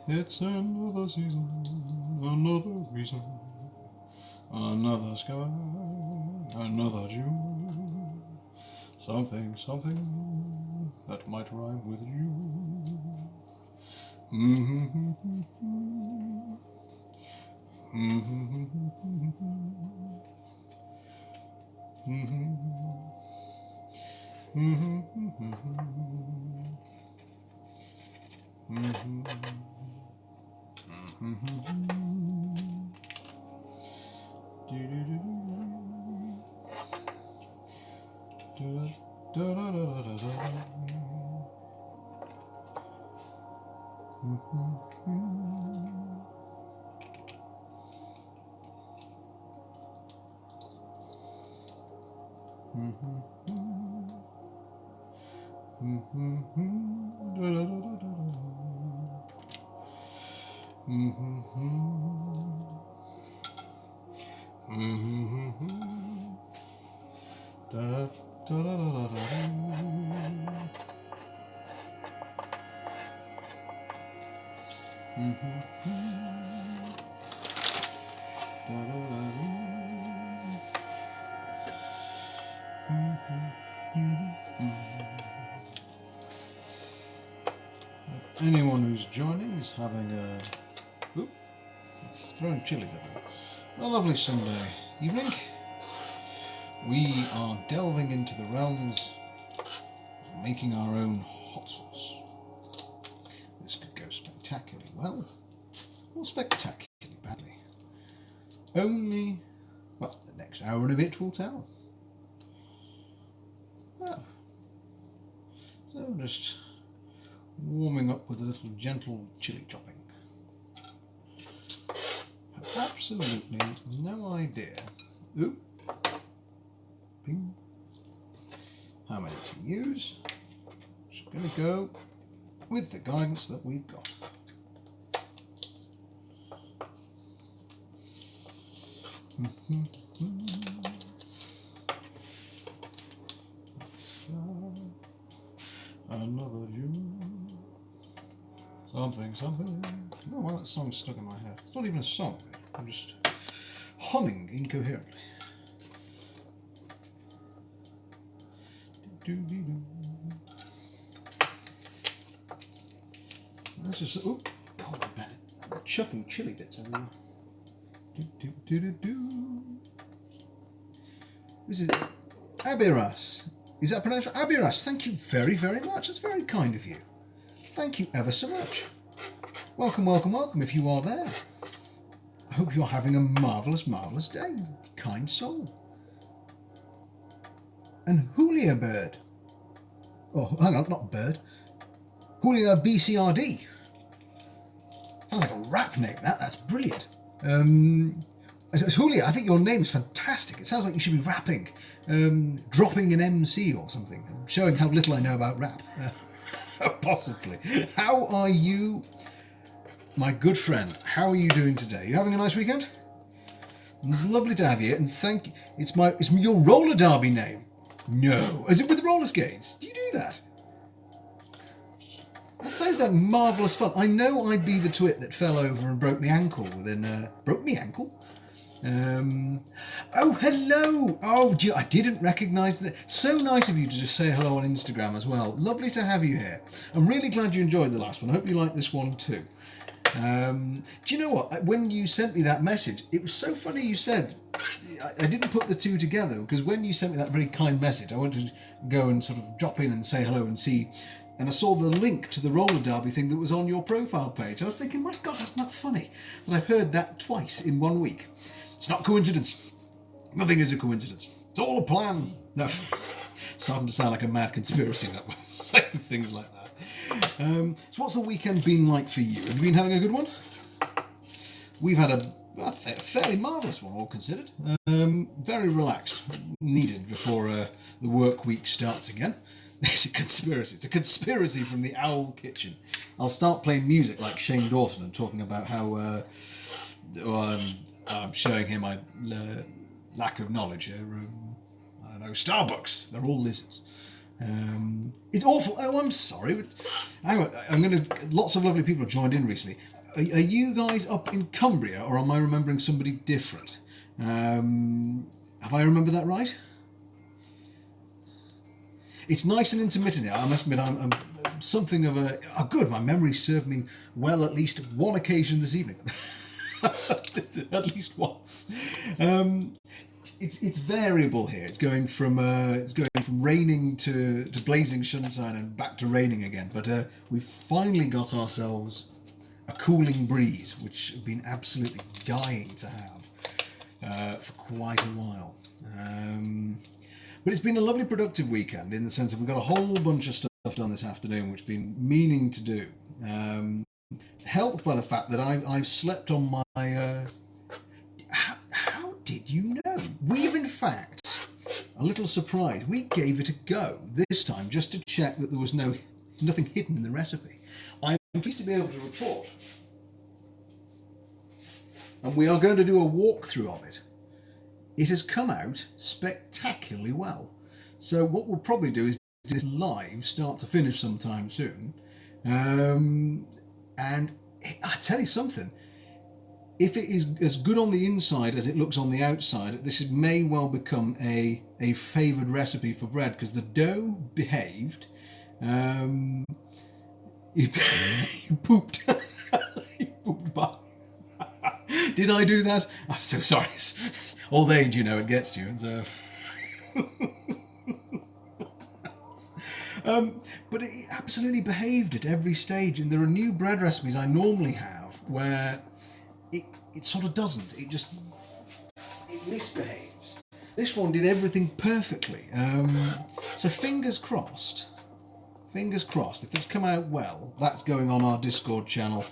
It's another season, another reason, another sky, another June. Something, something that might rhyme with you. Anyone who's joining is having a throwing chilies at me. A lovely Sunday evening. We are delving into the realms of making our own hot sauce. This could go spectacularly well, or spectacularly badly. Only, well, the next hour and a bit will tell. Oh. So just warming up with a little gentle chili chopping. Have absolutely no idea. Oop. Ping. How many to use? Just going to go with the guidance that we've got. Another June. Something, something. Oh, well, that song's stuck in my head. It's not even a song. I'm just humming incoherently. That's just, oh, God, I'm chucking chili bits everywhere. This is Abiras. Is that pronounced Abiras? Thank you very, very much. That's very kind of you. Thank you ever so much. Welcome, welcome, welcome if you are there. I Hope you're having a marvellous, marvellous day, kind soul. And Julia Bird. Oh, hang on, not Bird. Julia BCRD. Sounds like a rap name, that's brilliant. Julia, I think your name is fantastic. It sounds like you should be rapping, dropping an MC or something, showing how little I know about rap. Possibly. How are you, my good friend? How are you doing today? You having a nice weekend? Lovely to have you, and thank you. It's your roller derby name. No, is it with roller skates? Do you do that? That sounds like marvellous fun. I know I'd be the twit that fell over and broke my ankle within... broke my ankle? Oh, hello! Oh, gee, I didn't recognise that. So nice of you to just say hello on Instagram as well. Lovely to have you here. I'm really glad you enjoyed the last one. I hope you like this one too. Do you know what? When you sent me that message, it was so funny you said... I didn't put the two together, because when you sent me that very kind message, I wanted to go and sort of drop in and say hello and see... And I saw the link to the roller derby thing that was on your profile page. I was thinking, my God, that's not funny that I've heard that twice in 1 week. It's not coincidence. Nothing is a coincidence. It's all a plan. No, it's starting to sound like a mad conspiracy nut with saying things like that. So what's the weekend been like for you? Have you been having a good one? We've had a fairly marvellous one, all considered. Very relaxed, needed before the work week starts again. It's a conspiracy. It's a conspiracy from the Owl Kitchen. I'll start playing music like Shane Dawson and talking about how I'm showing him my lack of knowledge here. I don't know, Starbucks. They're all lizards. It's awful. Oh, I'm sorry. Hang on. Lots of lovely people have joined in recently. Are you guys up in Cumbria, or am I remembering somebody different? Have I remembered that right? It's nice and intermittent here. I must admit, I'm something of a... Oh, good, my memory served me well at least one occasion this evening. At least once. It's variable here. It's going from raining to blazing sunshine and back to raining again. But we've finally got ourselves a cooling breeze, which I've been absolutely dying to have for quite a while. But it's been a lovely productive weekend in the sense that we've got a whole bunch of stuff done this afternoon, which I've been meaning to do. Helped by the fact that I've slept on my... How did you know? We've in fact, a little surprise, we gave it a go this time just to check that there was nothing hidden in the recipe. I'm pleased to be able to report. And we are going to do a walkthrough of it. It has come out spectacularly well. So what we'll probably do is this live, start to finish sometime soon. And I tell you something, if it is as good on the inside as it looks on the outside, this may well become a favoured recipe for bread, because the dough behaved. He pooped. He pooped by. Did I do that? I'm so sorry. Old age, you know, it gets to you. And so... but it absolutely behaved at every stage. And there are new bread recipes I normally have where it sort of doesn't. It misbehaves. This one did everything perfectly. So fingers crossed. Fingers crossed. If it's come out well, that's going on our Discord channel.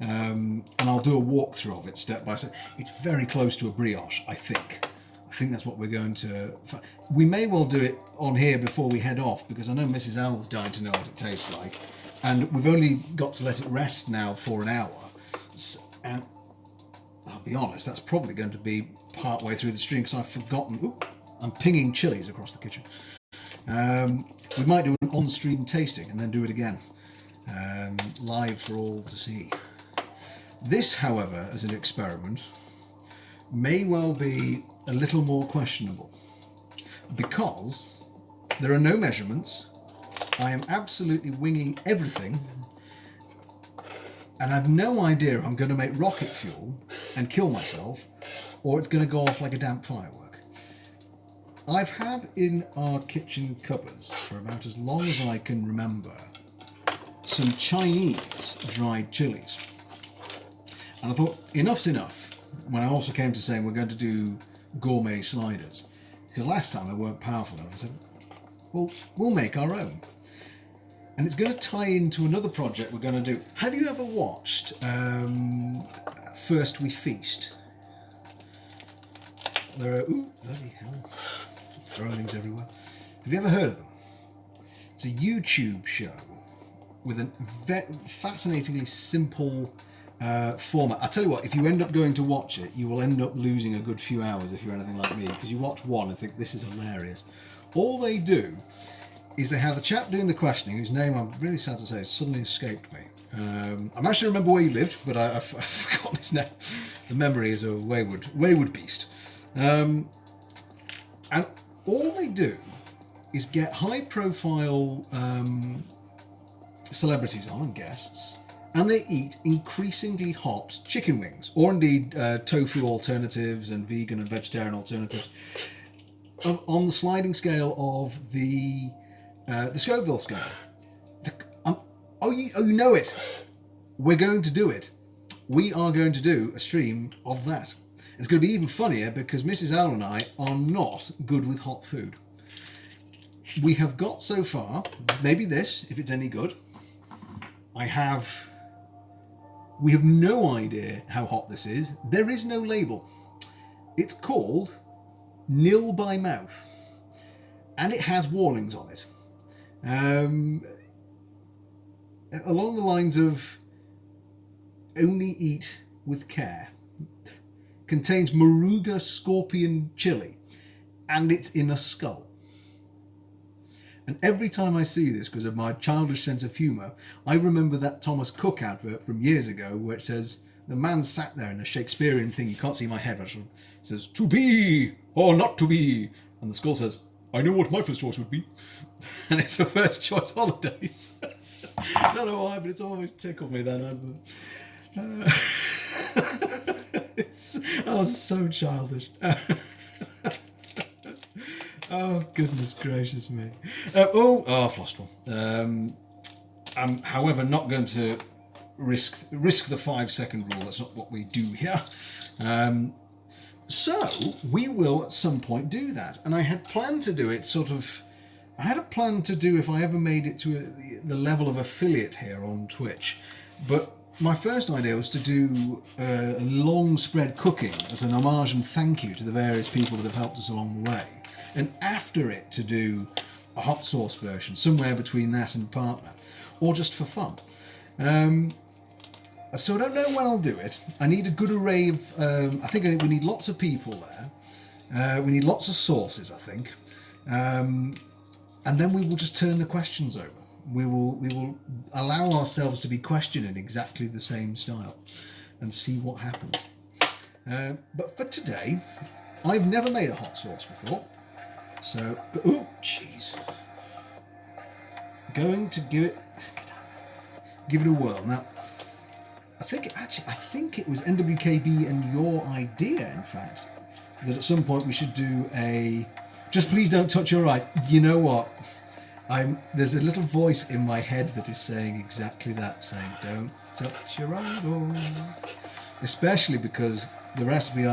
And I'll do a walkthrough of it step by step. It's very close to a brioche, I think. I think that's what we're going to... We may well do it on here before we head off, because I know Mrs. Al's dying to know what it tastes like. And we've only got to let it rest now for an hour. And I'll be honest, that's probably going to be part way through the stream, because I've forgotten... Oop, I'm pinging chilies across the kitchen. We might do an on-stream tasting and then do it again. Live for all to see. This, however, as an experiment, may well be a little more questionable, because there are no measurements. I am absolutely winging everything, and I have no idea if I'm going to make rocket fuel and kill myself, or it's going to go off like a damp firework. I've had in our kitchen cupboards for about as long as I can remember some Chinese dried chilies. And I thought, enough's enough. when I also came to saying we're going to do gourmet sliders. Because last time I weren't powerful enough. I said, well, we'll make our own. And it's going to tie into another project we're going to do. Have you ever watched First We Feast? There are, ooh, bloody hell, throwing things everywhere. Have you ever heard of them? It's a YouTube show with a fascinatingly simple format. I tell you what, if you end up going to watch it, you will end up losing a good few hours if you're anything like me, because you watch one and think this is hilarious. All they do is they have the chap doing the questioning, whose name I'm really sad to say has suddenly escaped me. I'm actually remember where he lived, but I've forgotten his name. The memory is a wayward beast. And all they do is get high-profile celebrities on and guests, and they eat increasingly hot chicken wings, or indeed tofu alternatives and vegan and vegetarian alternatives, on the sliding scale of the Scoville scale. You know it. We're going to do it. We are going to do a stream of that. It's going to be even funnier because Mrs. Owl and I are not good with hot food. We have got so far, maybe this, if it's any good. We have no idea how hot this is. There is no label. It's called Nil by Mouth, and it has warnings on it. Along the lines of only eat with care. Contains Moruga scorpion chili, and it's in a skull. And every time I see this, because of my childish sense of humour, I remember that Thomas Cook advert from years ago where it says, the man sat there in the Shakespearean thing, you can't see my head, but it says, to be or not to be. And the skull says, I know what my first choice would be. And it's the first choice holidays. I don't know why, but it's always tickled me, that advert. I was so childish. Oh, goodness gracious me. I've lost one. I'm, however, not going to risk the 5-second rule. That's not what we do here. So, we will at some point do that. And I had planned to do it I had a plan to do if I ever made it to the level of affiliate here on Twitch. But my first idea was to do a long spread cooking as an homage and thank you to the various people that have helped us along the way. And after it to do a hot sauce version, somewhere between that and partner, or just for fun. So I don't know when I'll do it. I need a good array of, I think we need lots of people there. We need lots of sauces, I think. And then we will just turn the questions over. We will allow ourselves to be questioned in exactly the same style and see what happens. But for today, I've never made a hot sauce before. So, oh, jeez. Going to give it a whirl. Now, I think it was NWKB and your idea, in fact, that at some point we should do a, just please don't touch your eyes. You know what? There's a little voice in my head that is saying exactly that, saying don't touch your eyeballs. Especially because the recipe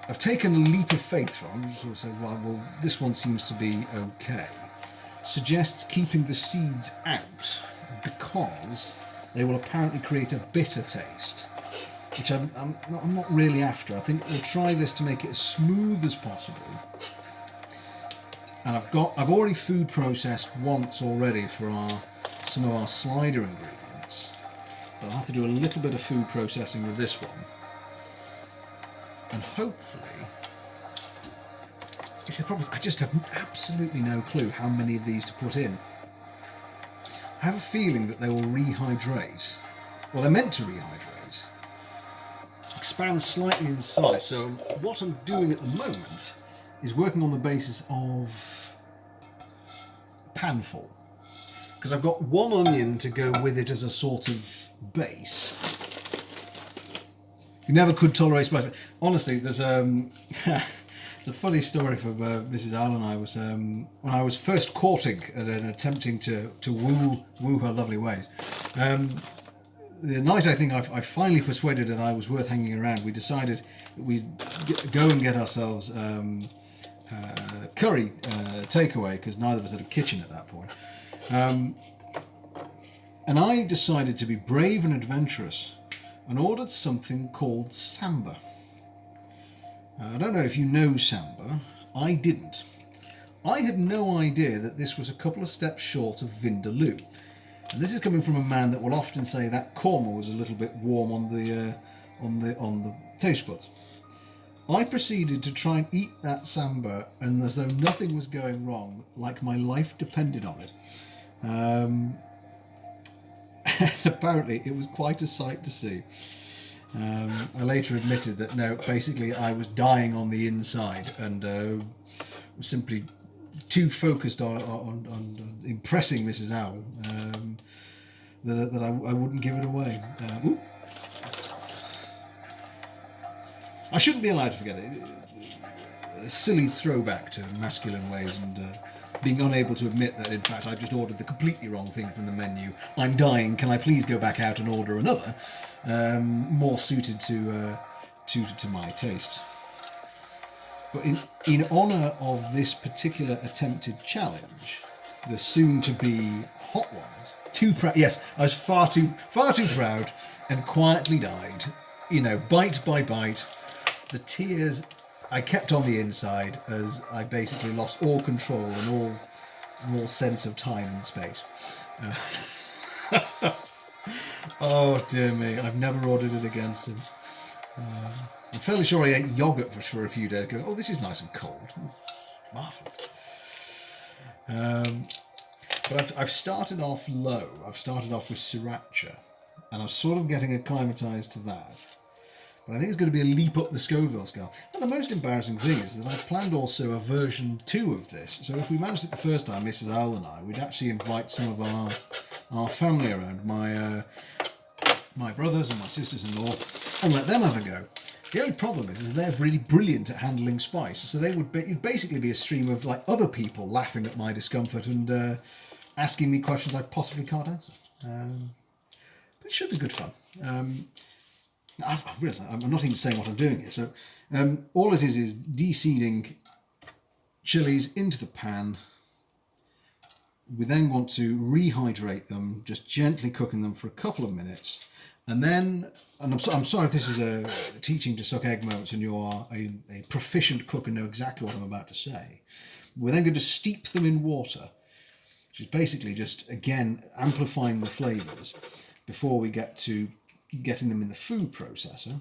I've taken a leap of faith from, so say, well, this one seems to be okay. Suggests keeping the seeds out because they will apparently create a bitter taste, which I'm not really after. I think we'll try this to make it as smooth as possible. And I've already food processed once already for some of our slider ingredients, but I'll have to do a little bit of food processing with this one. And hopefully, you see, the problem is I just have absolutely no clue how many of these to put in. I have a feeling that they will rehydrate. Well, they're meant to rehydrate. Expand slightly in size. So what I'm doing at the moment is working on the basis of a panful. Because I've got one onion to go with it as a sort of base. You never could tolerate spice. Honestly, there's it's a funny story from Mrs. Owl and I. Was when I was first courting and attempting to woo her lovely ways. the night I think I finally persuaded her that I was worth hanging around, we decided that we'd go and get ourselves curry takeaway, because neither of us had a kitchen at that point. And I decided to be brave and adventurous and ordered something called samba. I don't know if you know samba. I didn't. I had no idea that this was a couple of steps short of vindaloo. And this is coming from a man that will often say that korma was a little bit warm on the taste buds. I proceeded to try and eat that samba, and as though nothing was going wrong, like my life depended on it. And apparently it was quite a sight to see. I later admitted that no, basically I was dying on the inside and was simply too focused on impressing Mrs. Owl that I wouldn't give it away. I shouldn't be allowed to forget it. A silly throwback to masculine ways and being unable to admit that in fact I just ordered the completely wrong thing from the menu. I'm dying, can I please go back out and order another? More suited to my taste. But in honour of this particular attempted challenge, the soon-to-be hot ones, too proud. Yes, I was far too proud, and quietly died. You know, bite by bite. The tears I kept on the inside as I basically lost all control and all sense of time and space. Oh dear me, I've never ordered it again since. I'm fairly sure I ate yogurt for a few days ago. Oh, this is nice and cold. Marvellous. But I've started off low. I've started off with sriracha, and I'm sort of getting acclimatised to that. But I think it's going to be a leap up the Scoville scale. And the most embarrassing thing is that I've planned also a version 2 of this. So if we managed it the first time, Mrs. Owl and I, we'd actually invite some of our family around, my brothers and my sisters-in-law, and let them have a go. The only problem is they're really brilliant at handling spice, so it'd basically be a stream of like other people laughing at my discomfort and asking me questions I possibly can't answer. But it should be good fun. I've realised I'm not even saying what I'm doing here. So all it is de-seeding chilies into the pan. We then want to rehydrate them, just gently cooking them for a couple of minutes. And then, and I'm sorry if this is a teaching to suck egg moments and you are a proficient cook and know exactly what I'm about to say. We're then going to steep them in water, which is basically just, again, amplifying the flavours before we get to getting them in the food processor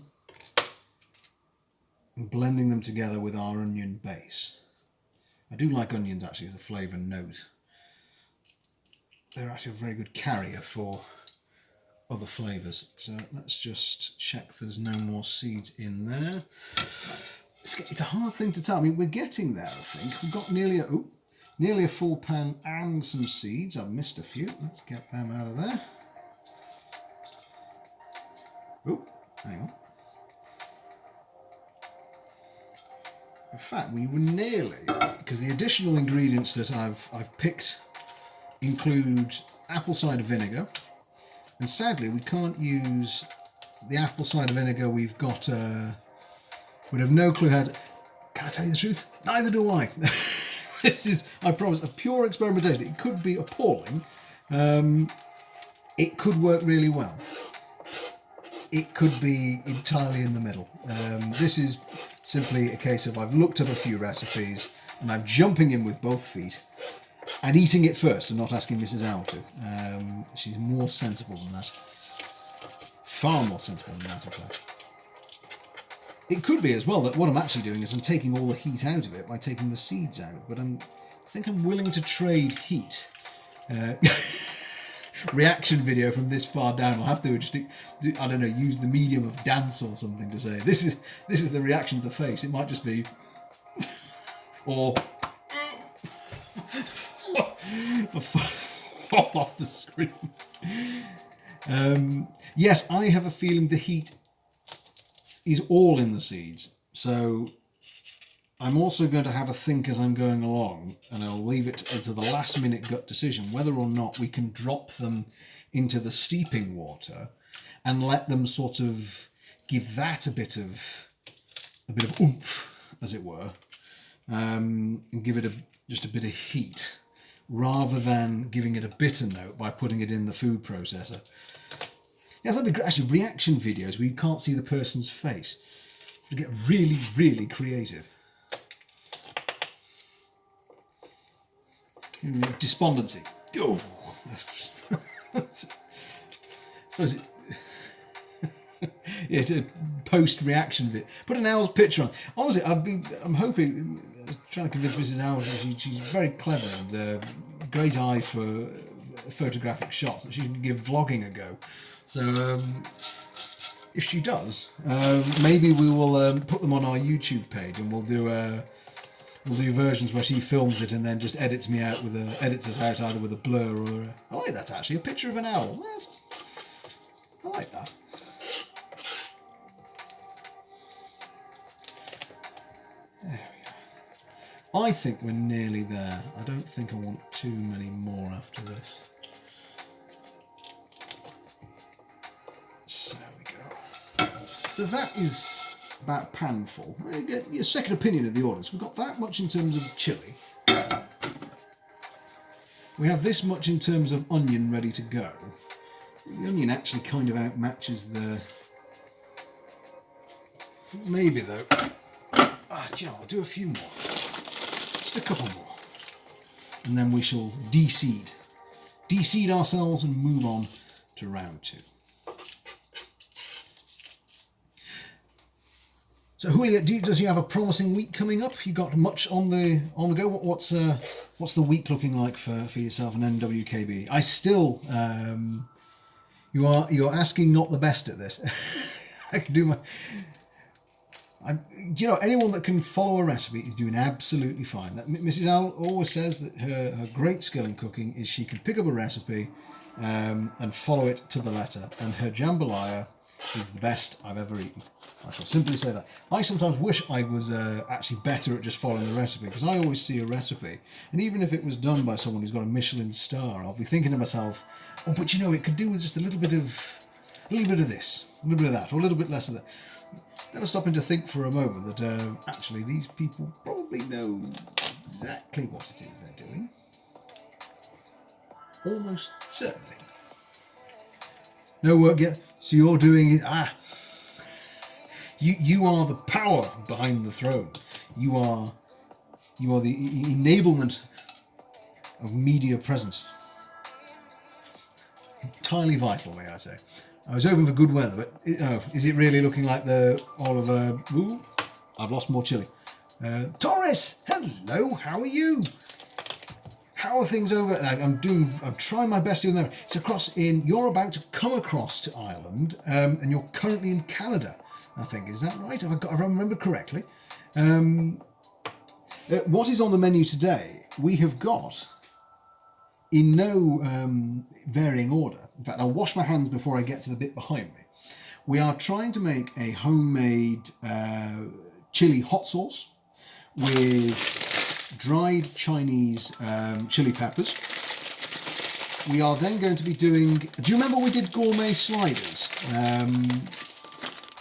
and blending them together with our onion base. I do like onions actually as a flavour note. They're actually a very good carrier for other flavours. So let's just check there's no more seeds in there. It's a hard thing to tell. I mean, we're getting there, I think. We've got nearly a full pan and some seeds. I've missed a few. Let's get them out of there. Oh, hang on. In fact, we were nearly, because the additional ingredients that I've picked include apple cider vinegar, and sadly we can't use the apple cider vinegar we've got. We have no clue how to. Can I tell you the truth? Neither do I. This is, I promise, a pure experimentation. It could be appalling. It could work really well. It could be entirely in the middle. This is simply a case of I've looked up a few recipes and I'm jumping in with both feet and eating it first and not asking Mrs. Owl to. She's more sensible than that. Far more sensible than that, in fact. It could be as well that what I'm actually doing is I'm taking all the heat out of it by taking the seeds out, but I think I'm willing to trade heat. Reaction video from this far down. I'll have to just, I don't know, use the medium of dance or something to say this is the reaction of the face. It might just be, or fall off the screen. Yes, I have a feeling the heat is all in the seeds. So I'm also going to have a think as I'm going along, and I'll leave it to the last minute gut decision whether or not we can drop them into the steeping water and let them sort of give that a bit of oomph, as it were, and give it just a bit of heat, rather than giving it a bitter note by putting it in the food processor. Yeah, that'd be great. Actually, reaction videos where you can't see the person's face. To get really, really creative. Despondency. Oh, I suppose it. Yeah, it's a post-reaction bit. Put an owl's picture on. Honestly, I'm hoping, trying to convince Mrs. Owl, she's very clever and great eye for photographic shots, that she can give vlogging a go. So if she does, maybe we will put them on our YouTube page, and we'll do versions where she films it and then just edits us out either with a blur or I like that actually, a picture of an owl. I like that. There we go. I think we're nearly there. I don't think I want too many more after this. So there we go. So that is about a pan full. Get a second opinion of the audience. We've got that much in terms of chilli. We have this much in terms of onion ready to go. The onion actually kind of outmatches the... Maybe though... do you know, I'll do a few more. Just a couple more. And then we shall de-seed. De-seed ourselves and move on to round 2. So Julia, does you have a promising week coming up? You got much on the go? What's the week looking like for yourself and NWKB? I still you're asking not the best at this. I can do my. You know, anyone that can follow a recipe is doing absolutely fine. That Mrs. Owl always says that her great skill in cooking is she can pick up a recipe and follow it to the letter, and her jambalaya is the best I've ever eaten. I shall simply say that. I sometimes wish I was actually better at just following the recipe, because I always see a recipe, and even if it was done by someone who's got a Michelin star, I'll be thinking to myself, oh, but you know, it could do with just a little bit of this, a little bit of that, or a little bit less of that. Never stopping to think for a moment that actually these people probably know exactly what it is they're doing. Almost certainly. No work yet. So you're doing it. You are the power behind the throne. You are the enablement of media presence. Entirely vital, may I say. I was hoping for good weather, but is it really looking like the Oliver? Ooh, I've lost more chili. Taurus, hello. How are you? How are things over? I'm trying my best to do them. It's across in. You're about to come across to Ireland, and you're currently in Canada. I think, is that right? Have I remember correctly? What is on the menu today? We have got, in no varying order. In fact, I'll wash my hands before I get to the bit behind me. We are trying to make a homemade chili hot sauce with dried Chinese chili peppers. We are then going to be doing... Do you remember we did gourmet sliders?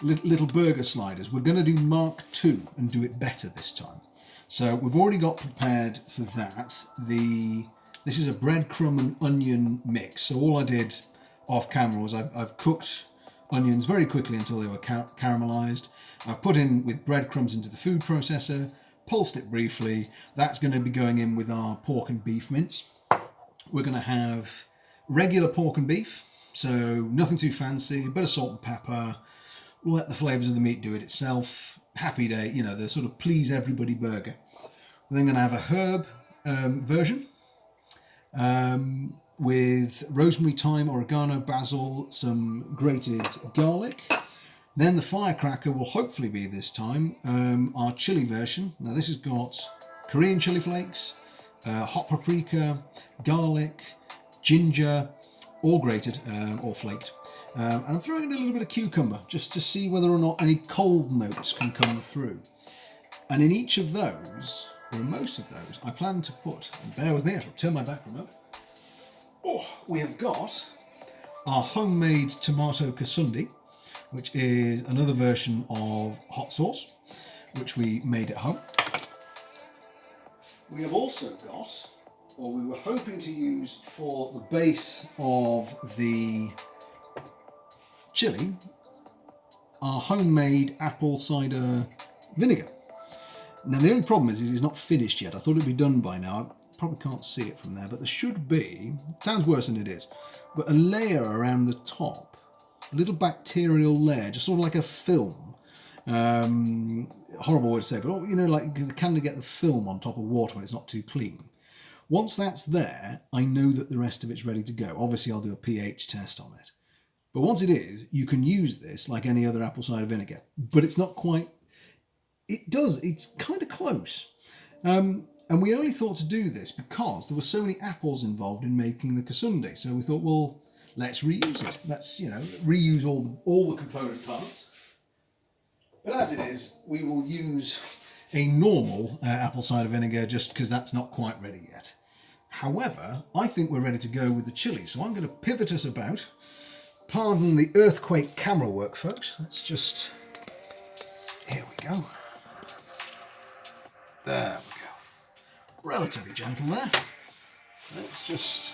Little burger sliders. We're going to do Mark II and do it better this time. So we've already got prepared for that. This is a breadcrumb and onion mix. So all I did off camera was I've cooked onions very quickly until they were caramelized. I've put in with breadcrumbs into the food processor, pulsed it briefly. That's going to be going in with our pork and beef mince. We're going to have regular pork and beef, so nothing too fancy, a bit of salt and pepper. We'll let the flavours of the meat do it itself. Happy day, you know, the sort of please everybody burger. We're then going to have a herb version with rosemary, thyme, oregano, basil, some grated garlic. Then the firecracker will hopefully be this time our chili version. Now this has got Korean chili flakes, hot paprika, garlic, ginger, all grated or flaked. And I'm throwing in a little bit of cucumber just to see whether or not any cold notes can come through. And in each of those, or in most of those, I plan to put, and bear with me, I shall turn my back for a moment. Oh, we have got our homemade tomato kasundi, which is another version of hot sauce, which we made at home. We have also got, or we were hoping to use for the base of the chili, our homemade apple cider vinegar. Now the only problem is it's not finished yet. I thought it'd be done by now. I probably can't see it from there, but there should be, it sounds worse than it is, but a layer around the top, a little bacterial layer, just sort of like a film. Horrible word to say, but you know, like you kind of get the film on top of water when it's not too clean. Once that's there, I know that the rest of it's ready to go. Obviously, I'll do a pH test on it. But once it is, you can use this like any other apple cider vinegar. But it's not quite... It's kind of close. And we only thought to do this because there were so many apples involved in making the kasundi. So we thought, well, let's reuse it. Let's, reuse all the component parts. But as it is, we will use a normal apple cider vinegar just because that's not quite ready yet. However, I think we're ready to go with the chili, so I'm going to pivot us about. Pardon the earthquake camera work, folks. Let's just... Here we go. There we go. Relatively gentle there. Let's just...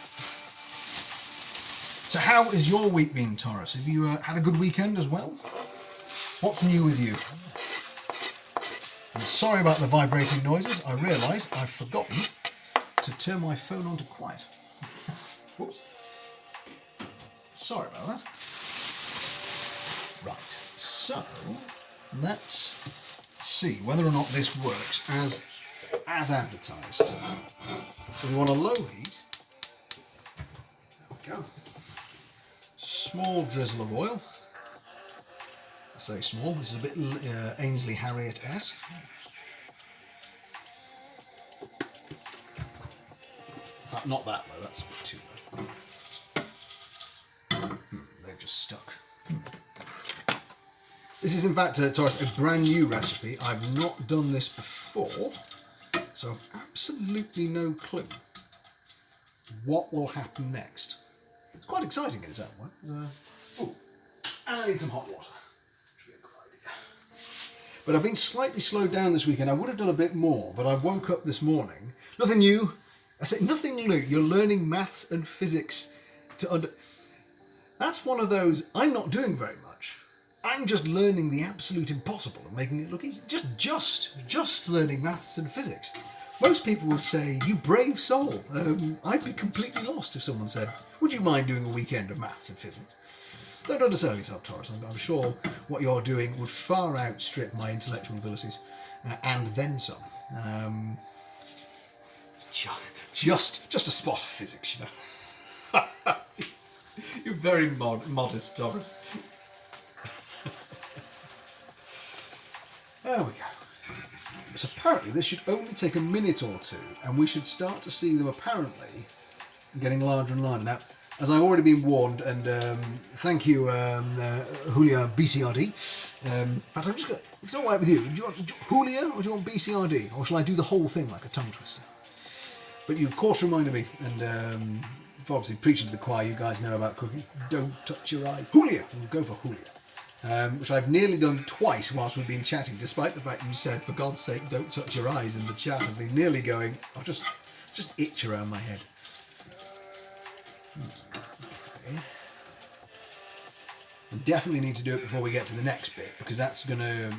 So how has your week been, Taurus? Have you had a good weekend as well? What's new with you? I'm sorry about the vibrating noises. I realise I've forgotten to turn my phone on to quiet. Whoops. Sorry about that. Right, so let's see whether or not this works as advertised. So we want a low heat. There we go. Small drizzle of oil. I say small, this is a bit Ainsley Harriott-esque. In fact, not that low, that's a bit too low. They've just stuck. This is in fact, Taurus, a brand new recipe. I've not done this before, so I've absolutely no clue what will happen next. It's quite exciting in its own way. Oh, and I need some hot water. But I've been slightly slowed down this weekend. I would have done a bit more, but I woke up this morning. Nothing new. I say nothing new. You're learning maths and physics to That's one of those, I'm not doing very much. I'm just learning the absolute impossible and making it look easy. Just learning maths and physics. Most people would say, you brave soul. I'd be completely lost if someone said, would you mind doing a weekend of maths and physics? Don't undersell yourself, Taurus. I'm sure what you're doing would far outstrip my intellectual abilities, and then some. Just a spot of physics, you know. You're very modest, Taurus. There we go. So apparently this should only take a minute or two, and we should start to see them apparently getting larger and larger. Now, as I've already been warned, and thank you, Julia BCRD. In fact, I'm just going to, if it's all right with you, do you want Julia or do you want BCRD? Or shall I do the whole thing like a tongue twister? But you, of course, reminded me, and obviously preaching to the choir, you guys know about cooking. Don't touch your eyes. Julia! We'll go for Julia. Which I've nearly done twice whilst we've been chatting, despite the fact you said, for God's sake, don't touch your eyes in the chat. I've been nearly going, I'll just itch around my head. Okay. I definitely need to do it before we get to the next bit, because that's going to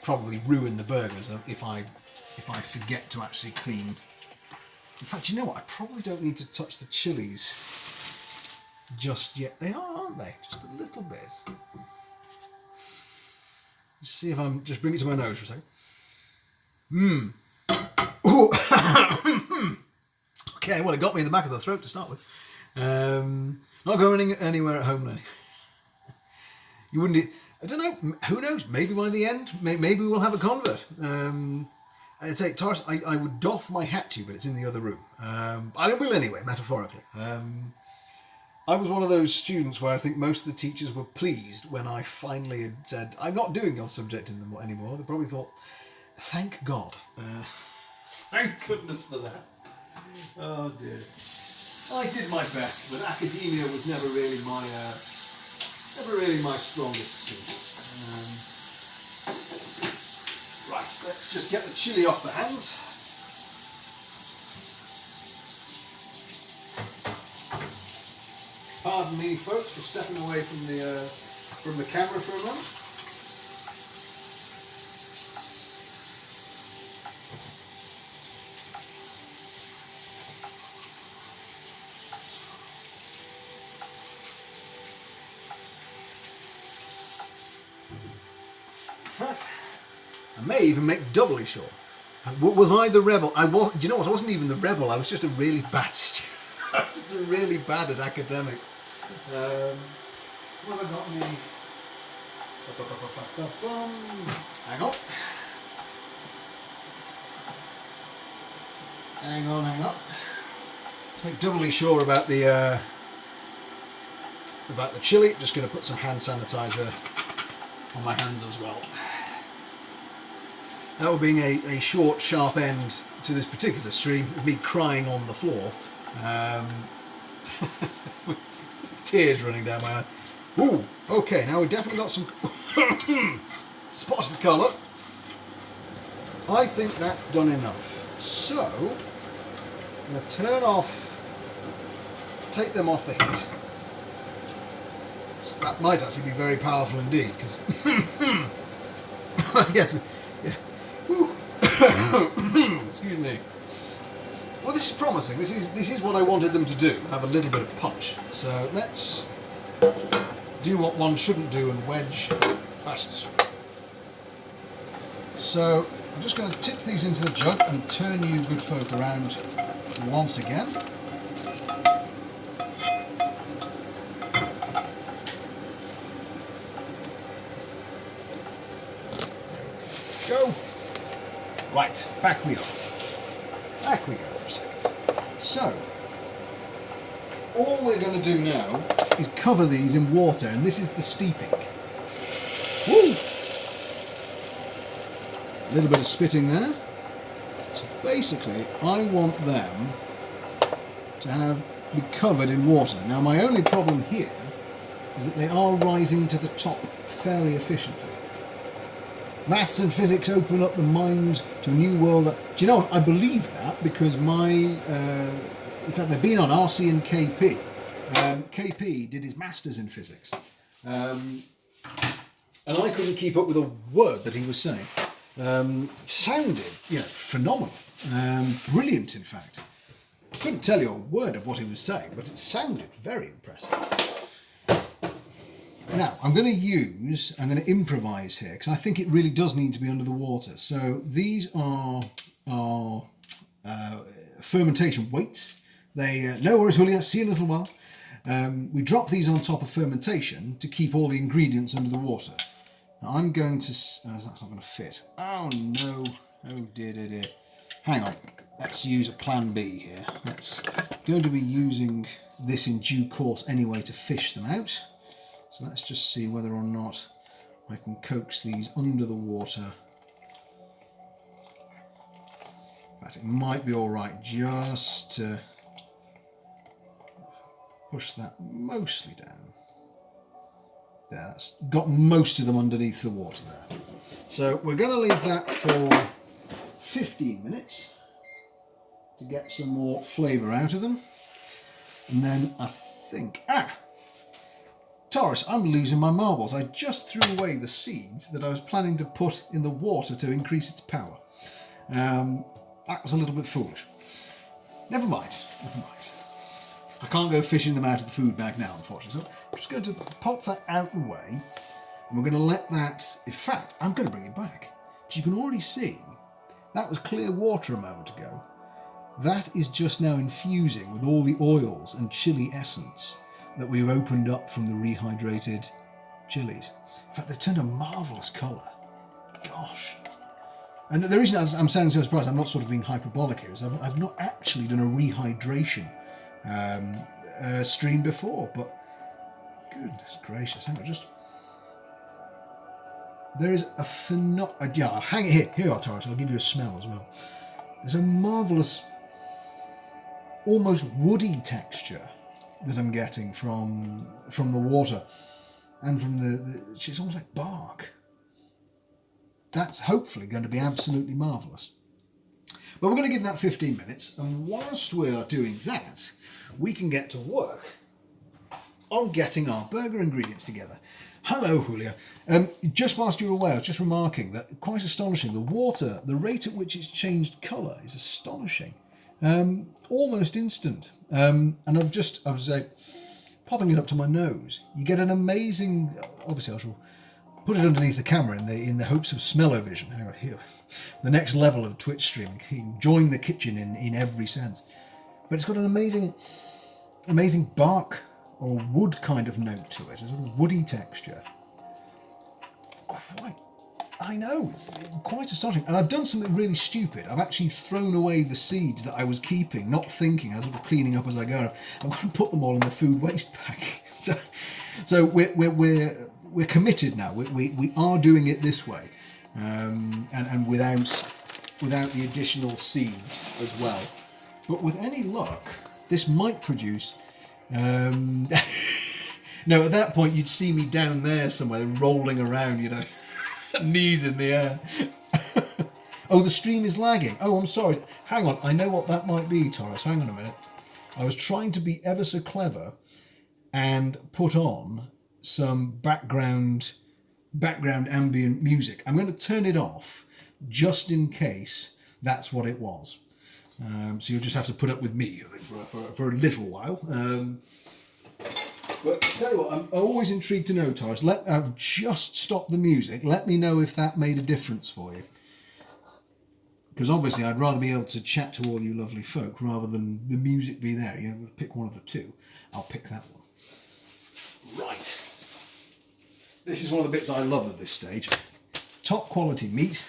probably ruin the burgers if I forget to actually clean. In fact, you know what? I probably don't need to touch the chilies just yet. They are, aren't they? Just a little bit. Let's see if I'm just bring it to my nose for a second. Ooh. Okay, well, it got me in the back of the throat to start with. Not going anywhere at home, Lenny. You wouldn't. I don't know. Who knows? Maybe by the end, maybe we'll have a convert. I'd say, Taurus, I would doff my hat to you, but it's in the other room. I will anyway, metaphorically. I was one of those students where I think most of the teachers were pleased when I finally had said, I'm not doing your subject anymore. They probably thought, thank God. Thank goodness for that. Oh dear. I did my best, but academia was never really my strongest suit. Right, let's just get the chilli off the hands. Pardon me, folks, for stepping away from the camera for a moment. I may even make doubly sure. Was I the rebel? I was. You know what? I wasn't even the rebel. I was just a really bad student. I was just really bad at academics. What have I got me? Hang on. Hang on. To make doubly sure about the chili, just going to put some hand sanitizer on my hands as well. That will being a short, sharp end to this particular stream, me crying on the floor. Tears running down my eyes. Ooh, okay, now we've definitely got some spots of colour. I think that's done enough. So, I'm going to take them off the heat. So that might actually be very powerful indeed, because yes, yeah. Excuse me. Well, this is promising. This is what I wanted them to do. Have a little bit of punch. So let's do what one shouldn't do and wedge fast. So I'm just going to tip these into the jug and turn you good folk around once again. Go. Right, back we go. Back we go for a second. So, all we're going to do now is cover these in water, and this is the steeping. Woo! A little bit of spitting there. So basically, I want them to be covered in water. Now, my only problem here is that they are rising to the top fairly efficiently. Maths and physics open up the mind to a new world. Do you know what? I believe that because in fact, they've been on RC and KP. KP did his masters in physics, and I couldn't keep up with a word that he was saying. Sounded, phenomenal, brilliant. In fact, I couldn't tell you a word of what he was saying, but it sounded very impressive. Now, I'm going to improvise here because I think it really does need to be under the water. So these are fermentation weights. They, no worries, Julia, see you in a little while. We drop these on top of fermentation to keep all the ingredients under the water. Now I'm going to, that's not going to fit. Oh no, oh dear. Hang on, let's use a plan B here. Let's going to be using this in due course anyway to fish them out. So let's just see whether or not I can coax these under the water. In fact, it might be all right just to push that mostly down. There, that's got most of them underneath the water there. So we're going to leave that for 15 minutes to get some more flavour out of them. And then I think, Taurus, I'm losing my marbles. I just threw away the seeds that I was planning to put in the water to increase its power. That was a little bit foolish. Never mind. I can't go fishing them out of the food bag now, unfortunately. So I'm just going to pop that out the way. And we're going to let that... In fact, I'm going to bring it back. As you can already see, that was clear water a moment ago. That is just now infusing with all the oils and chili essence that we've opened up from the rehydrated chilies. In fact, they've turned a marvellous colour. Gosh. And the reason I'm sounding so surprised, I'm not sort of being hyperbolic here, is I've not actually done a rehydration stream before, but goodness gracious, hang on, just... There is a yeah, hang it here. Here you are, Taurus, I'll give you a smell as well. There's a marvellous almost woody texture that I'm getting from the water and from it's almost like bark. That's hopefully going to be absolutely marvellous. But we're going to give that 15 minutes, and whilst we are doing that, we can get to work on getting our burger ingredients together. Hello, Julia. Just whilst you were away, I was just remarking that, quite astonishing, the water, the rate at which it's changed colour is astonishing. Almost instant. And I was popping it up to my nose. You get an amazing, obviously I shall put it underneath the camera in the hopes of smell-o-vision. Hang on, here. The next level of Twitch streaming, enjoying the kitchen in every sense. But it's got an amazing bark or wood kind of note to it, a sort of woody texture. I know, it's quite astonishing. And I've done something really stupid. I've actually thrown away the seeds that I was keeping, not thinking. I was sort of cleaning up as I go. I'm going to put them all in the food waste bag. So we're committed now. We are doing it this way, and without the additional seeds as well. But with any luck, this might produce. No, at that point you'd see me down there somewhere rolling around, knees in the air. Oh, the stream is lagging. Oh, I'm sorry. Hang on, I know what that might be, Taurus. Hang on a minute. I was trying to be ever so clever and put on some background ambient music. I'm going to turn it off just in case that's what it was. So you'll just have to put up with me for a little while. But tell you what, I'm always intrigued to know, Taurus. I've just stopped the music. Let me know if that made a difference for you. Because obviously I'd rather be able to chat to all you lovely folk rather than the music be there. Pick one of the two. I'll pick that one. Right. This is one of the bits I love at this stage. Top quality meat.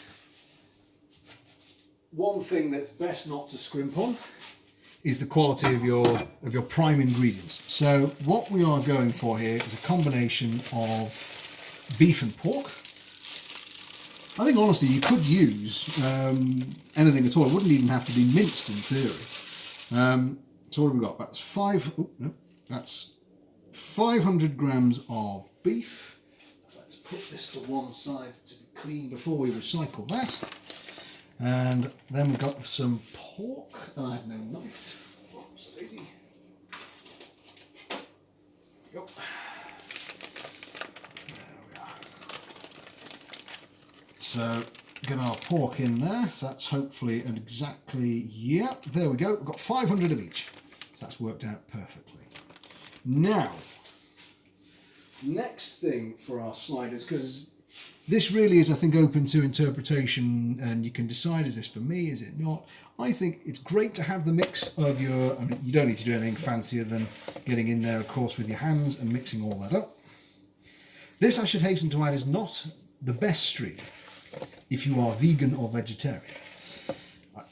One thing that's best not to scrimp on is the quality of your prime ingredients. So what we are going for here is a combination of beef and pork. I think honestly you could use anything at all. It wouldn't even have to be minced in theory. So what have we got? That's 500 grams of beef. Let's put this to one side to be clean before we recycle that. And then we've got some pork. I have no knife. Oops, daisy. There we are. So get our pork in there. So that's hopefully there we go. We've got 500 of each. So that's worked out perfectly. Now, next thing for our sliders, because this really is, I think, open to interpretation, and you can decide, is this for me, is it not? I think it's great to have the mix of you don't need to do anything fancier than getting in there, of course, with your hands and mixing all that up. This, I should hasten to add, is not the best stream if you are vegan or vegetarian.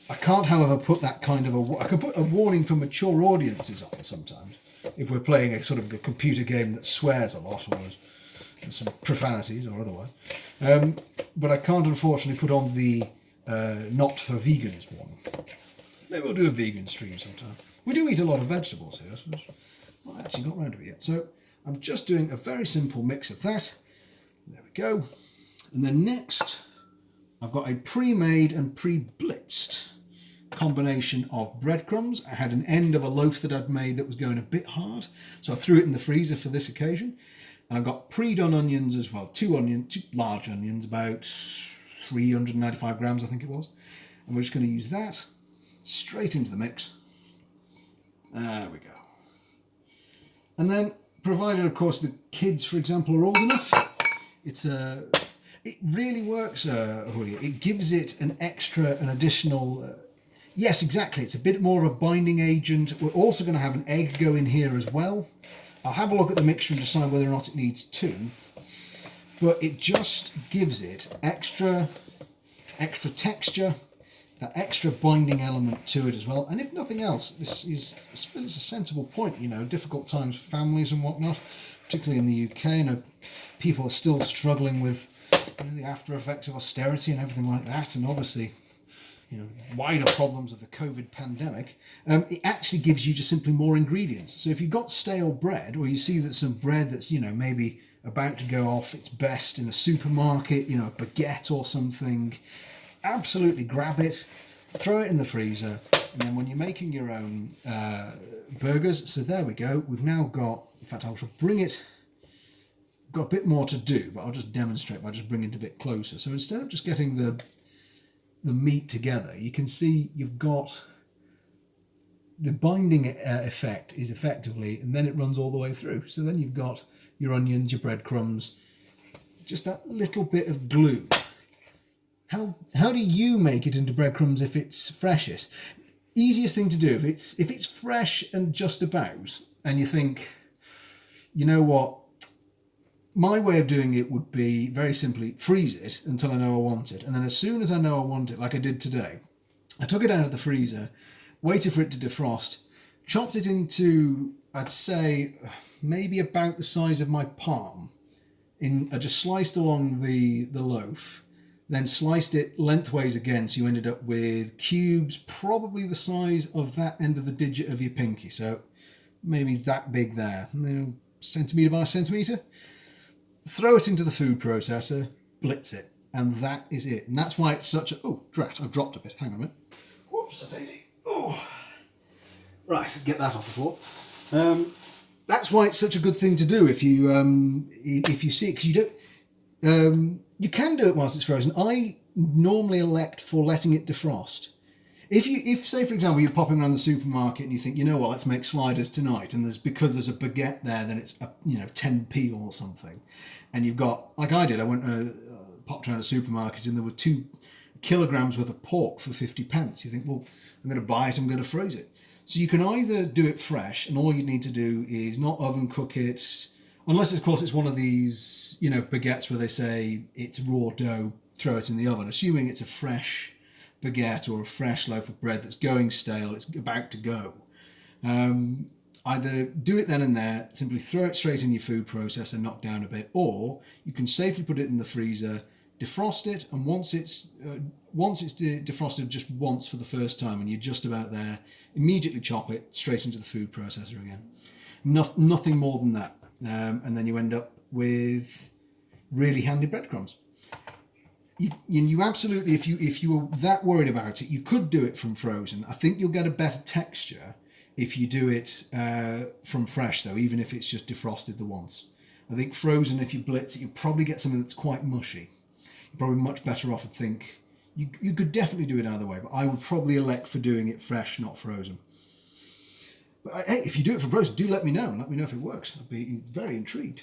I can't, however, put that kind of I can put a warning for mature audiences on sometimes, if we're playing a sort of a computer game that swears a lot or some profanities or otherwise. But I can't unfortunately put on the not for vegans one. Maybe we'll do a vegan stream sometime. We do eat a lot of vegetables here, so I've not actually got around to it yet. So I'm just doing a very simple mix of that. There we go. And then next, I've got a pre-made and pre-blitzed combination of breadcrumbs. I had an end of a loaf that I'd made that was going a bit hard, so I threw it in the freezer for this occasion. And I've got pre-done onions as well, two large onions, about 395 grams I think it was. And we're just going to use that straight into the mix. There we go. And then, provided of course the kids, for example, are old enough, it really works, Julia. It gives it an additional, yes, exactly, it's a bit more of a binding agent. We're also going to have an egg go in here as well. I'll have a look at the mixture and decide whether or not it needs two, but it just gives it extra texture, that extra binding element to it as well. And if nothing else, it's a sensible point, difficult times for families and whatnot, particularly in the UK. People are still struggling with the after effects of austerity and everything like that, and obviously, wider problems of the COVID pandemic, it actually gives you just simply more ingredients. So if you've got stale bread, or you see that some bread that's, maybe about to go off its best in a supermarket, a baguette or something, absolutely grab it, throw it in the freezer, and then when you're making your own burgers, so there we go, we've now got, in fact I shall bring it, got a bit more to do, but I'll just demonstrate by just bringing it a bit closer. So instead of just getting the meat together, you can see you've got the binding effect is effectively, and then it runs all the way through. So then you've got your onions, your breadcrumbs, just that little bit of glue. How do you make it into breadcrumbs if it's freshest? Easiest thing to do, if it's fresh and just about, and you think, you know what, my way of doing it would be very simply freeze it until I know I want it. And then as soon as I know I want it, like I did today, I took it out of the freezer, waited for it to defrost, chopped it into, I'd say, maybe about the size of my palm. I just sliced along the loaf, then sliced it lengthways again, so you ended up with cubes probably the size of that end of the digit of your pinky. So maybe that big there, centimetre by centimetre. Throw it into the food processor, blitz it, and that is it. And that's why it's such a... Oh, drat, I've dropped a bit. Hang on a minute. Whoops, a daisy. Oh. Right, let's get that off the floor. That's why it's such a good thing to do if you see it, because you don't... you can do it whilst it's frozen. I normally elect for letting it defrost. If say for example you're popping around the supermarket and you think, you know what, let's make sliders tonight, and because there's a baguette there, then it's 10p or something, and you've got, like I did, I went popped around a supermarket and there were 2 kilograms worth of pork for 50p. You think, well, I'm going to buy it, I'm going to freeze it. So you can either do it fresh, and all you need to do is not oven cook it, unless of course it's one of these baguettes where they say it's raw dough, throw it in the oven, assuming it's a fresh baguette or a fresh loaf of bread that's going stale, it's about to go. Either do it then and there, simply throw it straight in your food processor, knock down a bit, or you can safely put it in the freezer, defrost it, and once it's defrosted just once for the first time and you're just about there, immediately chop it straight into the food processor again. Nothing more than that, and then you end up with really handy breadcrumbs. You absolutely, if you were that worried about it, you could do it from frozen. I think you'll get a better texture if you do it from fresh, though, even if it's just defrosted the once. I think frozen, if you blitz it, you'll probably get something that's quite mushy. You're probably much better off, I think. You could definitely do it either way, but I would probably elect for doing it fresh, not frozen. But hey, if you do it from frozen, do let me know. Let me know if it works. I'd be very intrigued.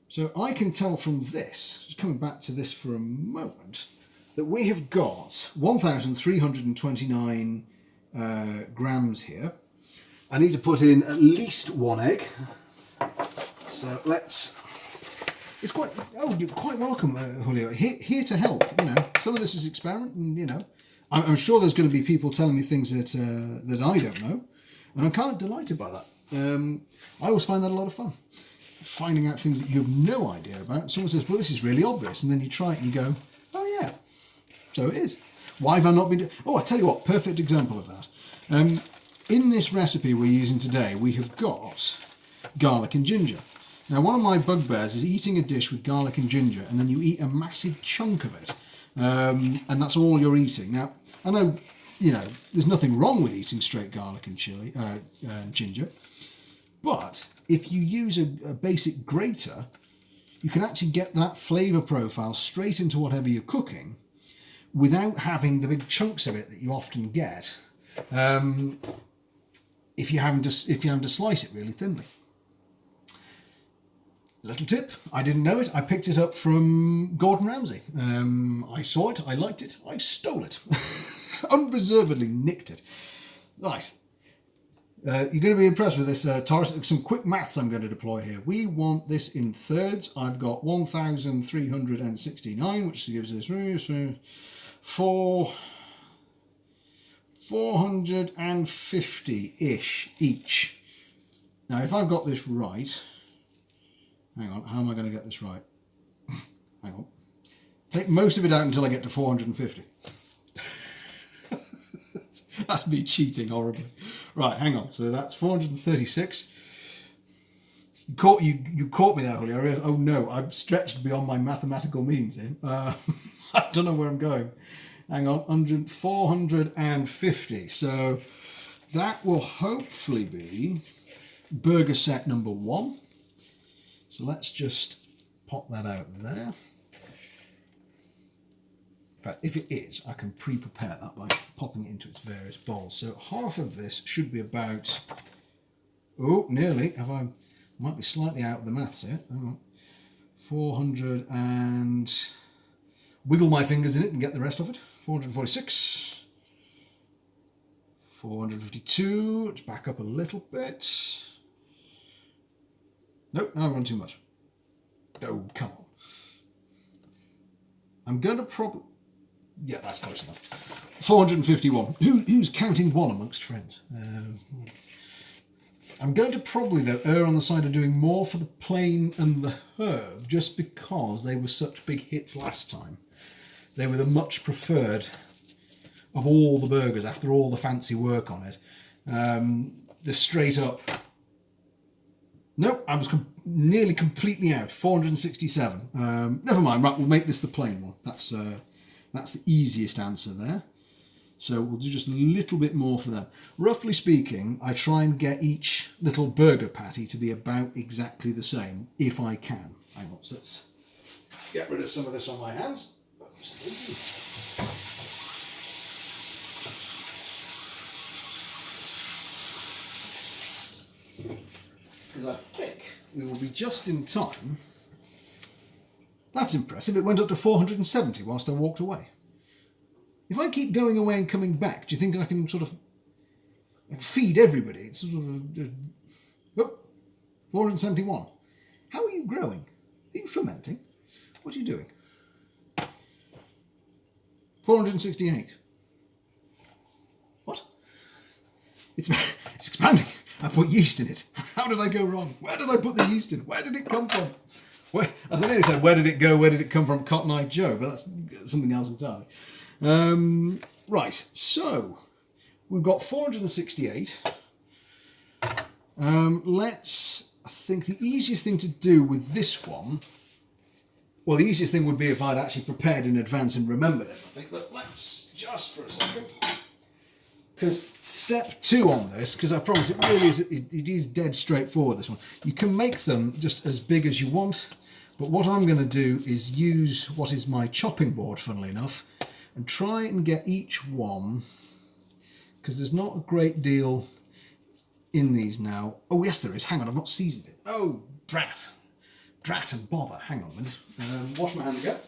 So I can tell from this, just coming back to this for a moment, that we have got 1,329 grams here. I need to put in at least 1 egg. So let's... It's quite... Oh, you're quite welcome, Julio. Here to help, Some of this is experiment, and, I'm sure there's going to be people telling me things that I don't know, and I'm kind of delighted by that. I always find that a lot of fun. Finding out things that you have no idea about. Someone says, well, this is really obvious, and then you try it and you go, oh yeah, so it is. Why have I not been... Oh, I tell you what, perfect example of that. In this recipe we're using today, we have got garlic and ginger. Now, one of my bugbears is eating a dish with garlic and ginger, and then you eat a massive chunk of it, and that's all you're eating. Now, I know, there's nothing wrong with eating straight garlic and ginger, but if you use a basic grater, you can actually get that flavour profile straight into whatever you're cooking without having the big chunks of it that you often get if you're having to slice it really thinly. Little tip, I didn't know it, I picked it up from Gordon Ramsay. I saw it, I liked it, I stole it. Unreservedly nicked it. Right. You're going to be impressed with this, Taurus. Some quick maths I'm going to deploy here. We want this in thirds. I've got 1,369, which gives us 450-ish each. Now, if I've got this right, hang on, how am I going to get this right? Hang on. Take most of it out until I get to 450. That's me cheating horribly. Right, hang on. So that's 436. You caught me there, Julio. I realized, oh no, I've stretched beyond my mathematical means here. I don't know where I'm going. Hang on, 450. So that will hopefully be burger set number 1. So let's just pop that out there. In fact, if it is, I can pre-prepare that by popping it into its various bowls. So half of this should be about, oh, nearly. Might be slightly out of the maths here. Hang on. 400 and wiggle my fingers in it and get the rest of it. 446. 452. Let's back up a little bit. Nope, now I've gone too much. Oh, come on. I'm going to probably... Yeah, that's close enough. 451. Who's counting one amongst friends? I'm going to probably, though, err on the side of doing more for the plain and the herb, just because they were such big hits last time. They were the much preferred of all the burgers after all the fancy work on it. The straight up... Nope, I was nearly completely out. 467. Never mind, right, we'll make this the plain one. That's the easiest answer there. So we'll do just a little bit more for them. Roughly speaking, I try and get each little burger patty to be about exactly the same, if I can. Hang on, so let's get rid of some of this on my hands. Because I think we will be just in time. That's impressive. It went up to 470 whilst I walked away. If I keep going away and coming back, do you think I can sort of feed everybody? It's sort of... Oh, 471. How are you growing? Are you fermenting? What are you doing? 468. What? It's expanding. I put yeast in it. How did I go wrong? Where did I put the yeast in? Where did it come from? As I nearly said, where did it go? Where did it come from? Cotton Eye Joe, but that's something else entirely. Right, so we've got 468. I think the easiest thing to do with this one, well, the easiest thing would be if I'd actually prepared in advance and remembered everything, but let's just for a second. Because step 2 on this, because I promise it really is, it is dead straightforward, this one. You can make them just as big as you want, but what I'm going to do is use what is my chopping board, funnily enough, and try and get each one, because there's not a great deal in these now. Oh yes there is, hang on, I've not seasoned it. Oh, drat and bother, hang on a minute. Wash my hands again.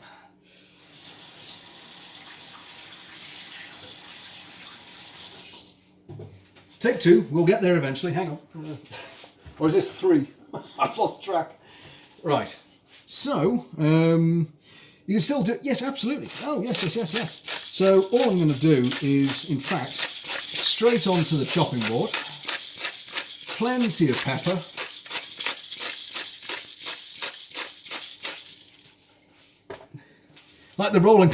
Take 2, we'll get there eventually, hang on. Or is this 3? I've lost track. Right, so, you can still do, yes, absolutely. Oh, yes. So all I'm going to do is, in fact, straight onto the chopping board, plenty of pepper, like the rolling...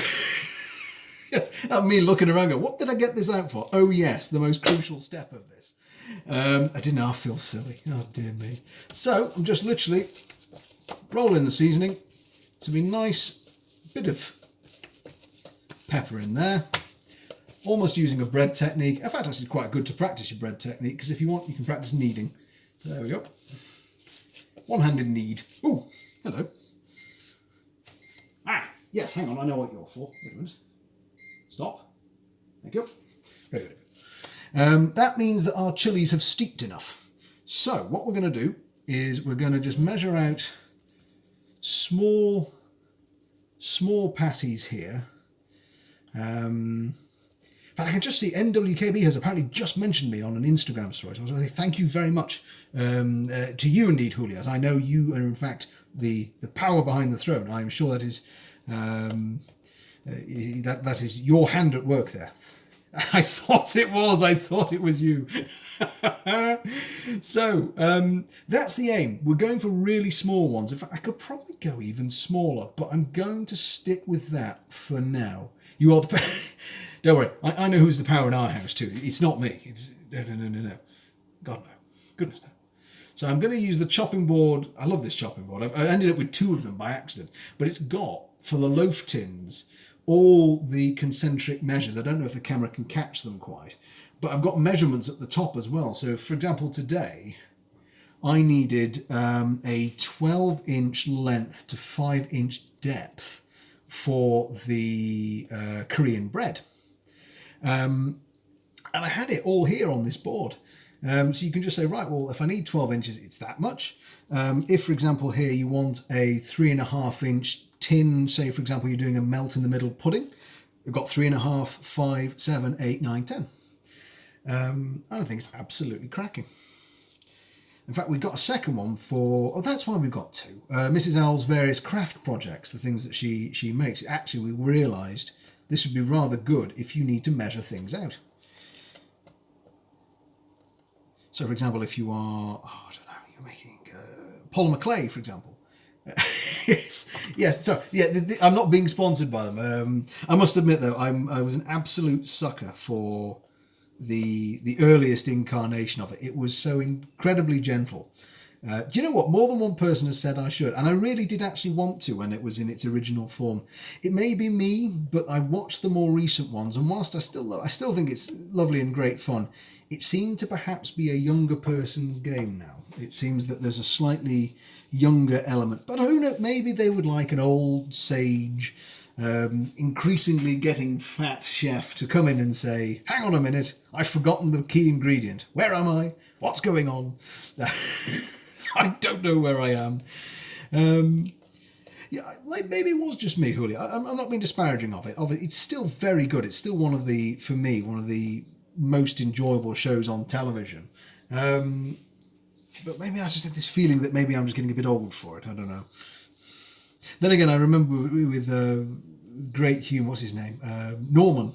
me looking around going, what did I get this out for? Oh yes, the most crucial step of this. I didn't half feel silly. Oh dear me. So I'm just literally rolling the seasoning to be nice bit of pepper in there. Almost using a bread technique. In fact, it's quite good to practice your bread technique, because if you want, you can practice kneading. So there we go. One-handed knead. Ooh, hello. Ah, yes, hang on, I know what you're for. Wait a minute. Stop. Thank you. Very good. That means that our chilies have steeped enough. So what we're going to do is we're going to just measure out small patties here. But I can just see NWKB has apparently just mentioned me on an Instagram story. So I was going to say thank you very much to you indeed, Julio, as I know you are in fact the power behind the throne. I'm sure that is... that is your hand at work there. I thought it was you. So that's the aim. We're going for really small ones. In fact, I could probably go even smaller, but I'm going to stick with that for now. You are the Don't worry, I know who's the power in our house too. It's not me. It's no. God no. Goodness no. So I'm going to use the chopping board. I love this chopping board. I ended up with 2 of them by accident. But it's got, for the loaf tins, all the concentric measures. I don't know if the camera can catch them quite. But I've got measurements at the top as well. So for example, today, I needed a 12-inch length to 5-inch depth for the Korean bread. And I had it all here on this board. So you can just say, right, well, if I need 12 inches, it's that much. If, for example, here you want a 3.5-inch tin, say, for example, you're doing a melt-in-the-middle pudding, we've got 3.5, 5, 7, 8, 9, 10. I think it's absolutely cracking. In fact, we got a second one for, oh, that's why we got 2. Mrs. Owl's various craft projects, the things that she makes. Actually, we realised this would be rather good if you need to measure things out. So, for example, if you are, I don't know, you're making polymer clay, for example. yes. So, yeah, I'm not being sponsored by them. I must admit, though, I was an absolute sucker for the earliest incarnation of it. It was so incredibly gentle. Do you know what? More than one person has said I should, and I really did actually want to when it was in its original form. It may be me, but I watched the more recent ones, and whilst I still think it's lovely and great fun, it seemed to perhaps be a younger person's game now. It seems that there's a slightly younger element, but who knows? Maybe they would like an old sage, increasingly getting fat chef to come in and say, hang on a minute, I've forgotten the key ingredient. Where am I? What's going on? I don't know where I am. Yeah, maybe it was just me, Julio. I'm not being disparaging of it. It's still very good. It's still one of the most enjoyable shows on television. But maybe I just had this feeling that maybe I'm just getting a bit old for it. I don't know. Then again, I remember with great humour, what's his name? Norman.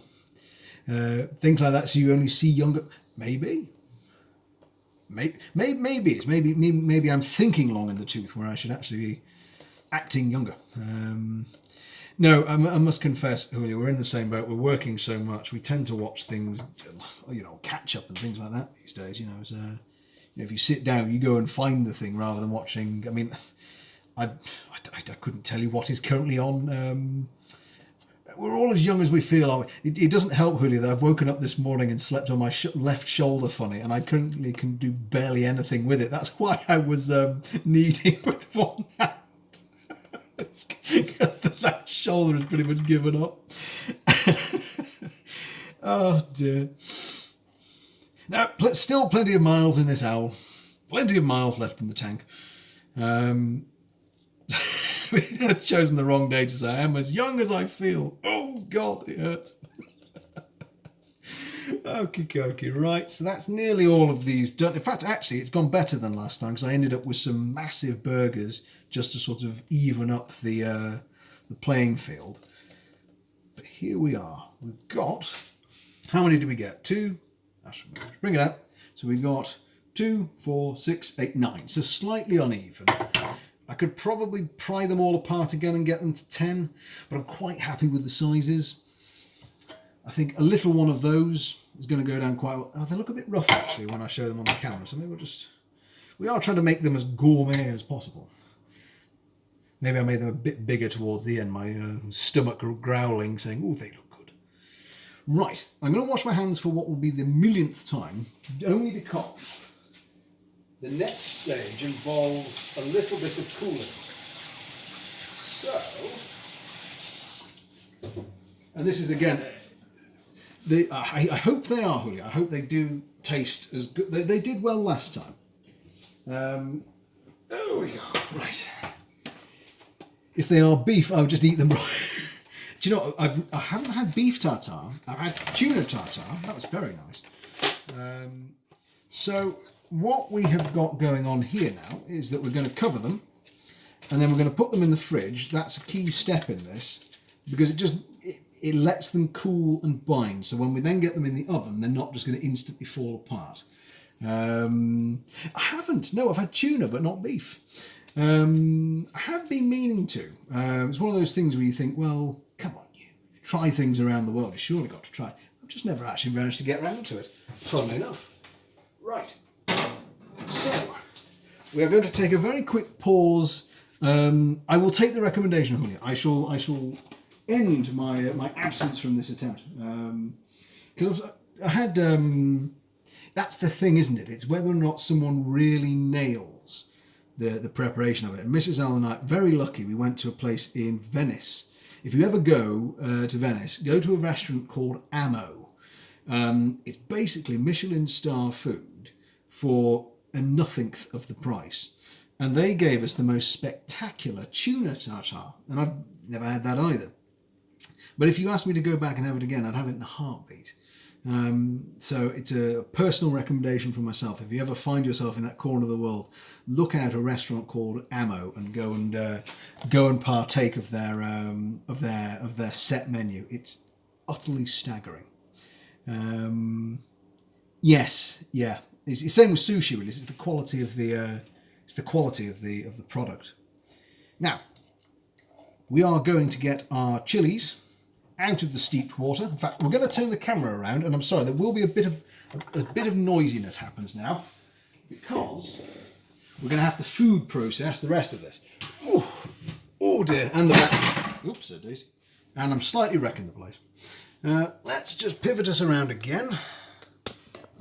Things like that, so you only see younger... Maybe I'm thinking long in the tooth where I should actually be acting younger. No, I must confess, Julio, we're in the same boat. We're working so much. We tend to watch things, catch up and things like that these days. If you sit down, you go and find the thing rather than watching. I mean, I couldn't tell you what is currently on. We're all as young as we feel, aren't we? It doesn't help, Julio, that I've woken up this morning and slept on my left shoulder funny, and I currently can do barely anything with it. That's why I was kneading with one hand. It's because the left shoulder has pretty much given up. Oh, dear. Now, still plenty of miles in this owl. Plenty of miles left in the tank. I've chosen the wrong day to say I am as young as I feel. Oh, God, it hurts. Okay, right. So that's nearly all of these done. In fact, actually, it's gone better than last time because I ended up with some massive burgers just to sort of even up the playing field. But here we are. We've got... How many did we get? 2. Bring it out. So we got 2, 4, 6, 8, 9. So slightly uneven. I could probably pry them all apart again and get them to 10, but I'm quite happy with the sizes. I think a little one of those is going to go down quite well. Oh, they look a bit rough actually when I show them on the camera, so maybe we are trying to make them as gourmet as possible. Maybe I made them a bit bigger towards the end, my stomach growling, saying, oh, they look good. Right, I'm going to wash my hands for what will be the millionth time, only because the next stage involves a little bit of cooling. So, and this is again, I hope they are, Julio. I hope they do taste as good. They did well last time. There we go. Right. If they are beef, I'll just eat them raw. Do you know, I haven't had beef tartare. I've had tuna tartare. That was very nice. So what we have got going on here now is that we're going to cover them and then we're going to put them in the fridge. That's a key step in this because it lets them cool and bind. So when we then get them in the oven, they're not just going to instantly fall apart. I haven't. No, I've had tuna, but not beef. I have been meaning to. It's one of those things where you think, well, come on, you try things around the world. You surely got to try. just never actually managed to get around to it, funnily enough. Right, so we are going to take a very quick pause. I will take the recommendation, Julia. I shall end my absence from this attempt, because I had that's the thing, isn't it? It's whether or not someone really nails the preparation of it. And Mrs. Allen and I, very lucky, we went to a place in Venice. If you ever go to Venice, go to a restaurant called Ammo. It's basically Michelin star food for a nothingth of the price. And they gave us the most spectacular tuna tartare. And I've never had that either. But if you asked me to go back and have it again, I'd have it in a heartbeat. So it's a personal recommendation from myself. If you ever find yourself in that corner of the world, look out a restaurant called Ammo and go and partake of their set menu. It's utterly staggering. Yes, yeah. It's the same with sushi. Really, it's the quality of the product. Now, we are going to get our chilies out of the steeped water. In fact, we're going to turn the camera around, and I'm sorry, there will be a bit of noisiness happens now, because we're going to have to food process the rest of this. Oh dear, and the back. Oops, daisy. And I'm slightly wrecking the place. Let's just pivot us around again.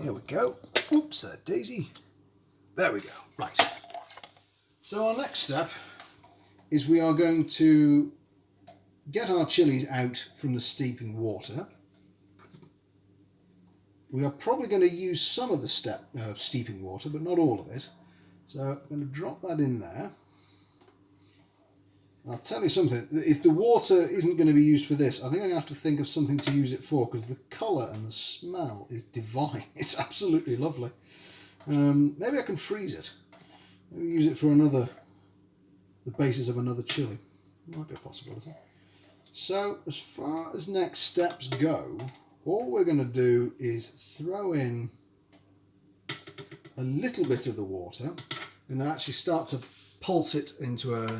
Here we go. Oops, daisy. There we go. Right. So our next step is we are going to get our chilies out from the steeping water. We are probably going to use some of the steeping water, but not all of it. So I'm going to drop that in there. I'll tell you something, if the water isn't going to be used for this, I think I'm going to have to think of something to use it for, because the colour and the smell is divine. It's absolutely lovely. Maybe I can freeze it. Maybe use it for the basis of another chili. Might be a possibility. So as far as next steps go, all we're going to do is throw in a little bit of the water and actually start to pulse it into a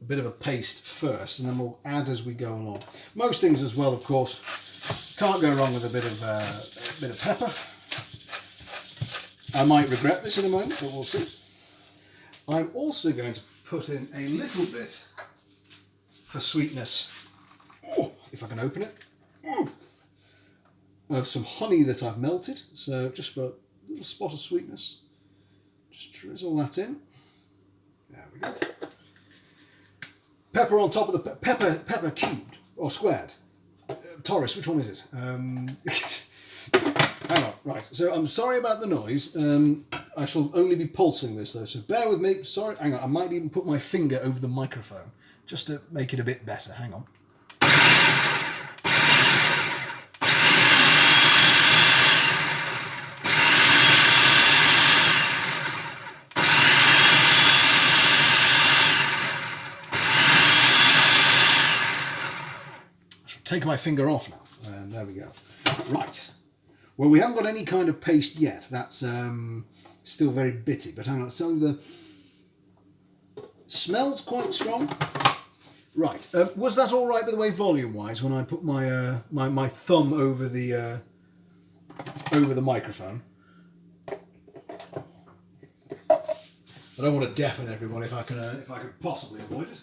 bit of a paste first, and then we'll add as we go along. Most things as well, of course, can't go wrong with a bit of pepper. I might regret this in a moment, but we'll see. I'm also going to put in a little bit for sweetness, if I can open it, of some honey that I've melted. So just for a little spot of sweetness, just drizzle that in. There we go. Pepper on top of the pepper cubed or squared. Taurus, which one is it? Hang on, right. So I'm sorry about the noise. I shall only be pulsing this though, so bear with me. Sorry, hang on. I might even put my finger over the microphone just to make it a bit better. Hang on. Take my finger off now, and there we go. Right, well, we haven't got any kind of paste yet. That's still very bitty, but hang on, so the smells quite strong. Right, was that all right, by the way, volume-wise, when I put my my thumb over the microphone? I don't want to deafen everyone if I can possibly avoid it.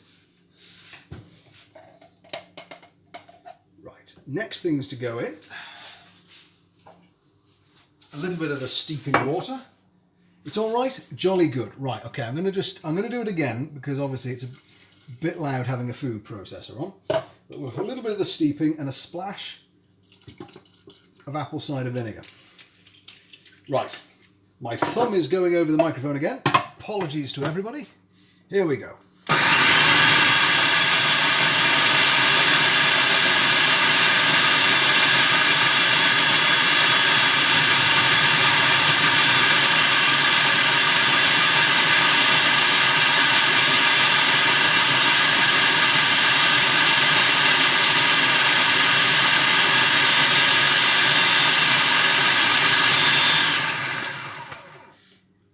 Next things to go in, a little bit of the steeping water. It's all right, jolly good. Right, okay, I'm going to do it again, because obviously it's a bit loud having a food processor on. But with a little bit of the steeping and a splash of apple cider vinegar. Right, my thumb is going over the microphone again. Apologies to everybody. Here we go.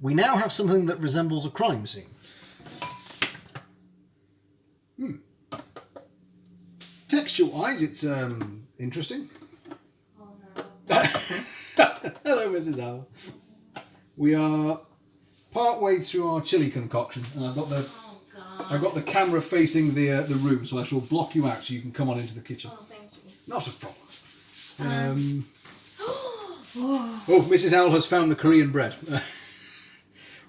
We now have something that resembles a crime scene. Texture-wise, it's interesting. Oh no. Hello, Mrs. Owl. We are part way through our chili concoction, and I've got the camera facing the room, so I shall block you out so you can come on into the kitchen. Oh, thank you. Not a problem. Oh, Mrs. Owl has found the Korean bread.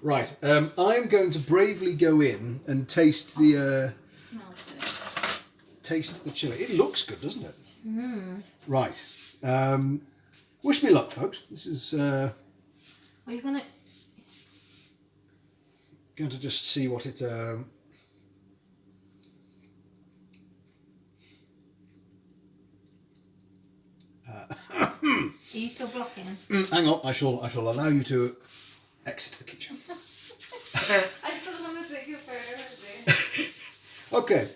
Right, I'm going to bravely go in and taste the Smells taste the chili. It looks good, doesn't it? good. Right. Wish me luck, folks. This is Are you gonna? going to just see what it. Are you still blocking? Hang on, I shall allow you to exit the kitchen. I still want to take your photo. Okay.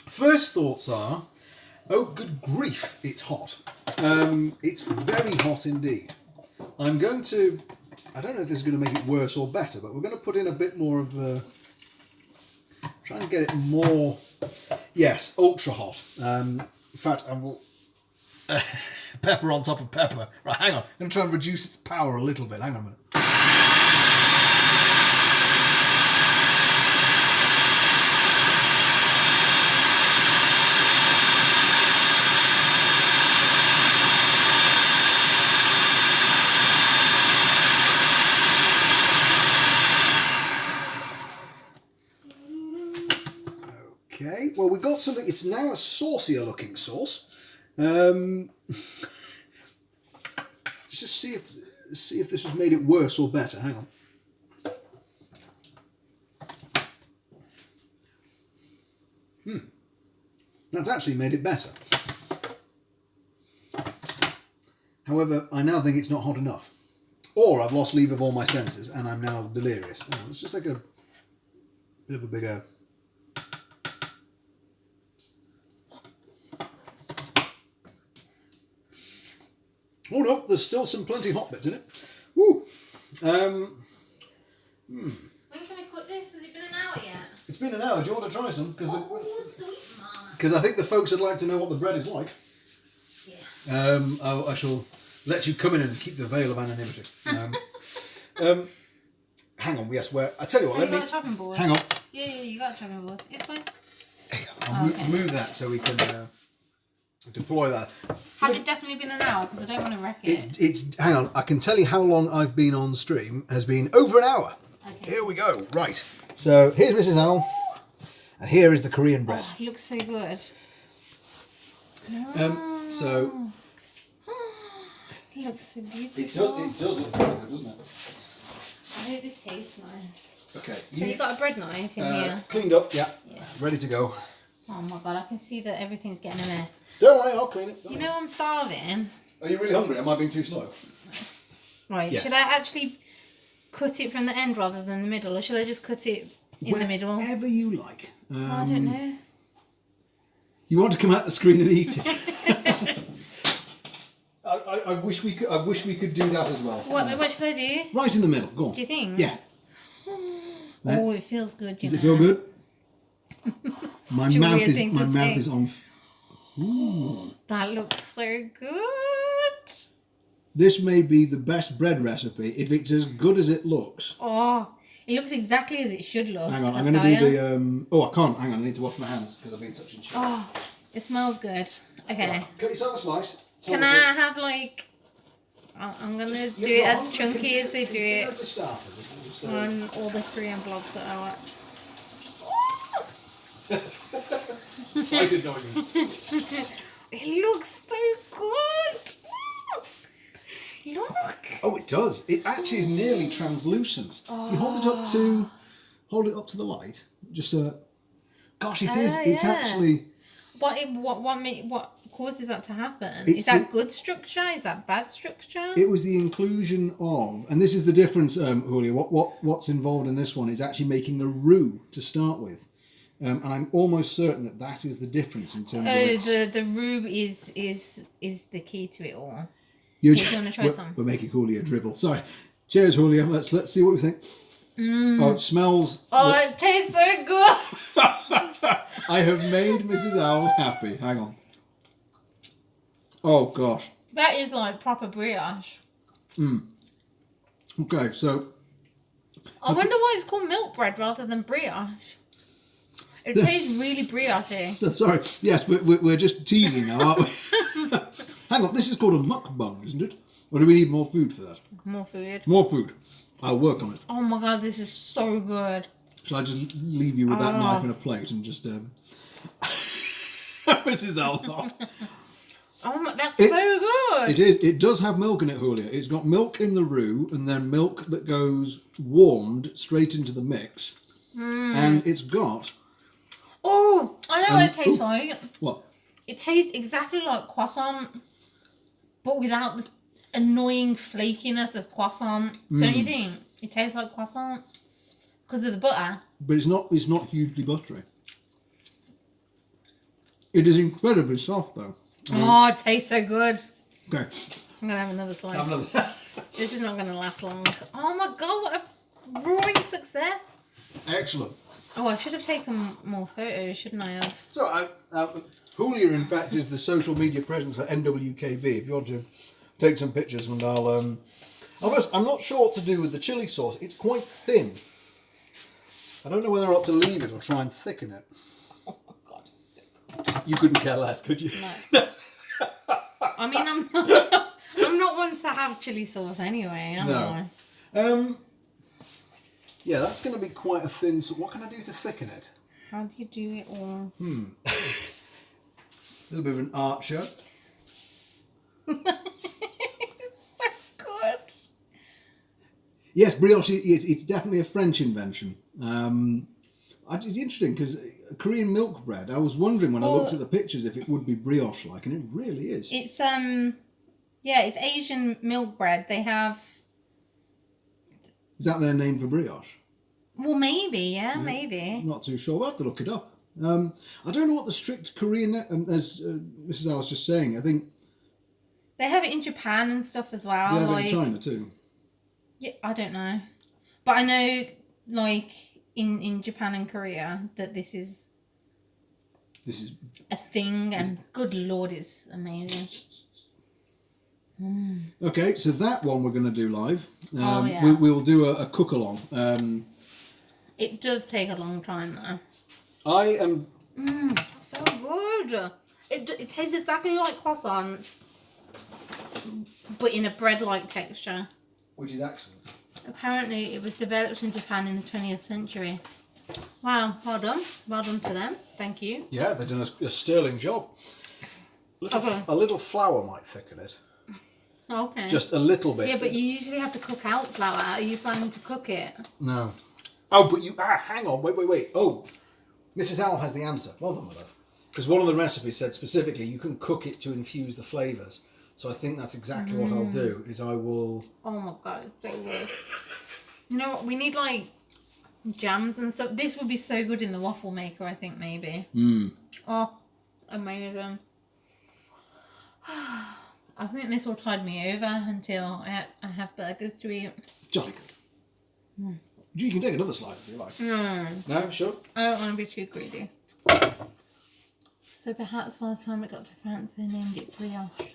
First thoughts are, oh good grief, it's hot. It's very hot indeed. I'm going to, I don't know if this is going to make it worse or better, but we're going to put in a bit more of the, try and get it more, yes, ultra hot. In fact, I will, pepper on top of pepper. Right, hang on, I'm going to try and reduce its power a little bit. Hang on a minute. Okay, well we've got something, it's now a saucier looking sauce. Let's just see if this has made it worse or better. Hang on. That's actually made it better. However, I now think it's not hot enough. Or I've lost leave of all my senses and I'm now delirious. Hang on, let's just take a bit of a bigger... Oh no, there's still some plenty hot bits in it. Woo! When can we cook this? Has it been an hour yet? It's been an hour. Do you want to try some? Sweet mama. Because I think the folks would like to know what the bread is like. Yeah. I shall let you come in and keep the veil of anonymity. Hang on, yes, where... I tell you what, Have let you me... got a chopping board? Hang on. Yeah, you got a chopping board. It's fine. I'll move that so we can deploy that. Has it definitely been an hour? Because I don't want to wreck it. It's hang on, I can tell you how long I've been on stream has been over an hour. Okay. Here we go. Right. So here's Mrs. Owl, and here is the Korean bread. Oh, it looks so good. So It looks so beautiful. it does look very good, doesn't it? I hope this tastes nice. Okay. Have you got a bread knife in here? Cleaned up, yeah. Ready to go. Oh my god, I can see that everything's getting a mess. Don't worry, I'll clean it. You know I'm starving. Are you really hungry? Am I being too slow? Right, Yes. should I actually cut it from the end rather than the middle, or should I just cut it in the middle? Whatever you like. I don't know. You want to come out the screen and eat it? I wish we could. I wish we could do that as well. What should I do? Right in the middle. Go on. Do you think? Yeah. Oh, it feels good. Does it feel good? My a mouth weird is thing to say. on. That looks so good. This may be the best bread recipe if it's as good as it looks. Oh, it looks exactly as it should look. Hang on, I'm going to do the. Oh, I can't. Hang on, I need to wash my hands because I've been touching shit. Oh, it smells good. Okay. Right, cut yourself a slice. Can I have like? I'm gonna do it as chunky as they do it on all the Korean vlogs that I watch. Excited noises. It looks so good. Look. Oh, it does. It actually is nearly translucent. If you hold it up to the light. Just gosh, it is. It's yeah. actually. What causes that to happen? It's Is that good structure? Is that bad structure? It was the inclusion of, and this is the difference, Julia. What's involved in this one is actually making a roux to start with, and I'm almost certain that is the difference in terms of. Oh, the roux is the key to it all. You're gonna try some. We're making Julia dribble. Sorry. Cheers, Julia. Let's see what we think. Oh, it smells. Oh, it tastes so good. I have made Mrs. Owl happy. Hang on. Oh gosh, That is like proper brioche. Okay, so I wonder why it's called milk bread rather than brioche. It tastes really brioche-y. So, sorry, yes, we're just teasing now, aren't we? Hang on, this is called a mukbang, isn't it? Or do we need more food for that? More food. More food. I'll work on it. Oh my god, this is so good. Shall I just leave you with that knife and a plate and just... Mrs. Al's off. Oh my, that's so good. It is. It does have milk in it, Julia. It's got milk in the roux and then milk that goes warmed straight into the mix. And it's got... Oh, I know what it tastes like. What? It tastes exactly like croissant, but without the annoying flakiness of croissant. Don't you think? It tastes like croissant because of the butter. But it's not hugely buttery. It is incredibly soft, though. Oh, it tastes so good. Okay. I'm going to have another slice. Have another. This is not going to last long. Oh my god, what a roaring success. Excellent. Oh, I should have taken more photos, shouldn't I have? So, Julia, in fact, is the social media presence for NWKB. If you want to take some pictures, and I'm not sure what to do with the chilli sauce. It's quite thin. I don't know whether I ought to leave it or try and thicken it. Oh my god, it's so good. You couldn't care less, could you? No. I mean, I'm not one to have chili sauce anyway, am I? Yeah, that's going to be quite a thin... So what can I do to thicken it? How do you do it all? A little bit of an archer. It's so good. Yes, brioche, it's definitely a French invention. It's interesting because Korean milk bread, I was wondering when I looked at the pictures if it would be brioche-like, and it really is. It's, it's Asian milk bread. They have... Is that their name for brioche? Well, maybe, yeah, maybe. I'm not too sure. We'll have to look it up. I don't know what the strict Korean... as Mrs. Al was just saying, I think... They have it in Japan and stuff as well. They have it in China too. Yeah, I don't know. But I know, like, in Japan and Korea, that this is a thing, and good lord, it's amazing. Okay, so that one we're going to do live. Yeah. We'll do a cook-along. It does take a long time, though. I am... So good. It tastes exactly like croissants, but in a bread-like texture. Which is excellent. Apparently, it was developed in Japan in the 20th century. Wow, well done. Well done to them. Thank you. Yeah, they've done a sterling job. A little flour might thicken it. Okay. Just a little bit. Yeah, but you usually have to cook out flour. Are you planning to cook it? No. Oh, but you... hang on. Wait. Oh, Mrs. Al has the answer. Well done, my love. Because one of the recipes said specifically you can cook it to infuse the flavours. So I think that's exactly what I'll do, is I will... Oh my god, it's so good. You know what? We need, like, jams and stuff. This would be so good in the waffle maker, I think, maybe. Oh, amazing. I think this will tide me over until I have burgers to eat. Jolly good. You can take another slice if you like. No, sure. I don't want to be too greedy. So perhaps by the time it got to France, they named it brioche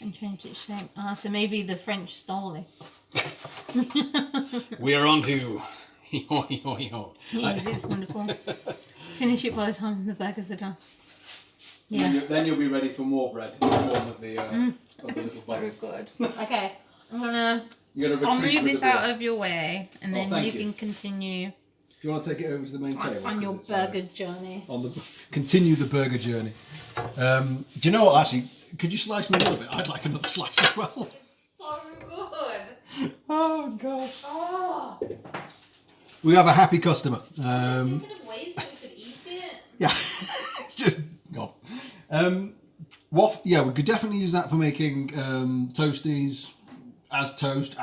and changed its shape. So maybe the French stole it. We're on to... Yes, it's wonderful. Finish it by the time the burgers are done. Yeah. Then you'll be ready for more bread in the form of the little So buns. good. Okay, I'll move retreat this with the out of your way, and then thank you you. can continue Do you want to take it over to the main table? on your 'Cause burger journey. Continue the burger journey. Do you know what, actually, could you slice me a little bit? I'd like another slice as well. It's so good. Oh, God. Oh. We have a happy customer. I'm thinking of ways that we could eat it. Yeah, it's just gone. We could definitely use that for making toasties, as toast,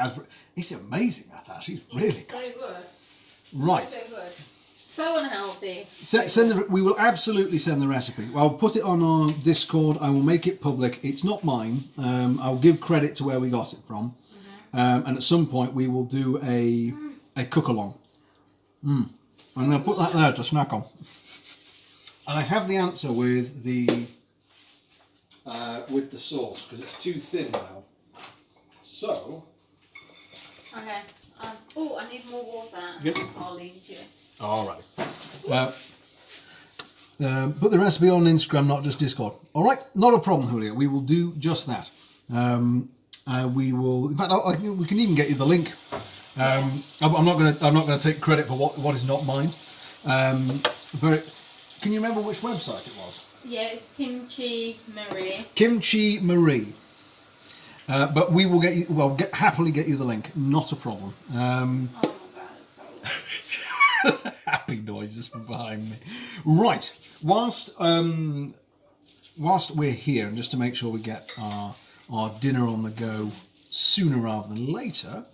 it's amazing, that actually, it's really good. So good. Right. So good. So unhealthy. We will absolutely send the recipe. I'll put it on our Discord. I will make it public. It's not mine. I'll give credit to where we got it from. And at some point we will do a cook-along. I'm going to put that there to snack on. And I have the answer with the with the sauce because it's too thin now. So. Okay. Oh, I need more water. Yep. I'll leave it to you. All right. Put the recipe on Instagram, not just Discord. All right, not a problem, Julia. We will do just that. We will. In fact, we can even get you the link. I'm not going to take credit for what is not mine. Can you remember which website it was? Yeah, it's Kimchi Marie. Kimchi Marie. But we will get you. Well, happily get you the link. Not a problem. Oh my god. Happy noises from behind me. Right. Whilst we're here, and just to make sure we get our dinner on the go sooner rather than later,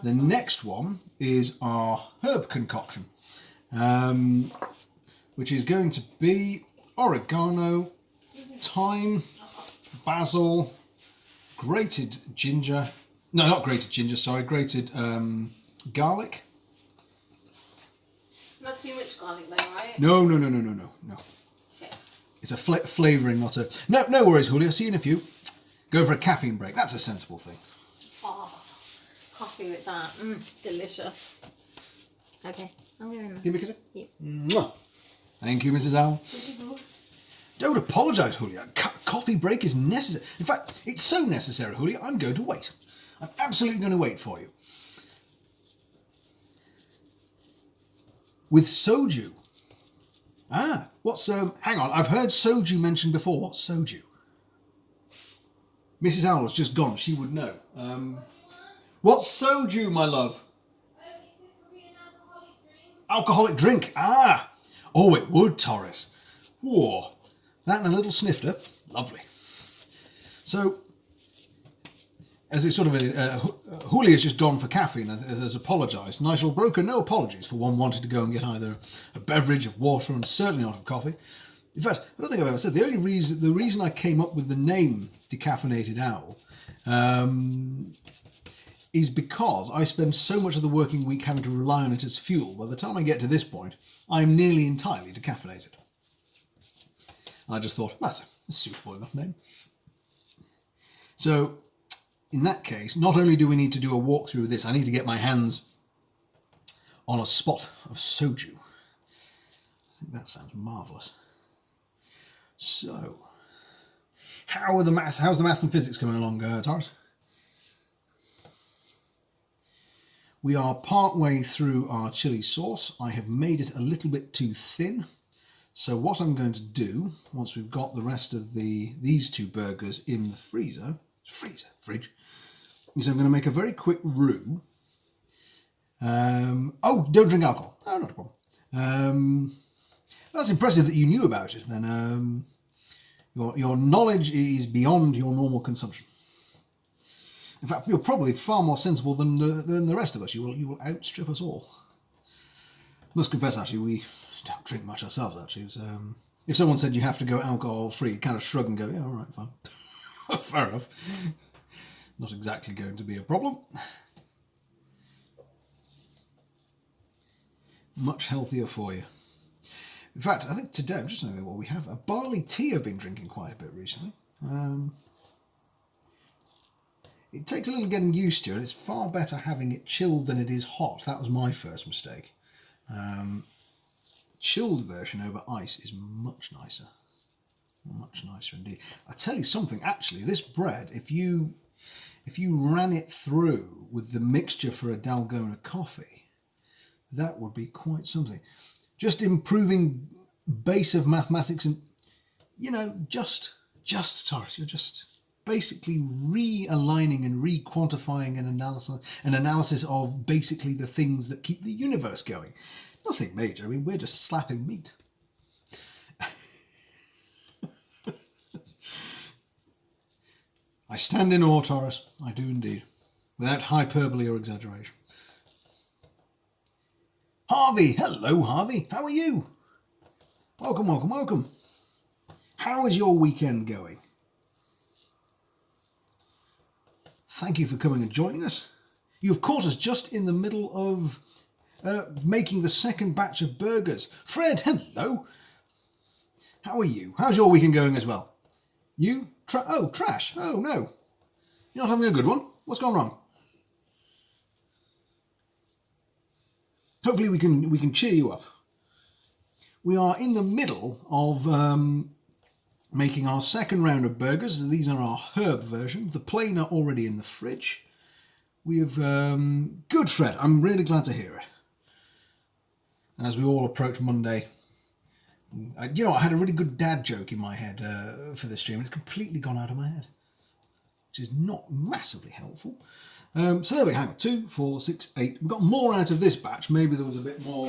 the next one is our herb concoction, which is going to be oregano, thyme, basil, grated ginger. No, not grated ginger. Sorry, grated garlic. Not too much garlic though, right? No. Okay. It's a flavouring, not a... No worries, Julia. See you in a few. Go for a caffeine break. That's a sensible thing. Oh, coffee with that. Delicious. Okay, I'm going to... Give me a kiss. Yep. Mwah. Thank you, Mrs. Owl. Don't apologise, Julia. Coffee break is necessary. In fact, it's so necessary, Julia, I'm going to wait. I'm absolutely going to wait for you. With soju. Ah, what's... hang on, I've heard soju mentioned before. What's soju? Mrs. Owl has just gone. She would know. What's soju, my love? It's a Korean alcoholic drink. Alcoholic drink. Ah. Oh, it would, Torres. Whoa. That and a little snifter. Lovely. So, as it's sort of Julia's just gone for caffeine, has apologised. And I shall broker no apologies for one wanting to go and get either a beverage of water and certainly not of coffee. In fact, I don't think I've ever said the reason I came up with the name Decaffeinated Owl is because I spend so much of the working week having to rely on it as fuel. By the time I get to this point, I'm nearly entirely decaffeinated. And I just thought, that's a suitable enough name. So, in that case, not only do we need to do a walkthrough of this, I need to get my hands on a spot of soju. I think that sounds marvellous. So, how's the maths and physics coming along, Taurus? We are part way through our chili sauce. I have made it a little bit too thin. So what I'm going to do, once we've got the rest of these two burgers in the fridge, is I'm going to make a very quick roux. Oh, don't drink alcohol. Oh, not a problem. That's impressive that you knew about it. Then your knowledge is beyond your normal consumption. In fact, you're probably far more sensible than the rest of us. You will outstrip us all. Must confess, actually, we don't drink much ourselves. Actually, if someone said you have to go alcohol free, kind of shrug and go, yeah, all right, fine, fair enough. Not exactly going to be a problem. Much healthier for you. In fact, I think today, I'm just saying what we have. A barley tea I've been drinking quite a bit recently. It takes a little getting used to, and it's far better having it chilled than it is hot. That was my first mistake. Chilled version over ice is much nicer. Much nicer indeed. I tell you something, actually, this bread, if you ran it through with the mixture for a Dalgona coffee, that would be quite something. Just improving base of mathematics and, just Taurus, you're just basically realigning and re-quantifying an analysis of basically the things that keep the universe going. Nothing major. I mean, we're just slapping meat. I stand in awe, Taurus. I do indeed. Without hyperbole or exaggeration. Harvey! Hello, Harvey. How are you? Welcome, welcome, welcome. How is your weekend going? Thank you for coming and joining us. You've caught us just in the middle of making the second batch of burgers. Fred, hello. How are you? How's your weekend going as well? You? Trash. Oh, no. You're not having a good one. What's gone wrong? Hopefully we can cheer you up. We are in the middle of making our second round of burgers. These are our herb version. The plain are already in the fridge. We have... good, Fred. I'm really glad to hear it. And as we all approach Monday... I had a really good dad joke in my head for this stream. It's completely gone out of my head, which is not massively helpful. So there we go. 2, 4, 6, 8. We've got more out of this batch. Maybe there was a bit more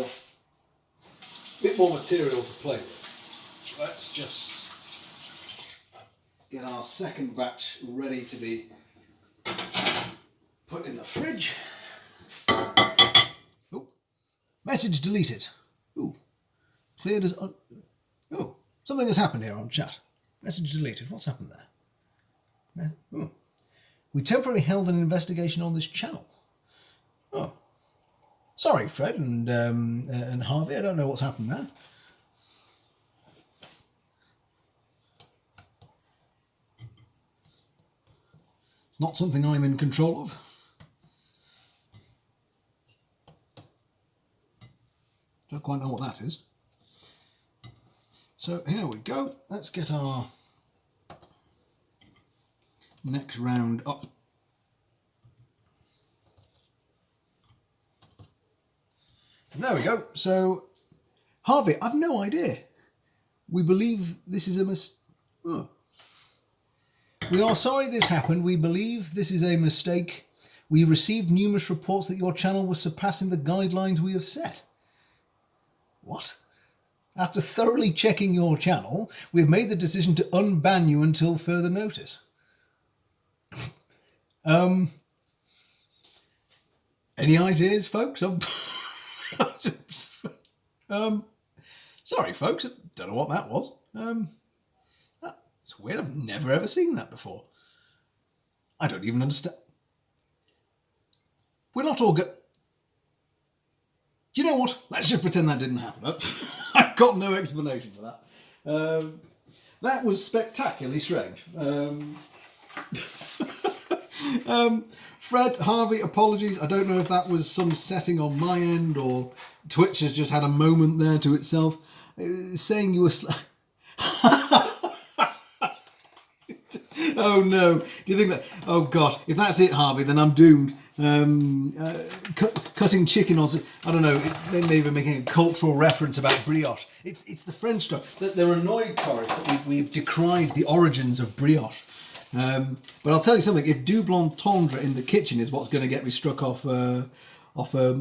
material to play with. Let's just get our second batch ready to be put in the fridge. Oh, message deleted. Ooh. Cleared as... Oh, something has happened here on chat. Message deleted. What's happened there? Oh. We temporarily held an investigation on this channel. Oh. Sorry, Fred and Harvey. I don't know what's happened there. It's not something I'm in control of. Don't quite know what that is. So here we go. Let's get our next round up. And there we go. So, Harvey, I've no idea. We believe this is a Oh. We are sorry this happened. We believe this is a mistake. We received numerous reports that your channel was surpassing the guidelines we have set. What? After thoroughly checking your channel, we've made the decision to unban you until further notice. Any ideas, folks? Sorry, folks. I don't know what that was. That's weird. I've never ever seen that before. I don't even understand. We're not all good. Do you know what? Let's just pretend that didn't happen. I've got no explanation for that. That was spectacularly strange. Fred, Harvey, apologies. I don't know if that was some setting on my end or Twitch has just had a moment there to itself. Saying you were... Oh no. Do you think that... Oh gosh. If that's it, Harvey, then I'm doomed. Cutting chicken on... I don't know. They may be making a cultural reference about brioche. It's the French stuff. They're annoyed, Taurus, that we've decried the origins of brioche. But I'll tell you something. If double entendre in the kitchen is what's going to get me struck off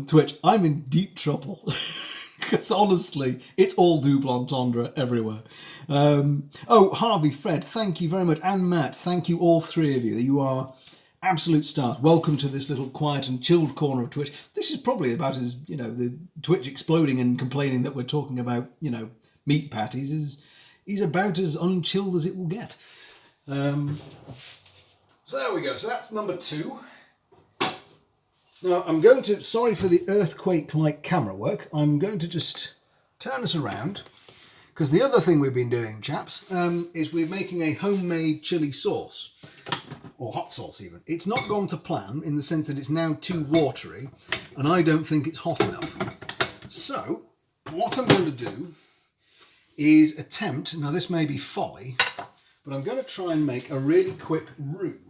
Twitch, I'm in deep trouble. Because honestly, it's all double entendre everywhere. Harvey, Fred, thank you very much. And Matt, thank you, all three of you. You are absolute stars. Welcome to this little quiet and chilled corner of Twitch. This is probably about as, the Twitch exploding and complaining that we're talking about, meat patties is about as unchilled as it will get. So there we go. So that's number 2. Now I'm going to, sorry for the earthquake-like camera work, I'm going to just turn us around, because the other thing we've been doing, chaps, is we're making a homemade chilli sauce, or hot sauce even. It's not gone to plan in the sense that it's now too watery, and I don't think it's hot enough. So what I'm going to do is attempt, now this may be folly, but I'm going to try and make a really quick roux.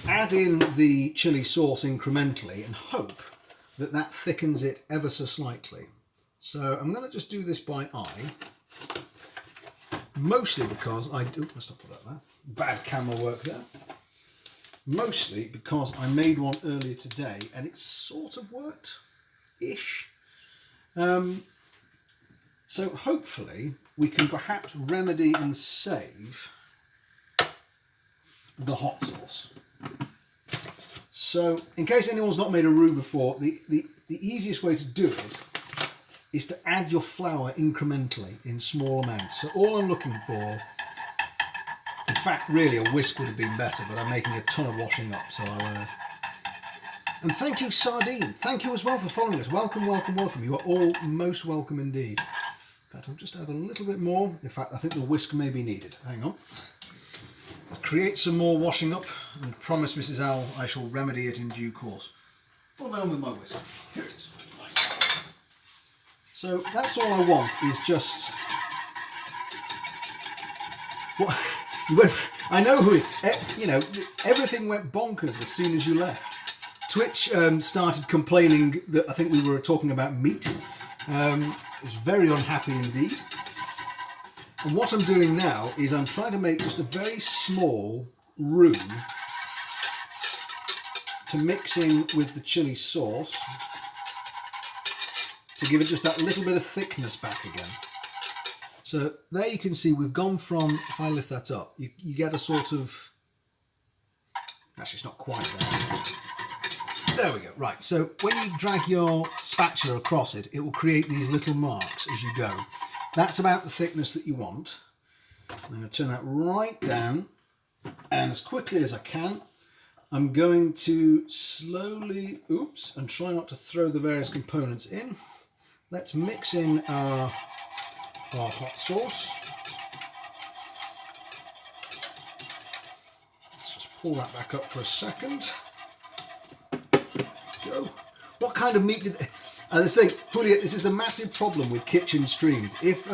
Add in the chilli sauce incrementally and hope that that thickens it ever so slightly. So I'm going to just do this by eye. Mostly because let's not put that there. Bad camera work there. Mostly because I made one earlier today and it sort of worked-ish. So hopefully we can perhaps remedy and save the hot sauce. So in case anyone's not made a roux before, the easiest way to do it is to add your flour incrementally in small amounts. So all I'm looking for, in fact really a whisk would have been better, but I'm making a ton of washing up, so I'll... And thank you, Sardine. Thank you as well for following us. Welcome, welcome, welcome. You are all most welcome indeed. In fact, I'll just add a little bit more. In fact, I think the whisk may be needed. Hang on. I'll create some more washing up and promise Mrs. Owl I shall remedy it in due course. What have I done with my whisk? Here it is. Right. So that's all I want is just... What? I know who you know, everything went bonkers as soon as you left. Twitch started complaining that I think we were talking about meat. It was very unhappy indeed. And what I'm doing now is I'm trying to make just a very small roux to mix in with the chilli sauce to give it just that little bit of thickness back again. So there you can see we've gone from, if I lift that up, you get a sort of, actually it's not quite there. There we go, right. So when you drag your spatula across it, it will create these little marks as you go. That's about the thickness that you want. I'm going to turn that right down, and as quickly as I can, I'm going to slowly, and try not to throw the various components in. Let's mix in our hot sauce. Let's just pull that back up for a second. Go. What kind of meat did they... This thing, Julia, this is the massive problem with kitchen streams. If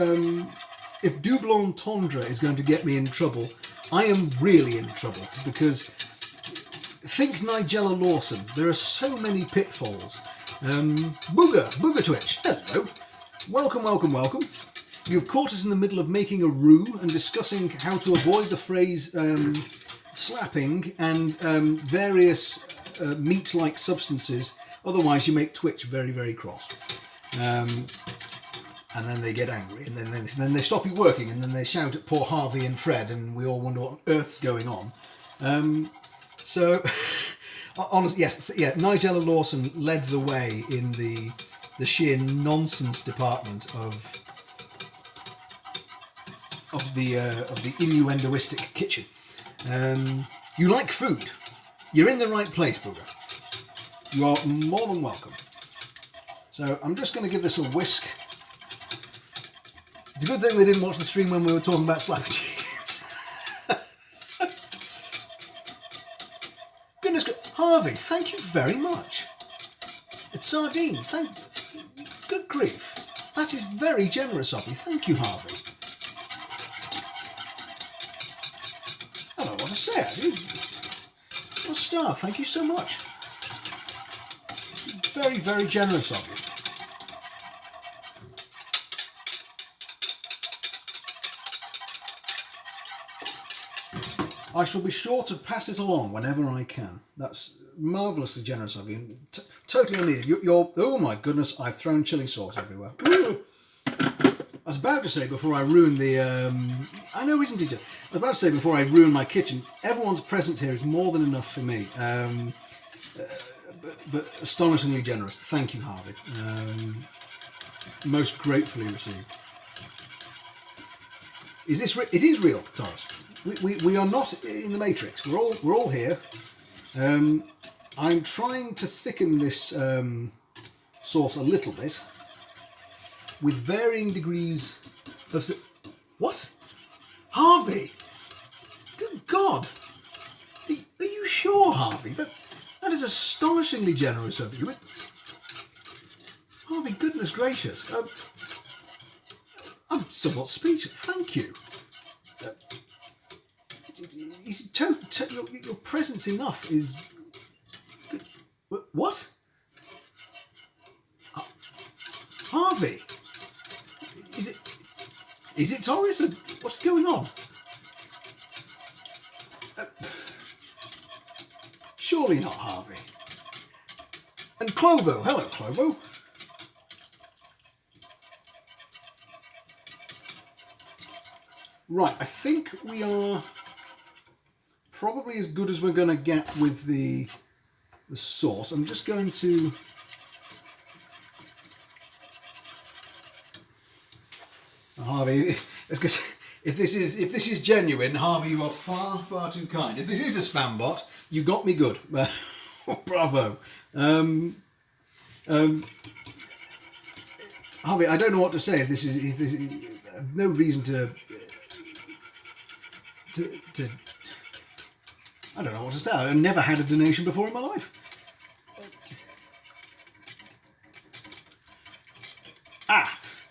double entendre is going to get me in trouble, I am really in trouble, because think Nigella Lawson. There are so many pitfalls. Booger Twitch, hello. Welcome. You've caught us in the middle of making a roux and discussing how to avoid the phrase slapping and various meat-like substances. Otherwise, you make Twitch very, very cross. And then they get angry, and then they stop it working, and then they shout at poor Harvey and Fred, and we all wonder what on earth's going on. So, honestly, yes, yeah, Nigella Lawson led the way in the sheer nonsense department of the innuendoistic kitchen. You like food? You're in the right place, Booger. You are more than welcome. So I'm just going to give this a whisk. It's a good thing they didn't watch the stream when we were talking about slapping chickens. Goodness gracious. Harvey, thank you very much. It's Sardine. Good grief. That is very generous of you. Thank you, Harvey. I don't know what to say. What a star. Thank you so much. Very, very generous of you. I shall be sure to pass it along whenever I can. That's marvellously generous of you. Totally unneeded. You're, oh my goodness, I've thrown chili sauce everywhere. Ooh. I was about to say before I ruin the... I know, isn't it? I was about to say before I ruin my kitchen, everyone's presence here is more than enough for me. But astonishingly generous. Thank you, Harvey. Most gratefully received. Is this it is real, Taurus. We are not in the Matrix. We're all here. I'm trying to thicken this sauce a little bit with varying degrees of... What? Harvey? Good God! Are you sure, Harvey? That is astonishingly generous of you. Harvey, goodness gracious. I'm somewhat speechless. Thank you. Your presence enough is... Good. What? Harvey? Is it Taurus? What's going on? Surely not Harvey. And Clovo. Hello, Clovo. Right, I think we are probably as good as we're going to get with the sauce. I'm just going to... Harvey, if this is genuine, Harvey, you are far, far too kind. If this is a spam bot, you got me good. Harvey, I don't know what to say. If this is no reason to I don't know what to say. I've never had a donation before in my life.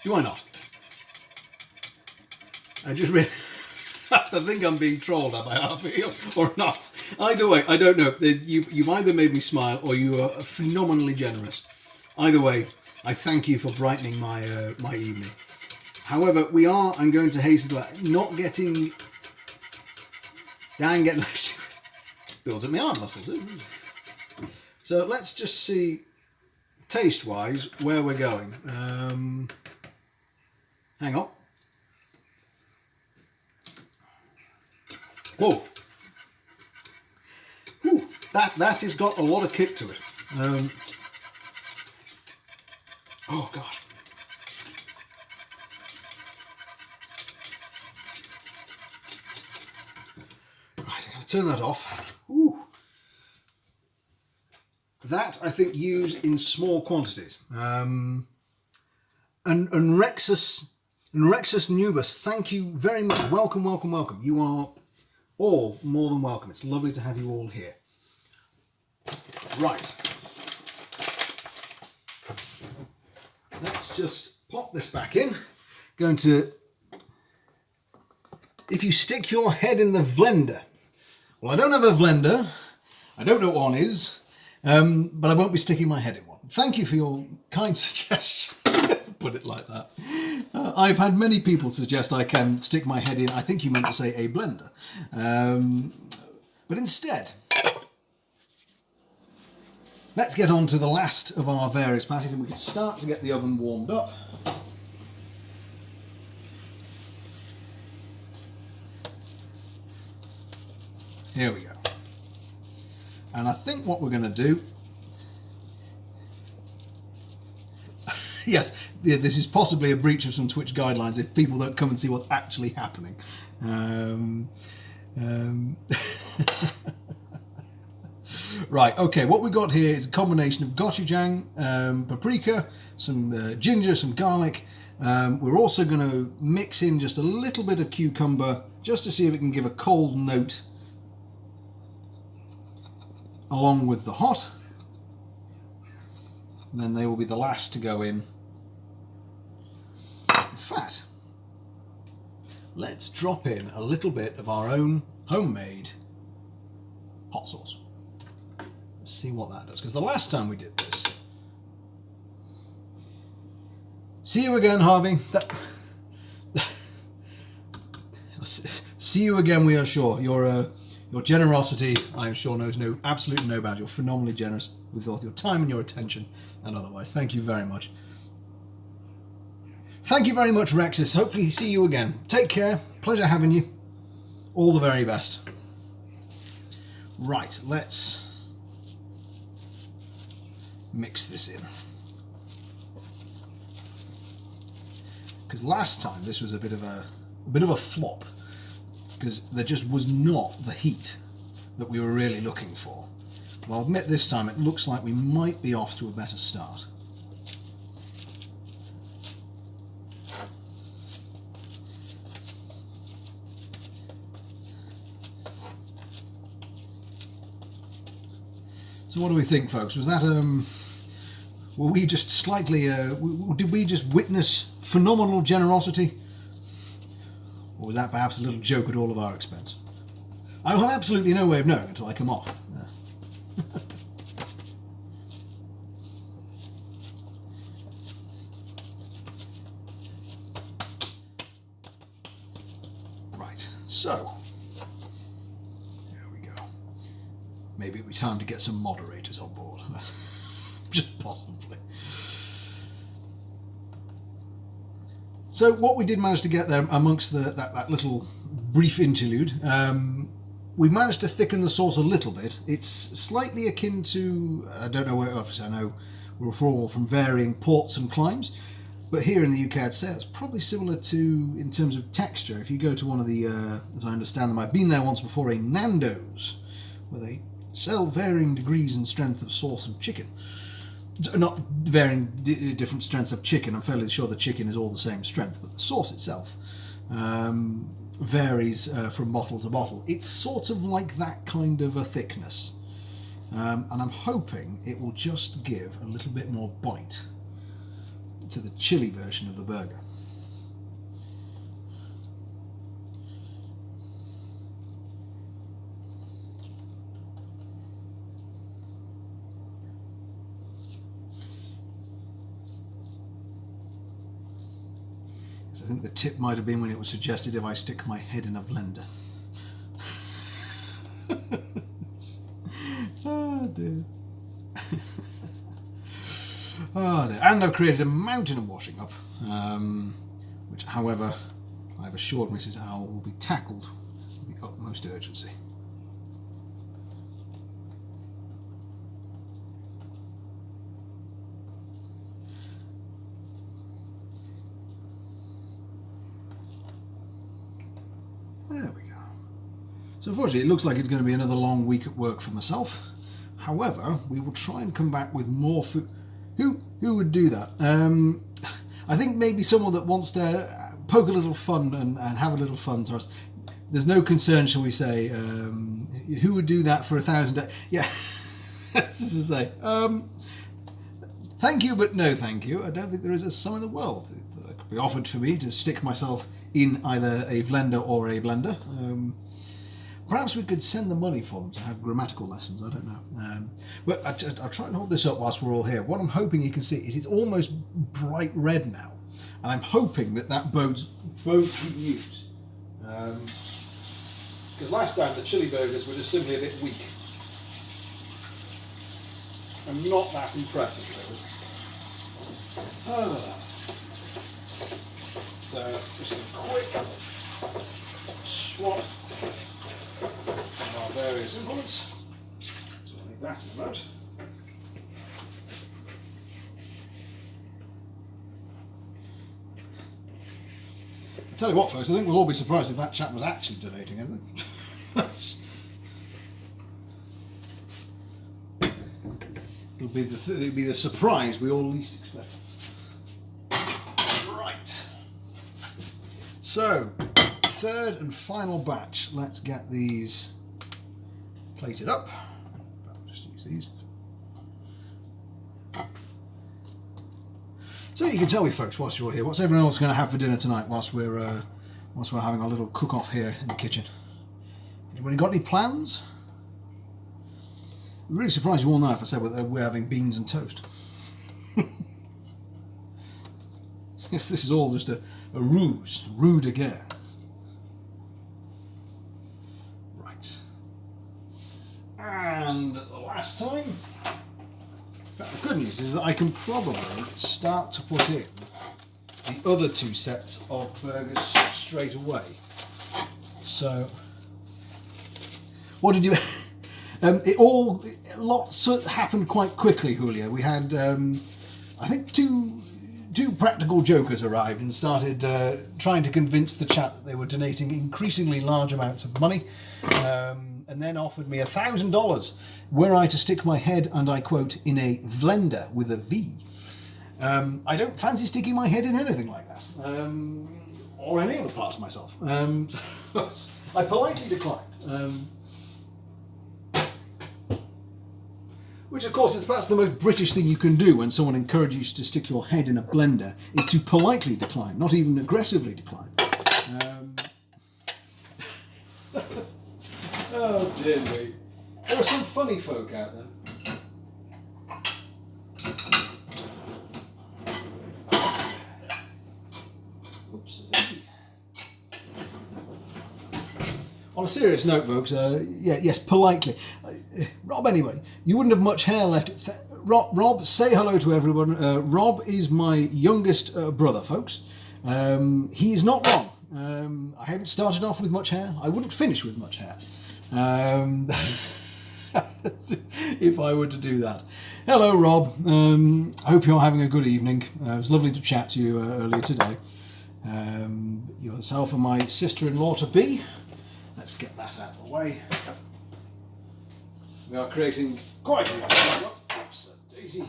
Do I not? I just really... I think I'm being trolled, am I, Harvey, or not? Either way, I don't know. You've either made me smile or you are phenomenally generous. Either way, I thank you for brightening my my evening. However, I'm going to hasten to not getting... Dang, getting builds up my arm muscles. So let's just see, taste-wise, where we're going. Hang on. Whoa. Ooh, that has got a lot of kick to it. Oh gosh. Right, I'm going to turn that off. Ooh. That I think use in small quantities. And Rexus Nubus, thank you very much. Welcome, welcome, welcome. You are all more than welcome. It's lovely to have you all here. Right. Let's just pop this back in. Going to... If you stick your head in the blender. Well, I don't have a blender. I don't know what one is. But I won't be sticking my head in one. Thank you for your kind suggestion. Put it like that. I've had many people suggest I can stick my head in, I think you meant to say a blender. But instead, let's get on to the last of our various patties and we can start to get the oven warmed up. Here we go. And I think what we're going to do... Yes, this is possibly a breach of some Twitch guidelines if people don't come and see what's actually happening. Right, okay, what we've got here is a combination of gochujang, paprika, some ginger, some garlic. We're also going to mix in just a little bit of cucumber just to see if it can give a cold note along with the hot. And then they will be the last to go in. In fact, let's drop in a little bit of our own homemade hot sauce. Let's see what that does, because the last time we did this... See you again, Harvey. See you again, we are sure. Your generosity, I am sure, knows absolutely no bounds. You're phenomenally generous with all your time and your attention and otherwise. Thank you very much. Thank you very much, Rexus. Hopefully see you again. Take care. Pleasure having you. All the very best. Right, let's mix this in. Because last time this was a bit of a flop. Because there just was not the heat that we were really looking for. But I'll admit this time it looks like we might be off to a better start. So what do we think, folks? Was that were we just slightly did we just witness phenomenal generosity? Or was that perhaps a little joke at all of our expense? I'll have absolutely no way of knowing until I come off. Right, so there we go. Maybe it'll be time to get some moderators on board. Just possibly. So what we did manage to get there amongst that little brief interlude, we managed to thicken the sauce a little bit. It's slightly akin to, I don't know where, obviously I know we're all from varying ports and climes, but here in the UK I'd say it's probably similar to, in terms of texture, if you go to one of the, as I understand them, I've been there once before, a Nando's, where they sell varying degrees and strength of sauce and chicken. not varying different strengths of chicken. I'm fairly sure the chicken is all the same strength, but the sauce itself varies from bottle to bottle. It's sort of like that kind of a thickness. And I'm hoping it will just give a little bit more bite to the chili version of the burger. I think the tip might have been when it was suggested if I stick my head in a blender. Oh dear. Oh dear. And I've created a mountain of washing up, which, however, I've assured Mrs. Owl will be tackled with the utmost urgency. There we go. So unfortunately it looks like it's going to be another long week at work for myself. However, we will try and come back with more food. Who would do that? I think maybe someone that wants to poke a little fun and have a little fun to us. There's no concern, shall we say, who would do that for 1,000? Yeah, that's just to say. Thank you, but no thank you. I don't think there is a sum in the world that could be offered for me to stick myself in either a blender or a blender. Perhaps we could send the money for them to have grammatical lessons, I don't know. But I'll try and hold this up whilst we're all here. What I'm hoping you can see is it's almost bright red now. And I'm hoping that bodes good news. Because last time the chili burgers were just simply a bit weak. And not that impressive, really. So just a quick swap of our various implements. So I'll need that in a moment. I tell you what, folks, I think we'll all be surprised if that chap was actually donating anything. It'll be the surprise we all least expect. Right. So, third and final batch. Let's get these plated up. I'll just use these. So you can tell me, folks, whilst you're all here, what's everyone else going to have for dinner tonight whilst we're having our little cook-off here in the kitchen? Anybody got any plans? I'm really surprised you all know if I said we're having beans and toast. Yes, this is all just a ruse, rude again. Right. And the last time, the good news is that I can probably start to put in the other two sets of burgers straight away. So, what did you... lots happened quite quickly, Julio. We had, I think, two practical jokers arrived and started trying to convince the chat that they were donating increasingly large amounts of money, and then offered me $1,000 were I to stick my head, and I quote, in a blender with a V. I don't fancy sticking my head in anything like that, or any other part of myself. I politely declined. Which, of course, is perhaps the most British thing you can do when someone encourages you to stick your head in a blender, is to politely decline, not even aggressively decline. Oh, dear me. There are some funny folk out there. Oops. On a serious note, folks, yes, politely. Rob, anyway, you wouldn't have much hair left. Rob, say hello to everyone. Rob is my youngest brother, folks. He is not wrong. I haven't started off with much hair. I wouldn't finish with much hair. If I were to do that. Hello, Rob. I hope you're having a good evening. It was lovely to chat to you earlier today. Yourself and my sister-in-law to be. Let's get that out of the way. We are creating quite a... Oops, Daisy.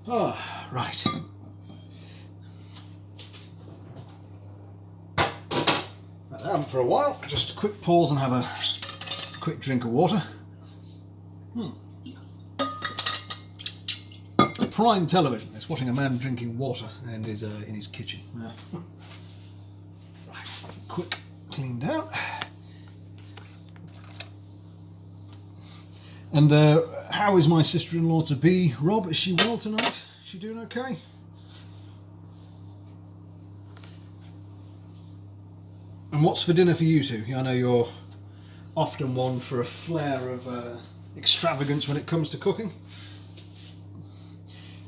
Oh, right. I haven't for a while. Just a quick pause and have a quick drink of water. Prime television. It's watching a man drinking water and is in his kitchen. Right, quick clean down. And how is my sister-in-law to be? Rob, is she well tonight? Is she doing okay? And what's for dinner for you two? I know you're often one for a flair of extravagance when it comes to cooking.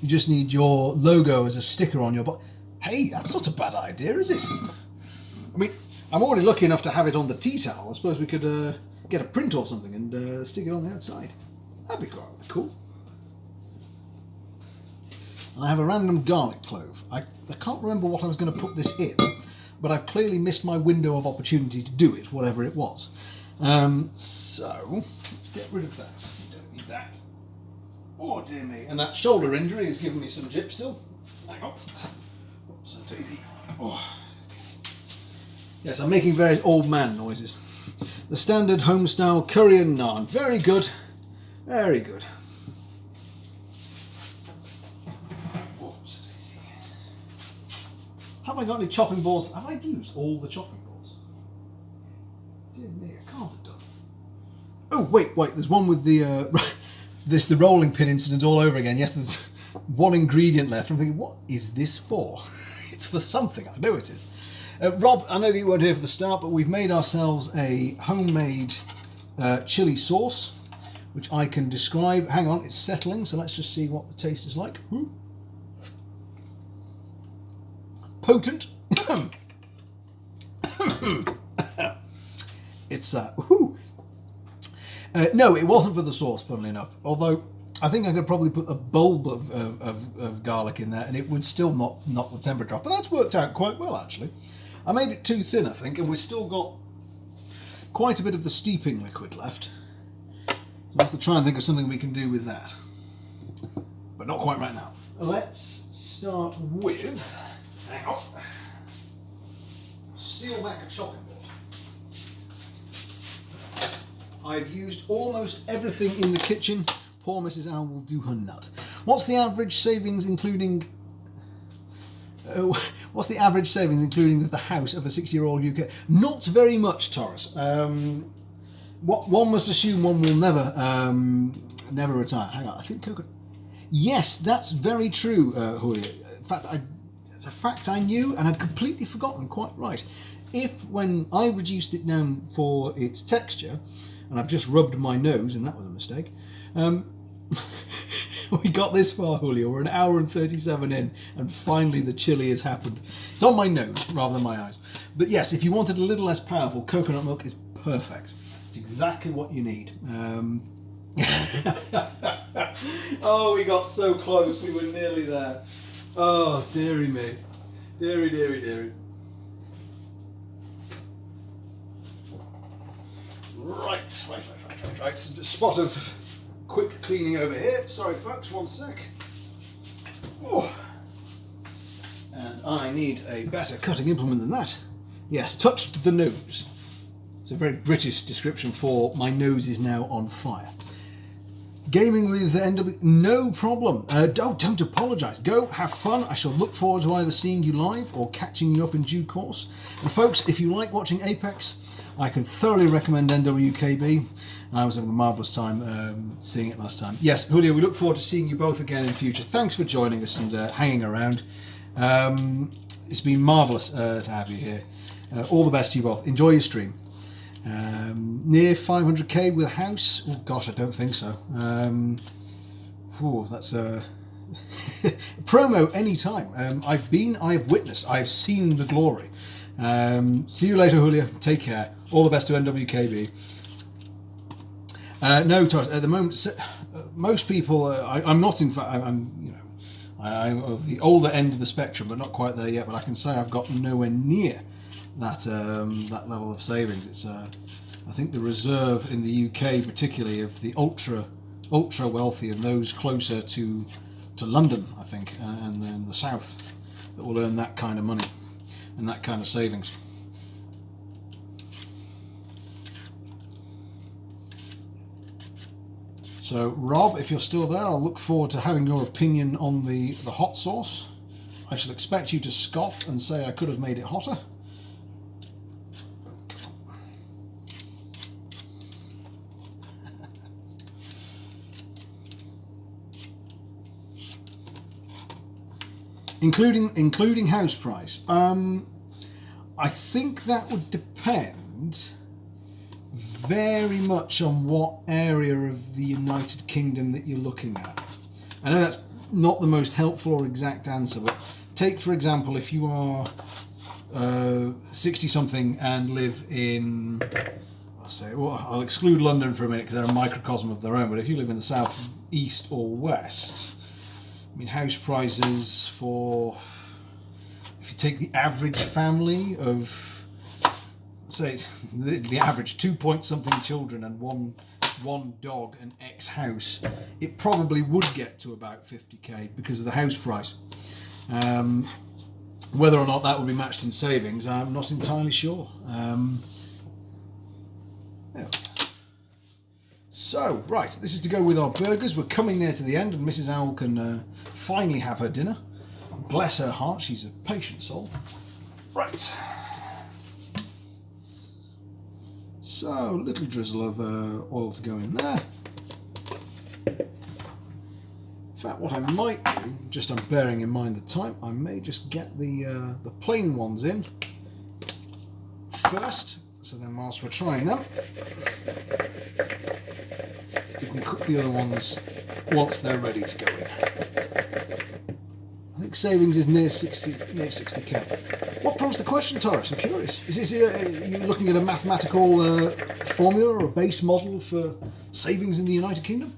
You just need your logo as a sticker on your box. Hey, that's not a bad idea, is it? I mean, I'm already lucky enough to have it on the tea towel. I suppose we could get a print or something and stick it on the outside. That'd be quite cool. And I have a random garlic clove. I can't remember what I was going to put this in, but I've clearly missed my window of opportunity to do it, whatever it was. So, let's get rid of that. We don't need that. Oh dear me. And that shoulder injury has given me some jip still. Hang on. Oops, so easy. Oh. Yes, I'm making very old man noises. The standard home style curry and naan. Very good. Very good. Oops, easy. Have I got any chopping boards? Have I used all the chopping boards? Dear me, I can't have done. Oh, wait, there's one with the... the rolling pin incident all over again. Yes, there's one ingredient left. I'm thinking, what is this for? It's for something. I know it is. Rob, I know that you weren't here for the start, but we've made ourselves a homemade chili sauce, which I can describe. Hang on, it's settling, so let's just see what the taste is like. Potent. It's no, it wasn't for the sauce, funnily enough. Although I think I could probably put a bulb of garlic in there and it would still not knock the temperature off. But that's worked out quite well, actually. I made it too thin, I think, and we've still got quite a bit of the steeping liquid left. So we'll have to try and think of something we can do with that. But not quite right now. Let's start with... Hang on. Steel back a chopping board. I've used almost everything in the kitchen. Poor Mrs. Owl will do her nut. What's the average savings including... what's the average savings including the house of a 6-year-old UK? Not very much, Taurus. What one must assume one will never retire. Hang on, I think coconut... Yes, that's very true, Julio. In fact, it's a fact I knew and I'd completely forgotten. Quite right. When I reduced it down for its texture, and I've just rubbed my nose, and that was a mistake. We got this far, Julio. We're an hour and 37 in, and finally the chili has happened. It's on my nose rather than my eyes. But yes, if you wanted a little less powerful, coconut milk is perfect. It's exactly what you need. Oh, we got so close. We were nearly there. Oh, dearie me. Dearie, dearie, dearie. Right. A spot of quick cleaning over here. Sorry, folks, one sec. Oh. And I need a better cutting implement than that. Yes, touched the nose. It's a very British description for my nose is now on fire. Gaming with NW, no problem. Don't apologise. Go, have fun. I shall look forward to either seeing you live or catching you up in due course. And folks, if you like watching Apex, I can thoroughly recommend NWKB. I was having a marvellous time seeing it last time. Yes, Julio, we look forward to seeing you both again in the future. Thanks for joining us and hanging around. It's been marvellous to have you here. All the best to you both. Enjoy your stream. Near 500k with a house? Oh gosh, I don't think so. That's a promo anytime. I've witnessed, I've seen the glory. See you later, Julia. Take care. All the best to NWKB. No, Tosh, at the moment, most people. I'm not in fact. I'm of the older end of the spectrum, but not quite there yet. But I can say I've got nowhere near that level of savings. It's I think the reserve in the UK, particularly of the ultra wealthy and those closer to to London, I think, and then the south that will earn that kind of money and that kind of savings. So Rob, if you're still there, I'll look forward to having your opinion on the hot sauce. I shall expect you to scoff and say I could have made it hotter. Including house price. I think that would depend very much on what area of the United Kingdom that you're looking at. I know that's not the most helpful or exact answer, but take for example if you are 60 something and live in, I'll exclude London for a minute because they're a microcosm of their own, but if you live in the south, east or west, I mean house prices for, if you take the average family of, say the average 2-point-something children and one dog and X house, it probably would get to about 50k because of the house price. Whether or not that would be matched in savings, I'm not entirely sure. So, right, this is to go with our burgers. We're coming near to the end and Mrs. Owl can finally have her dinner. Bless her heart, she's a patient soul. Right. So, a little drizzle of oil to go in there. In fact, what I might do, just I'm bearing in mind the time, I may just get the plain ones in first, so then whilst we're trying them, we can cook the other ones once they're ready to go in. I think savings is near 60k. What prompts the question, Taurus? I'm curious. Is this, are you looking at a mathematical formula or a base model for savings in the United Kingdom?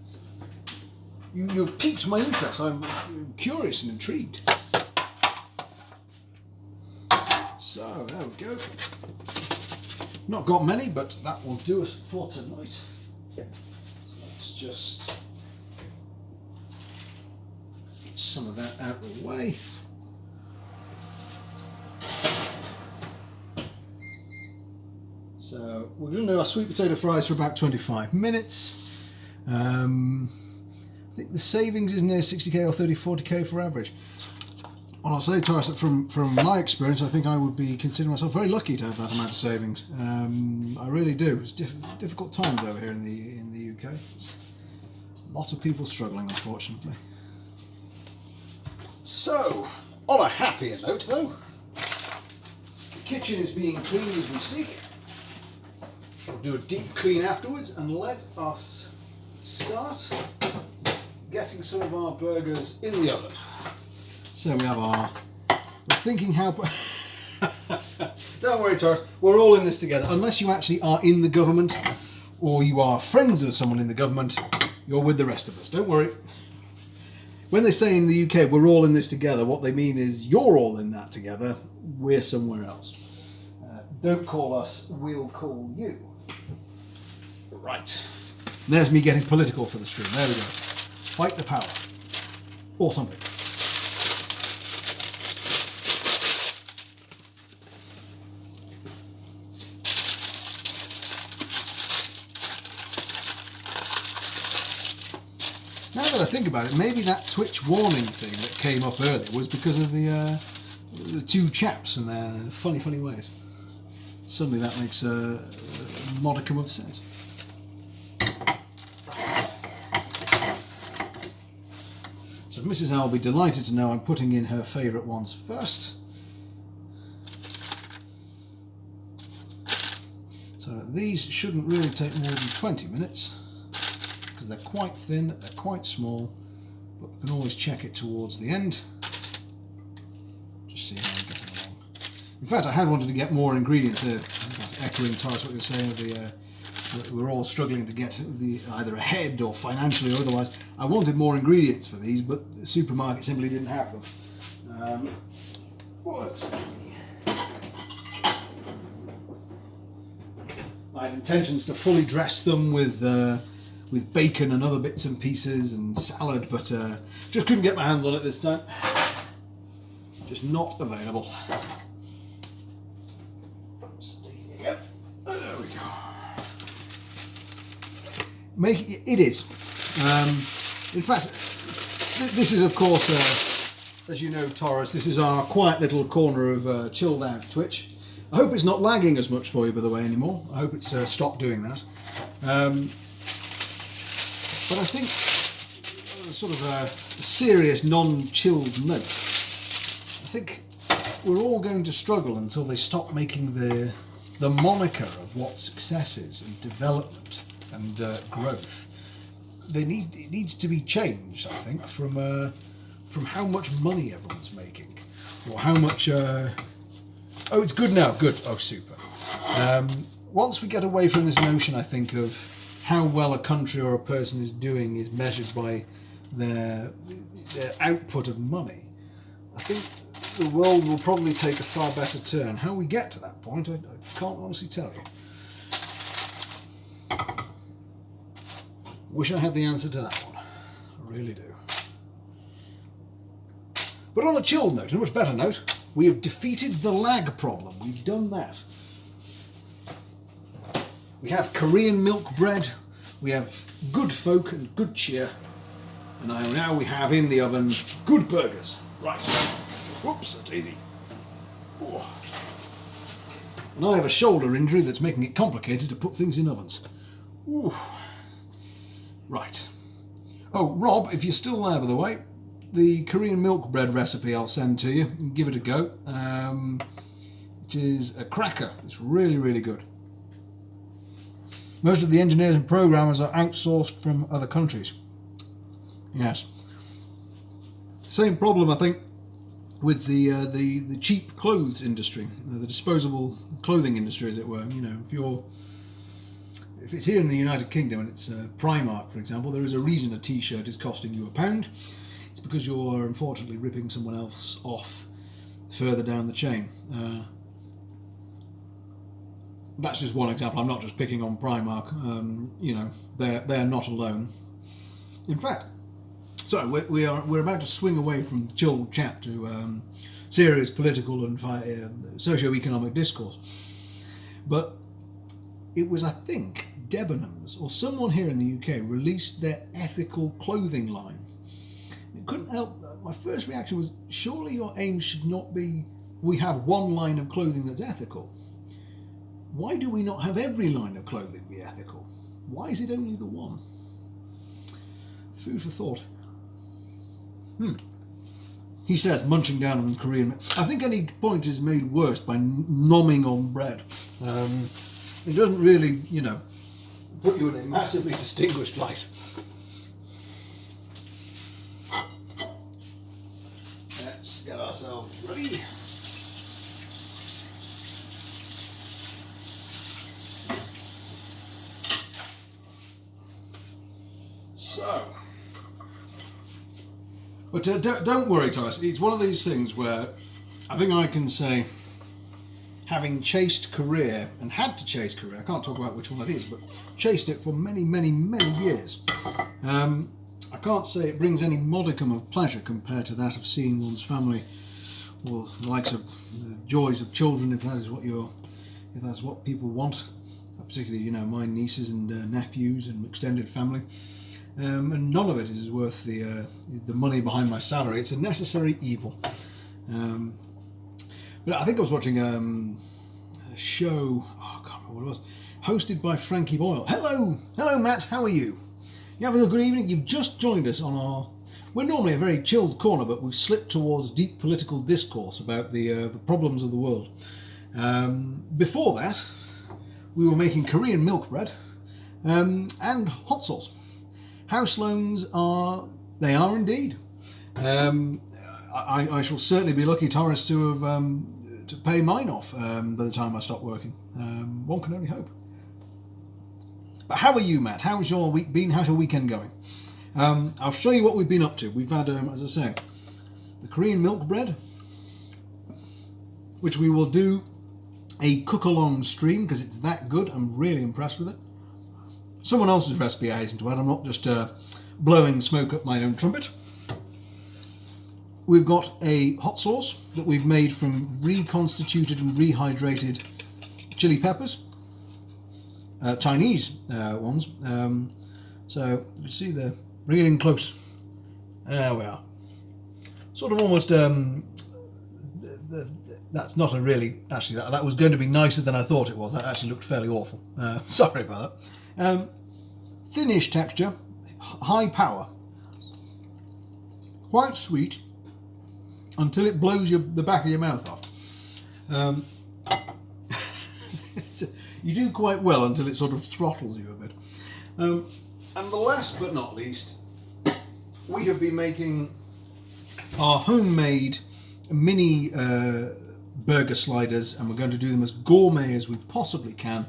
You've piqued my interest. I'm curious and intrigued. So, there we go. Not got many, but that will do us for tonight. So let's just get some of that out of the way. So we're going to do our sweet potato fries for about 25 minutes. I think the savings is near 60k or 40k for average. Well, I'll say, Taurus, that from my experience, I think I would be considering myself very lucky to have that amount of savings. I really do. It's difficult times over here in the UK. It's a lot of people struggling, unfortunately. So, on a happier note, though, the kitchen is being cleaned as we speak. We'll do a deep clean afterwards, and let us start getting some of our burgers in the oven. So we have we're thinking how, don't worry Taurus, we're all in this together. Unless you actually are in the government or you are friends of someone in the government, you're with the rest of us, don't worry. When they say in the UK we're all in this together, what they mean is you're all in that together, we're somewhere else. Don't call us, we'll call you. Right, there's me getting political for the stream, there we go. Fight the power, or something. Now that I think about it, maybe that Twitch warning thing that came up earlier was because of the two chaps and their funny ways. Suddenly that makes a modicum of sense. So Mrs. L will be delighted to know I'm putting in her favourite ones first. So these shouldn't really take more than 20 minutes because they're quite thin, they're quite small, but we can always check it towards the end. Just see how we're getting along. In fact, I had wanted to get more ingredients. Echoing Taurus what you were saying, we're all struggling to get either ahead or financially or otherwise. I wanted more ingredients for these, but the supermarket simply didn't have them. Whoops. I had intentions to fully dress them with with bacon and other bits and pieces and salad, but just couldn't get my hands on it this time. Just not available. There we go. It is. In fact, this is, of course, as you know, Taurus, this is our quiet little corner of chilled out Twitch. I hope it's not lagging as much for you, by the way, anymore. I hope it's stopped doing that. But I think, sort of a serious, non-chilled note, I think we're all going to struggle until they stop making the moniker of what success is and development and growth. It needs to be changed, I think, from how much money everyone's making, or how much. Oh, it's good now. Good. Oh, super. Once we get away from this notion, I think, of how well a country or a person is doing is measured by their output of money, I think the world will probably take a far better turn. How we get to that point, I can't honestly tell you. Wish I had the answer to that one. I really do. But on a chilled note, a much better note, we have defeated the lag problem. We've done that. We have Korean milk bread, we have good folk and good cheer, and now we have in the oven good burgers. Right. Whoops, that's easy. Oh. And I have a shoulder injury that's making it complicated to put things in ovens. Ooh. Right. Oh, Rob, if you're still there, by the way, the Korean milk bread recipe I'll send to you. Give it a go. It is a cracker. It's really, really good. Most of the engineers and programmers are outsourced from other countries. Yes. Same problem, I think, with the cheap clothes industry, the disposable clothing industry, as it were. You know, if it's here in the United Kingdom and it's Primark, for example, there is a reason a T-shirt is costing you £1. It's because you're unfortunately ripping someone else off further down the chain. That's just one example. I'm not just picking on Primark. You know, they're not alone. In fact, sorry, we're about to swing away from chilled chat to serious political and socio-economic discourse. But it was, I think, Debenhams or someone here in the UK released their ethical clothing line. It couldn't help. My first reaction was, surely your aim should not be, we have one line of clothing that's ethical. Why do we not have every line of clothing be ethical? Why is it only the one? Food for thought. He says, munching down on Korean. I think any point is made worse by nomming on bread. It doesn't really, you know, put you in a massively distinguished light. Let's get ourselves ready. So, but don't worry, Taurus. It's one of these things where I think I can say, having chased career and had to chase career, I can't talk about which one it is, but chased it for many, many, many years. I can't say it brings any modicum of pleasure compared to that of seeing one's family, or the likes of the joys of children, if that is what if that's what people want. Particularly, you know, my nieces and nephews and extended family. And none of it is worth the money behind my salary. It's a necessary evil. But I think I was watching a show, I can't remember what it was, hosted by Frankie Boyle. Hello Matt, how are you? You having a good evening? You've just joined us on we're normally a very chilled corner, but we've slipped towards deep political discourse about the problems of the world. Before that, we were making Korean milk bread and hot sauce. House loans are indeed. I shall certainly be lucky, Taurus, to have to pay mine off by the time I stop working. One can only hope. But how are you, Matt? How's your week been? How's your weekend going? I'll show you what we've been up to. We've had, as I say, the Korean milk bread, which we will do a cook-along stream because it's that good. I'm really impressed with it. someone else's recipe I hasten to add. I'm not just blowing smoke up my own trumpet. We've got a hot sauce that we've made from reconstituted and rehydrated chili peppers, Chinese ones. So you see they're bring it in close. There we are. Sort of almost. That's not a really. Actually, that was going to be nicer than I thought it was. That actually looked fairly awful. Sorry about that. Thinnish texture, high power, quite sweet until it blows the back of your mouth off. You do quite well until it sort of throttles you a bit. And the last but not least, we have been making our homemade mini burger sliders, and we're going to do them as gourmet as we possibly can.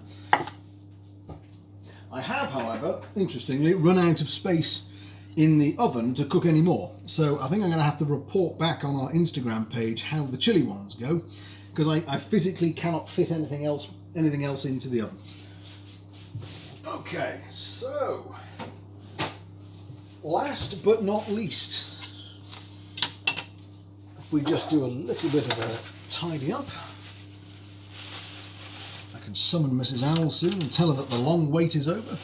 I have, however, interestingly, run out of space in the oven to cook any more. So I think I'm going to have to report back on our Instagram page how the chili ones go, because I physically cannot fit anything else into the oven. Okay, so last but not least, if we just do a little bit of a tidy up, I can summon Mrs. Owl soon and tell her that the long wait is over.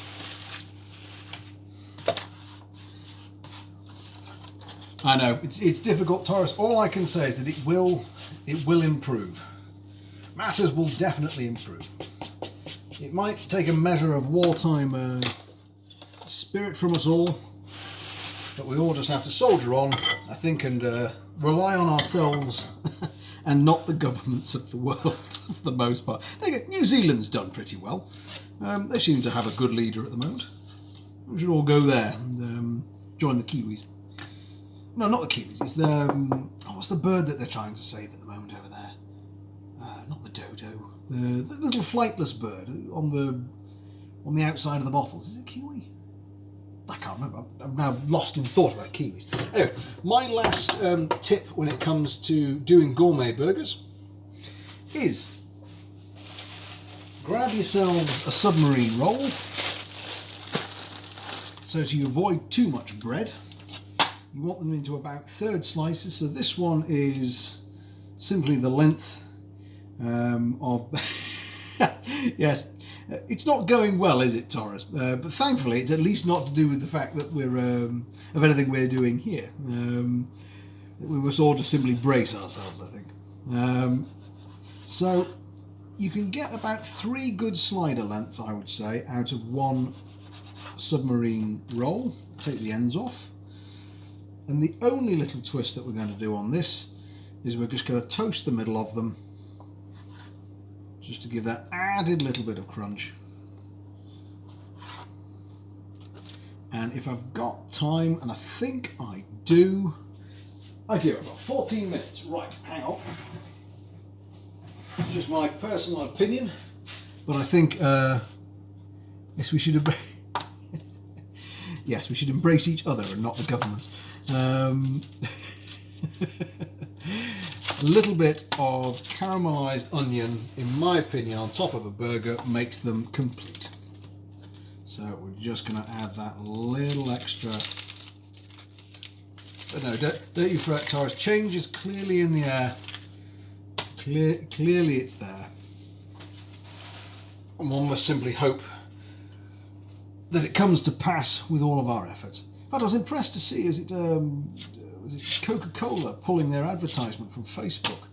I know, it's difficult, Taurus. All I can say is that it will improve. Matters will definitely improve. It might take a measure of wartime spirit from us all, but we all just have to soldier on, I think, and rely on ourselves and not the governments of the world for the most part. New Zealand's done pretty well. They seem to have a good leader at the moment. We should all go there and join the Kiwis. No, not the Kiwis. It's the what's the bird that they're trying to save at the moment over there? Not the dodo. The little flightless bird on the outside of the bottles. Is it kiwi? I can't remember. I'm now lost in thought about kiwis. Anyway, my last tip when it comes to doing gourmet burgers is grab yourselves a submarine roll so to avoid too much bread. You want them into about third slices. So this one is simply the length of... Yes, it's not going well, is it, Taurus? But thankfully, it's at least not to do with the fact that we're of anything we're doing here. We must all just simply brace ourselves, I think. So you can get about 3 good slider lengths, I would say, out of one submarine roll. Take the ends off. And the only little twist that we're going to do on this is we're just going to toast the middle of them, just to give that added little bit of crunch. And if I've got time, and I think I do, I've got 14 minutes. Right, hang on. It's just my personal opinion, but I think, yes, we should yes, we should embrace each other and not the governments. A little bit of caramelised onion, in my opinion, on top of a burger makes them complete. So we're just going to add that little extra. But no, don't you fret, Taurus. Change is clearly in the air. Clearly it's there. And one must simply hope that it comes to pass with all of our efforts. But I was impressed to see, was it Coca-Cola pulling their advertisement from Facebook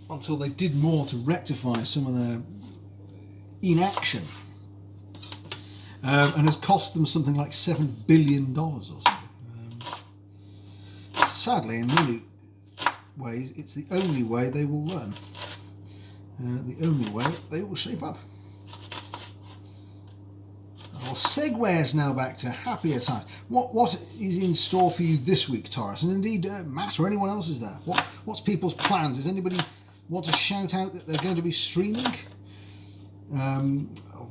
until they did more to rectify some of their inaction, and has cost them something like $7 billion or something. Sadly, in many ways, it's the only way they will learn. The only way they will shape up. I'll segue us now back to happier times. What is in store for you this week, Taurus? And indeed, Matt or anyone else is there. What's people's plans? Does anybody want to shout out that they're going to be streaming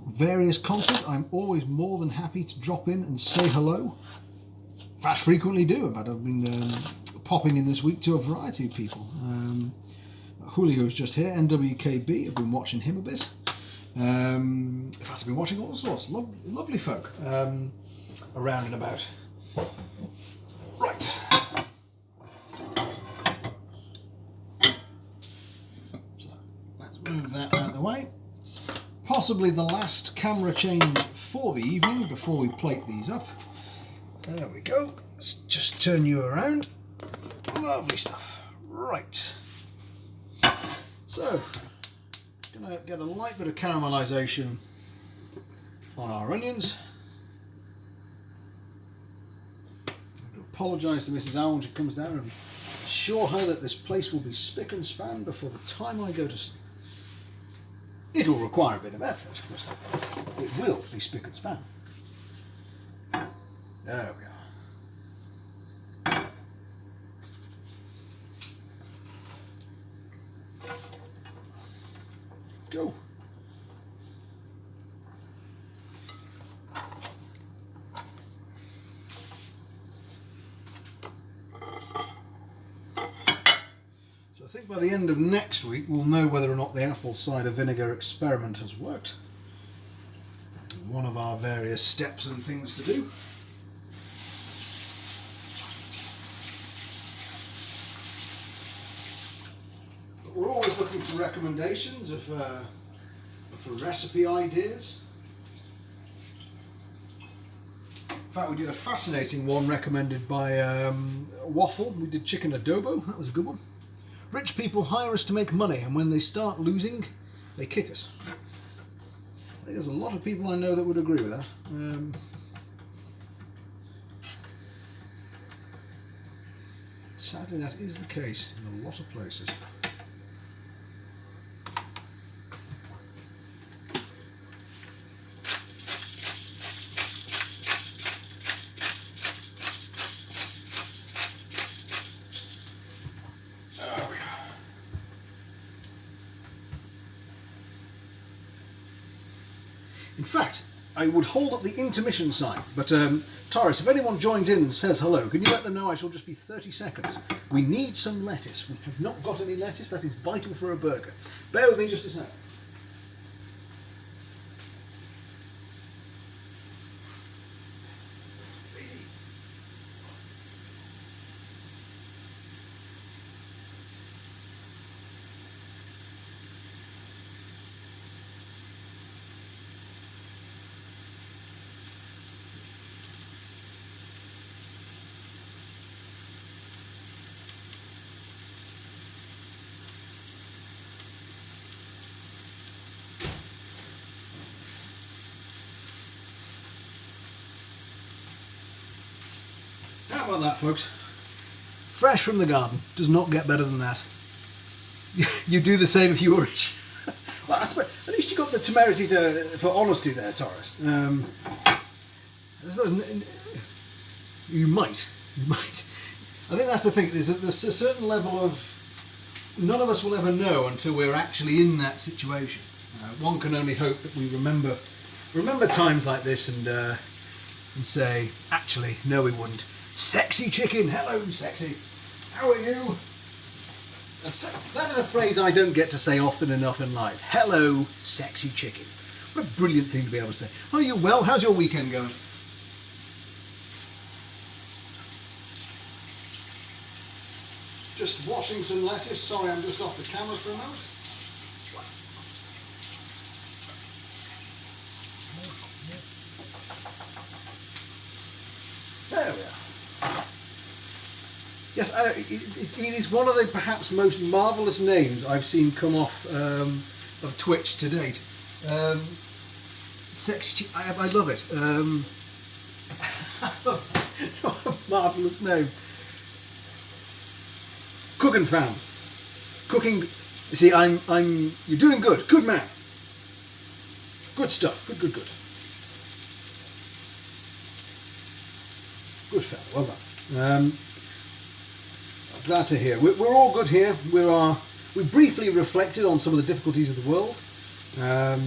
various content? I'm always more than happy to drop in and say hello. In fact, frequently do. In fact, I've been popping in this week to a variety of people. Julio's just here, NWKB. I've been watching him a bit. In fact, I've been watching all sorts. Lovely folk around and about. Right. So let's move that out of the way. Possibly the last camera change for the evening before we plate these up. There we go. Let's just turn you around. Lovely stuff. Right. So, gonna get a light bit of caramelisation on our onions. I have to apologise to Mrs. Owl when she comes down and assure her that this place will be spick and span before the time I go to sleep. It'll require a bit of effort, but it will be spick and span. There we are. Go. So I think by the end of next week we'll know whether or not the apple cider vinegar experiment has worked. One of our various steps and things to do. We're always looking for recommendations for recipe ideas. In fact, we did a fascinating one recommended by Waffle. We did chicken adobo. That was a good one. Rich people hire us to make money, and when they start losing, they kick us. I think there's a lot of people I know that would agree with that. Sadly, that is the case in a lot of places. In fact, I would hold up the intermission sign, but Taurus, if anyone joins in and says hello, can you let them know I shall just be 30 seconds? We need some lettuce. We have not got any lettuce. That is vital for a burger. Bear with me just a sec. How about that, folks? Fresh from the garden. Does not get better than that. You do the same if you were rich. Well, I suppose, at least you got the temerity for honesty there, Taurus. I suppose you might. I think that's the thing. There's a certain level of none of us will ever know until we're actually in that situation. One can only hope that we remember times like this and say, actually, no, we wouldn't. Sexy chicken, hello, sexy. How are you? That is a phrase I don't get to say often enough in life. Hello, sexy chicken. What a brilliant thing to be able to say. Are you well? How's your weekend going? Just washing some lettuce. Sorry, I'm just off the camera for a moment. There we are. Yes, it is one of the perhaps most marvellous names I've seen come off of Twitch to date. Sexy, I love it. What a marvellous name. Cooking fam. Cooking. You see, you're doing good. Good man. Good stuff. Good. Good fella. Well done. Glad to hear. We're all good here. We briefly reflected on some of the difficulties of the world,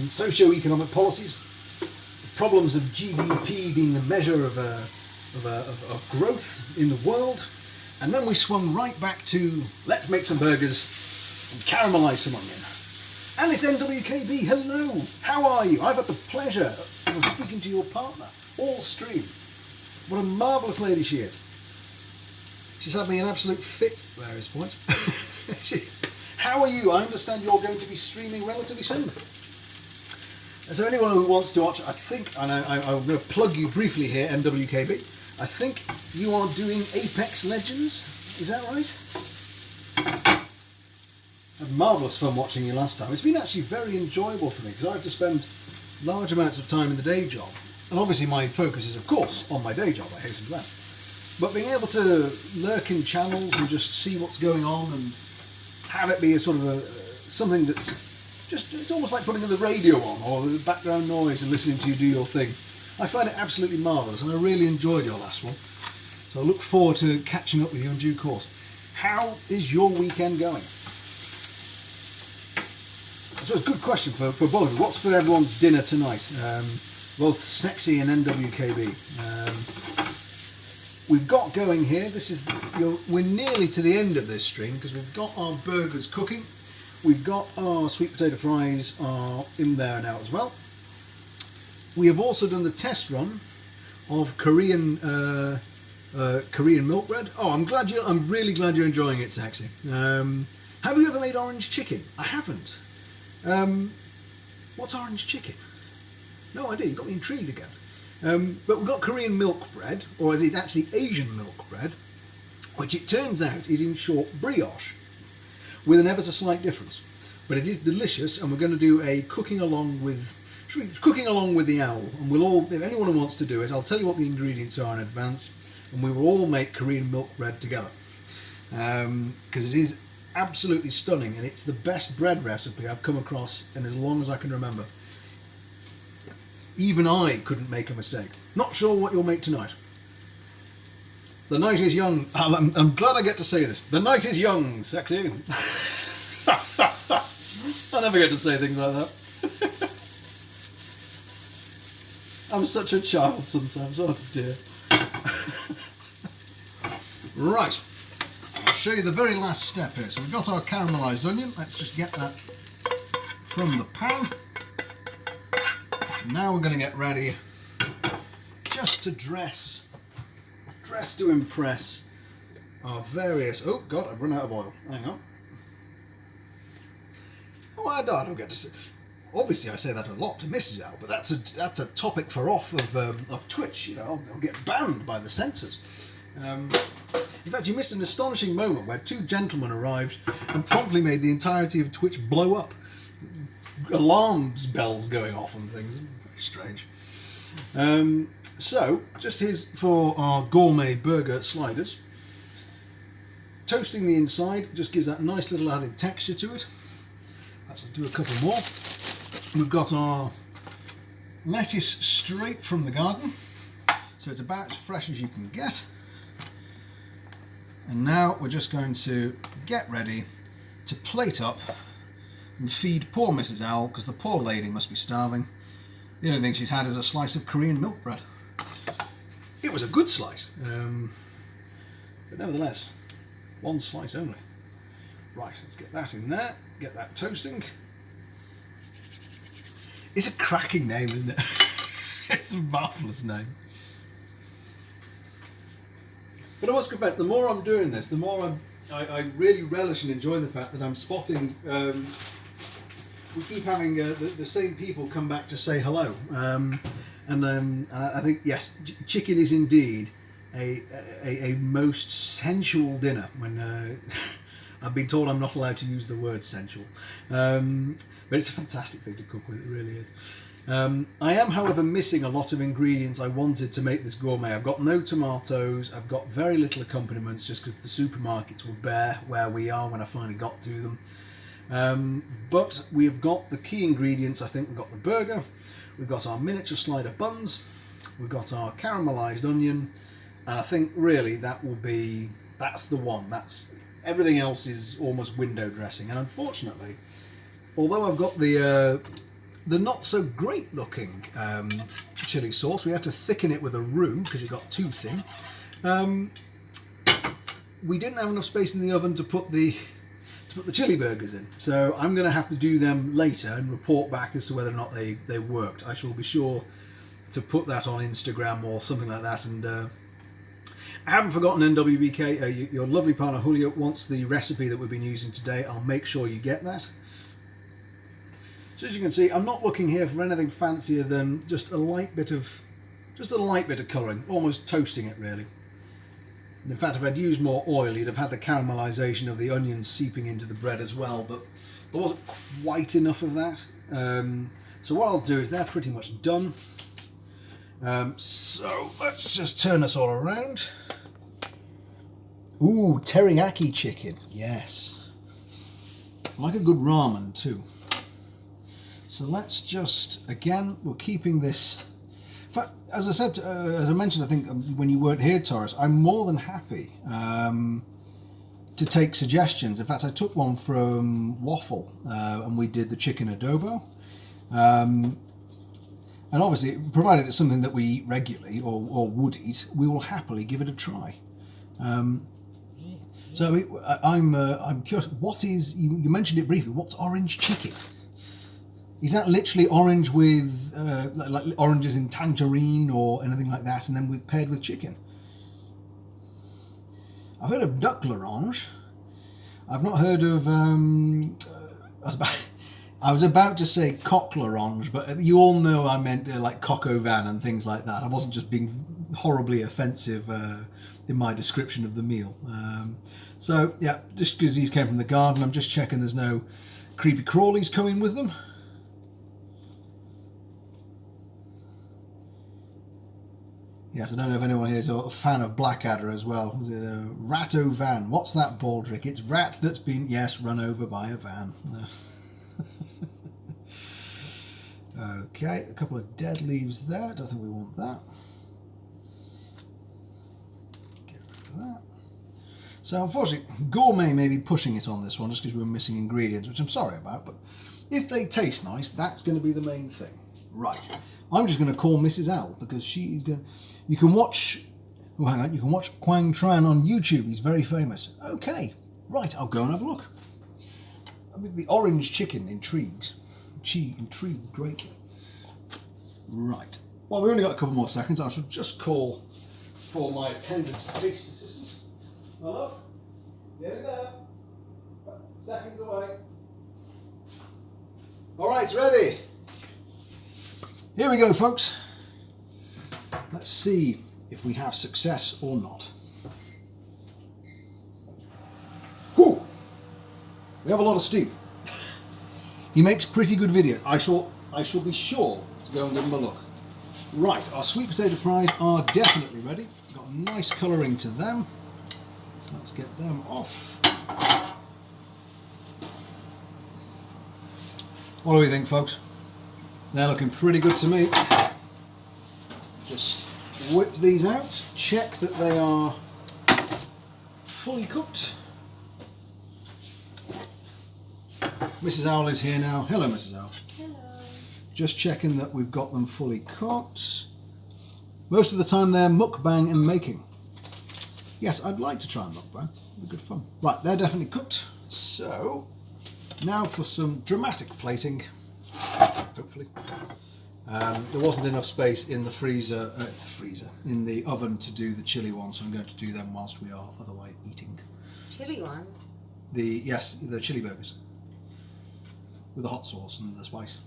socio-economic policies, the problems of GDP being the measure of growth in the world, and then we swung right back to let's make some burgers and caramelise some onion. And it's NWKB. Hello. How are you? I've had the pleasure of speaking to your partner all stream. What a marvellous lady she is. She's had me an absolute fit at various points. She is. How are you? I understand you're going to be streaming relatively soon. So anyone who wants to watch, I think, and I'm going to plug you briefly here, NWKB. I think you are doing Apex Legends. Is that right? I had marvellous fun watching you last time. It's been actually very enjoyable for me because I have to spend large amounts of time in the day job. And obviously my focus is, of course, on my day job, I hasten to add. But being able to lurk in channels and just see what's going on and have it be a sort of something that's just, it's almost like putting the radio on or the background noise and listening to you do your thing. I find it absolutely marvellous and I really enjoyed your last one. So I look forward to catching up with you in due course. How is your weekend going? So it's a good question for both of you. What's for everyone's dinner tonight? Both Sexy and NWKB. We've got going here. This is we're nearly to the end of this stream because we've got our burgers cooking. We've got our sweet potato fries are in there now as well. We have also done the test run of Korean milk bread. Oh, I'm really glad you're enjoying it, Sexy. Have you ever made orange chicken? I haven't. What's orange chicken? No idea. You got me intrigued again. But we've got Korean milk bread, or is it actually Asian milk bread, which it turns out is in short brioche, with an ever so slight difference. But it is delicious, and we're going to do a cooking along with the owl, and we'll all, if anyone wants to do it, I'll tell you what the ingredients are in advance, and we will all make Korean milk bread together, because it is absolutely stunning, and it's the best bread recipe I've come across in as long as I can remember. Even I couldn't make a mistake. Not sure what you'll make tonight. The night is young. I'm glad I get to say this. The night is young, Sexy. I never get to say things like that. I'm such a child sometimes. Oh dear. Right. I'll show you the very last step here. So we've got our caramelised onion. Let's just get that from the pan. Now we're going to get ready just to dress to impress our various... Oh God, I've run out of oil. Hang on. Oh, I don't get to say... Obviously I say that a lot to Mrs. Owl, but that's a topic for off of Twitch. You know, I'll get banned by the censors. In fact, you missed an astonishing moment where two gentlemen arrived and promptly made the entirety of Twitch blow up. Alarms bells going off and things. Very strange. So, just here's for our gourmet burger sliders. Toasting the inside just gives that nice little added texture to it. Let's do a couple more. We've got our lettuce straight from the garden, so it's about as fresh as you can get. And now we're just going to get ready to plate up and feed poor Mrs. Owl, because the poor lady must be starving. The only thing she's had is a slice of Korean milk bread. It was a good slice, but nevertheless, one slice only. Right, let's get that in there, get that toasting. It's a cracking name, isn't it? It's a marvellous name. But I must confess, the more I'm doing this, the more I really relish and enjoy the fact that I'm spotting... we keep having the same people come back to say hello, and I think yes, chicken is indeed a most sensual dinner. When I've been told I'm not allowed to use the word sensual, but it's a fantastic thing to cook with. It really is. I am, however, missing a lot of ingredients I wanted to make this gourmet. I've got no tomatoes. I've got very little accompaniments, just because the supermarkets were bare where we are when I finally got to them. But we've got the key ingredients. I think we've got the burger, we've got our miniature slider buns, we've got our caramelised onion, and I think really that's the one. That's everything else is almost window dressing. And unfortunately, although I've got the not so great looking chili sauce, we had to thicken it with a roux because it got too thin. We didn't have enough space in the oven to put the to put the chili burgers in. So I'm going to have to do them later and report back as to whether or not they worked. I shall be sure to put that on Instagram or something like that. And I haven't forgotten, NWBK, your lovely partner Julio wants the recipe that we've been using today. I'll make sure you get that. So as you can see, I'm not looking here for anything fancier than just a light bit of colouring, almost toasting it really. And in fact, if I'd used more oil, you'd have had the caramelisation of the onions seeping into the bread as well, but there wasn't quite enough of that. So what I'll do is they're pretty much done. So let's just turn this all around. Ooh, teriyaki chicken, yes. I like a good ramen too. So let's just, again, we're keeping this. In fact, as I said, as I mentioned, I think when you weren't here, Taurus, I'm more than happy to take suggestions. In fact, I took one from Waffle and we did the chicken adobo. And obviously, provided it's something that we eat regularly or would eat, we will happily give it a try. So I'm curious, what is, you mentioned it briefly, what's orange chicken? Is that literally orange with, like oranges in tangerine or anything like that, and then paired with chicken? I've heard of duck l'orange. I've not heard of, I was about to say coq l'orange, but you all know I meant like coq au vin and things like that. I wasn't just being horribly offensive in my description of the meal. So yeah, just because these came from the garden, I'm just checking there's no creepy crawlies coming with them. Yes, I don't know if anyone here is a fan of Blackadder as well. Is it a rat au van? What's that, Baldrick? It's rat that's been, yes, run over by a van. Okay, a couple of dead leaves there. Don't think we want that. Get rid of that. So unfortunately, Gourmet may be pushing it on this one just because we're missing ingredients, which I'm sorry about, but if they taste nice, that's going to be the main thing. Right. I'm just going to call Mrs. L because she's going. You can watch. Oh, hang on. You can watch Quang Tran on YouTube. He's very famous. Okay. Right. I'll go and have a look. I mean, the orange chicken intrigues. Intrigued greatly. Right. Well, we've only got a couple more seconds. I shall just call for my attendant taste assistant. My love. Get it there. Seconds away. All right. It's ready. Here we go, folks. Let's see if we have success or not. Whew. We have a lot of steam. He makes pretty good videos. I shall be sure to go and give him a look. Right, our sweet potato fries are definitely ready. Got a nice colouring to them. So let's get them off. What do we think, folks? They're looking pretty good to me. Just whip these out, check that they are fully cooked. Mrs. Owl is here now. Hello, Mrs. Owl. Hello. Just checking that we've got them fully cooked. Most of the time they're mukbang and making. Yes, I'd like to try mukbang. It'd be good fun. Right, they're definitely cooked. So, now for some dramatic plating. Hopefully. There wasn't enough space in the in the oven to do the chili ones, so I'm going to do them whilst we are otherwise eating. Chili ones? Yes, the chili burgers. With the hot sauce and the spice.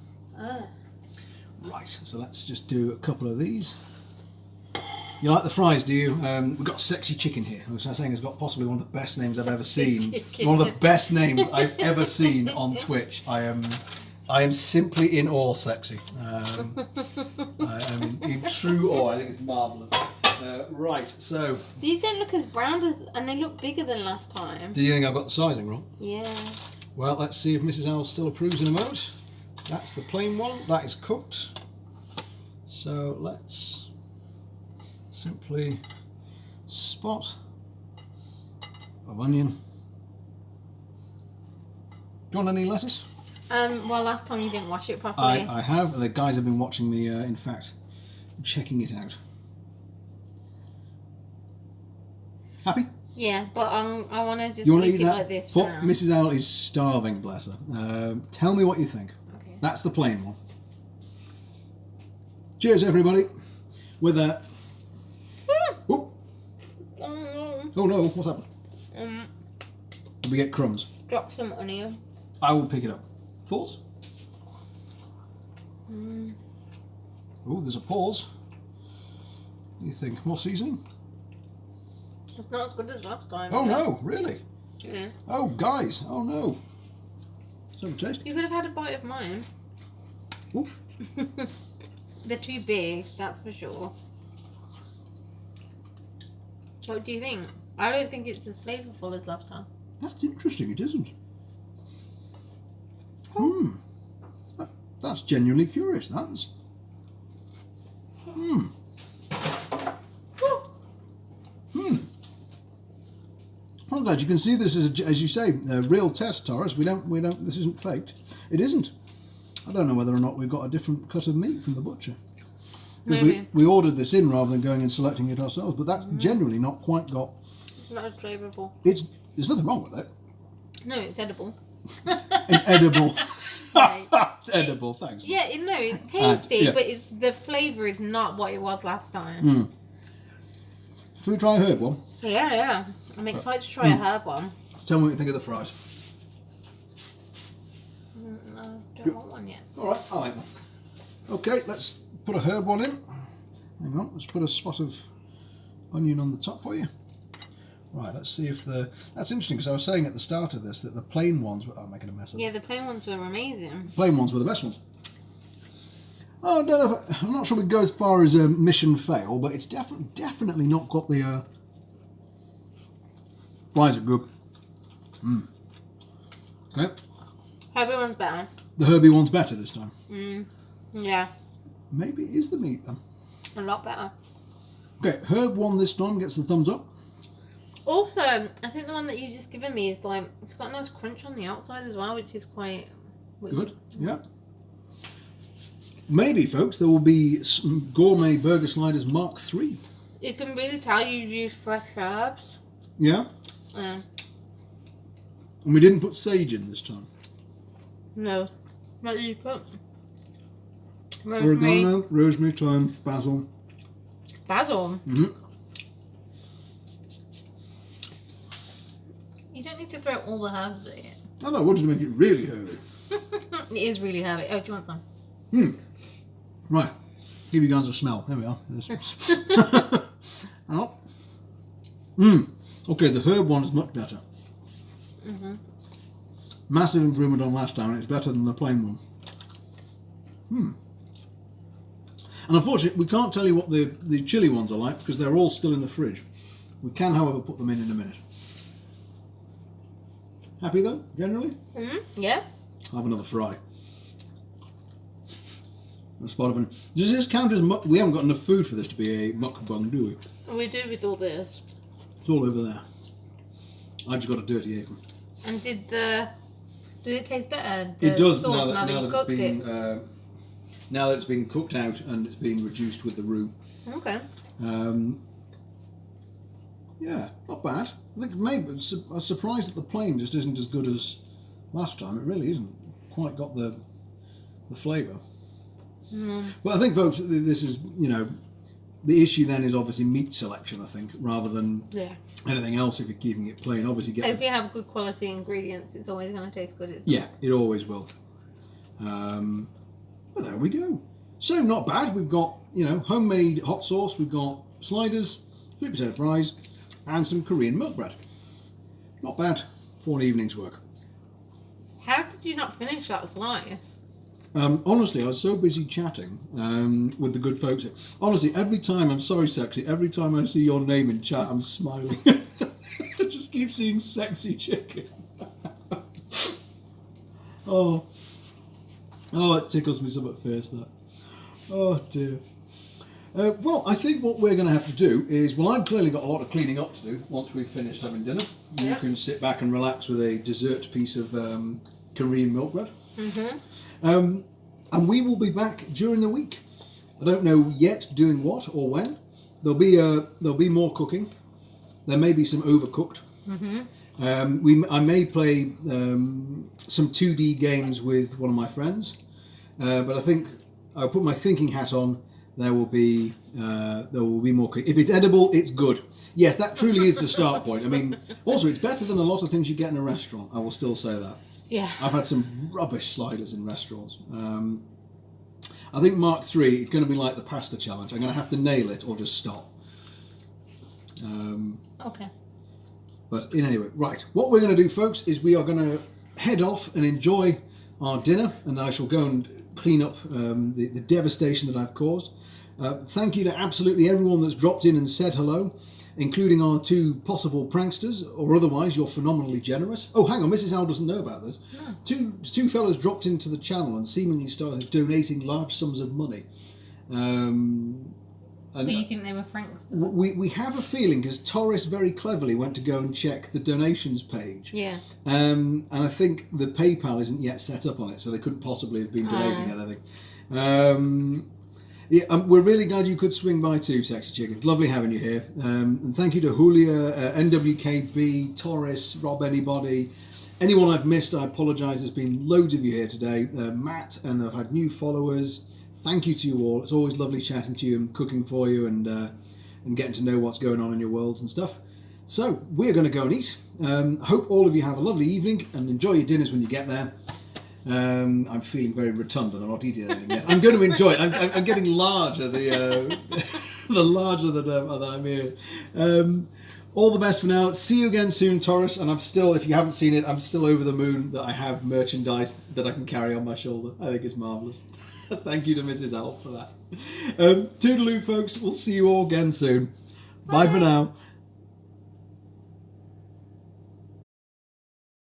Right, so let's just do a couple of these. You like the fries, do you? We've got Sexy Chicken here, which I'm saying has got possibly one of the best names I've ever seen. One of the best names I've ever seen on Twitch. I am simply in awe, Sexy. I am in true awe. I think it's marvellous. Right, so... These don't look as brown as... and they look bigger than last time. Do you think I've got the sizing wrong? Yeah. Well, let's see if Mrs. Owl still approves in a moment. That's the plain one. That is cooked. So let's simply spot of onion. Do you want any lettuce? Well, last time you didn't wash it properly. I have. The guys have been watching me, in fact, checking it out. Happy? Yeah, but I want to just You want to eat eat it that? like this. Poor now. Mrs. Owl is starving, bless her. Tell me what you think. Okay. That's the plain one. Cheers, everybody. With that. Oh. Oh no, what's happened? Did we get crumbs? Drop some onion. I will pick it up. Thoughts? Oh, there's a pause. What do you think? More seasoning? It's not as good as last time. Oh no, really? Yeah. Oh, guys. Oh no. So tasty. You could have had a bite of mine. Ooh. They're too big, that's for sure. What do you think? I don't think it's as flavourful as last time. That's interesting, it isn't. That's genuinely curious, that's. Well, guys, you can see this is, as you say, a real test, Taurus. We don't. This isn't faked. It isn't. I don't know whether or not we've got a different cut of meat from the butcher. Maybe. We ordered this in rather than going and selecting it ourselves, but that's genuinely not quite got. It's not as flavourful. There's nothing wrong with it. No, it's edible. It's edible. Right. It's edible. Thanks. Yeah, no, it's tasty, yeah. but it's the flavour is not what it was last time. Should we try a herb one? Yeah. I'm excited to try a herb one. Tell me what you think of the fries. I don't want one yet. All right, I like them. Okay, let's put a herb one in. Hang on, let's put a spot of onion on the top for you. Right, let's see if the... That's interesting, because I was saying at the start of this that the plain ones were... I'm making a mess of it. Yeah, the plain ones were amazing. The plain ones were the best ones. Oh, I don't know if... I'm not sure we'd go as far as a mission fail, but it's definitely not got the... Fries are good. Okay. Herbie one's better. The herby one's better this time. Yeah, Maybe it is the meat then. a lot better. Okay, herb one this time gets the thumbs up. Also, I think the one that you just given me is like, it's got a nice crunch on the outside as well, which is quite Good, yeah. Maybe, folks, there will be some gourmet burger sliders Mark III. You can really tell you use fresh herbs. Yeah? Um, And we didn't put sage in this time. no. What did you put? Rosemary. Oregano, rosemary, thyme, basil. Basil. Mm-hmm. You don't need to throw all the herbs at it. Oh no, I wanted to make it really herby. It is really herby. Oh, do you want some? Right, give you guys a smell. There we are. Oh. Okay, the herb one is much better. Massive improvement on last time, and it's better than the plain one. And unfortunately, we can't tell you what the chili ones are like because they're all still in the fridge. We can, however, put them in a minute. Happy though, generally? Yeah. I'll have another fry. A spot of an... Does this count as we haven't got enough food for this to be a mukbang, do we? We do with all this. It's all over there. I've just got a dirty apron. And did it taste better? It does sauce, now that you it's cooked been it. now that it's been cooked out and it's been reduced with the roux. Okay. Yeah, not bad. I think maybe I was surprised that the plain just isn't as good as last time. It really isn't quite got the flavour. But I think, folks, this is, the issue then is obviously meat selection, I think, rather than anything else if you're keeping it plain. Obviously, If you have good quality ingredients, it's always going to taste good. Yeah, it always will. But there we go. So, not bad. We've got, homemade hot sauce. We've got sliders, sweet potato fries, and some Korean milk bread. Not bad for an evening's work. How did you not finish that slice? Honestly, I was so busy chatting with the good folks. Honestly, every time, I'm sorry, Sexy, every time I see your name in chat, I'm smiling. I just keep seeing Sexy Chicken. Oh, it tickles me so much face, that. Oh, dear. Well, I think what we're going to have to do is, I've clearly got a lot of cleaning up to do once we've finished having dinner. You can sit back and relax with a dessert piece of Korean milk bread. And we will be back during the week. I don't know yet doing what or when. There'll be more cooking. There may be some overcooked. I may play some 2D games with one of my friends, but I think I'll put my thinking hat on. There will be more. If it's edible, it's good. Yes, that truly is the start point. I mean, also it's better than a lot of things you get in a restaurant. I will still say that. Yeah. I've had some rubbish sliders in restaurants. I think Mark 3, it's going to be like the pasta challenge. I'm going to have to nail it or just stop. Okay. But anyway, right. What we're going to do, folks, is we are going to head off and enjoy our dinner, and I shall go and clean up the devastation that I've caused. Thank you to absolutely everyone that's dropped in and said hello, including our two possible pranksters, or otherwise you're phenomenally generous. Oh, hang on, Mrs. Al doesn't know about this. No. Two fellows dropped into the channel and seemingly started donating large sums of money. But you think they were pranksters? We have a feeling, because Torres very cleverly went to go and check the donations page. Yeah. And I think the PayPal isn't yet set up on it, so they couldn't possibly have been donating anything. We're really glad you could swing by too, Sexy Chicken. Lovely having you here. And thank you to Julia, NWKB, Torres, Rob Anybody. Anyone I've missed, I apologise. There's been loads of you here today. Matt, and I've had new followers. Thank you to you all. It's always lovely chatting to you and cooking for you and getting to know what's going on in your worlds and stuff. So we're going to go and eat. Hope all of you have a lovely evening and enjoy your dinners when you get there. I'm feeling very rotund and I'm not eating anything yet. I'm going to enjoy it. I'm getting larger the larger that I'm here. All the best for now. See you again soon, Taurus. And I'm still, if you haven't seen it, I'm still over the moon that I have merchandise that I can carry on my shoulder. I think it's marvellous. Thank you to Mrs. Al for that. Toodaloo, folks. We'll see you all again soon. Bye for now.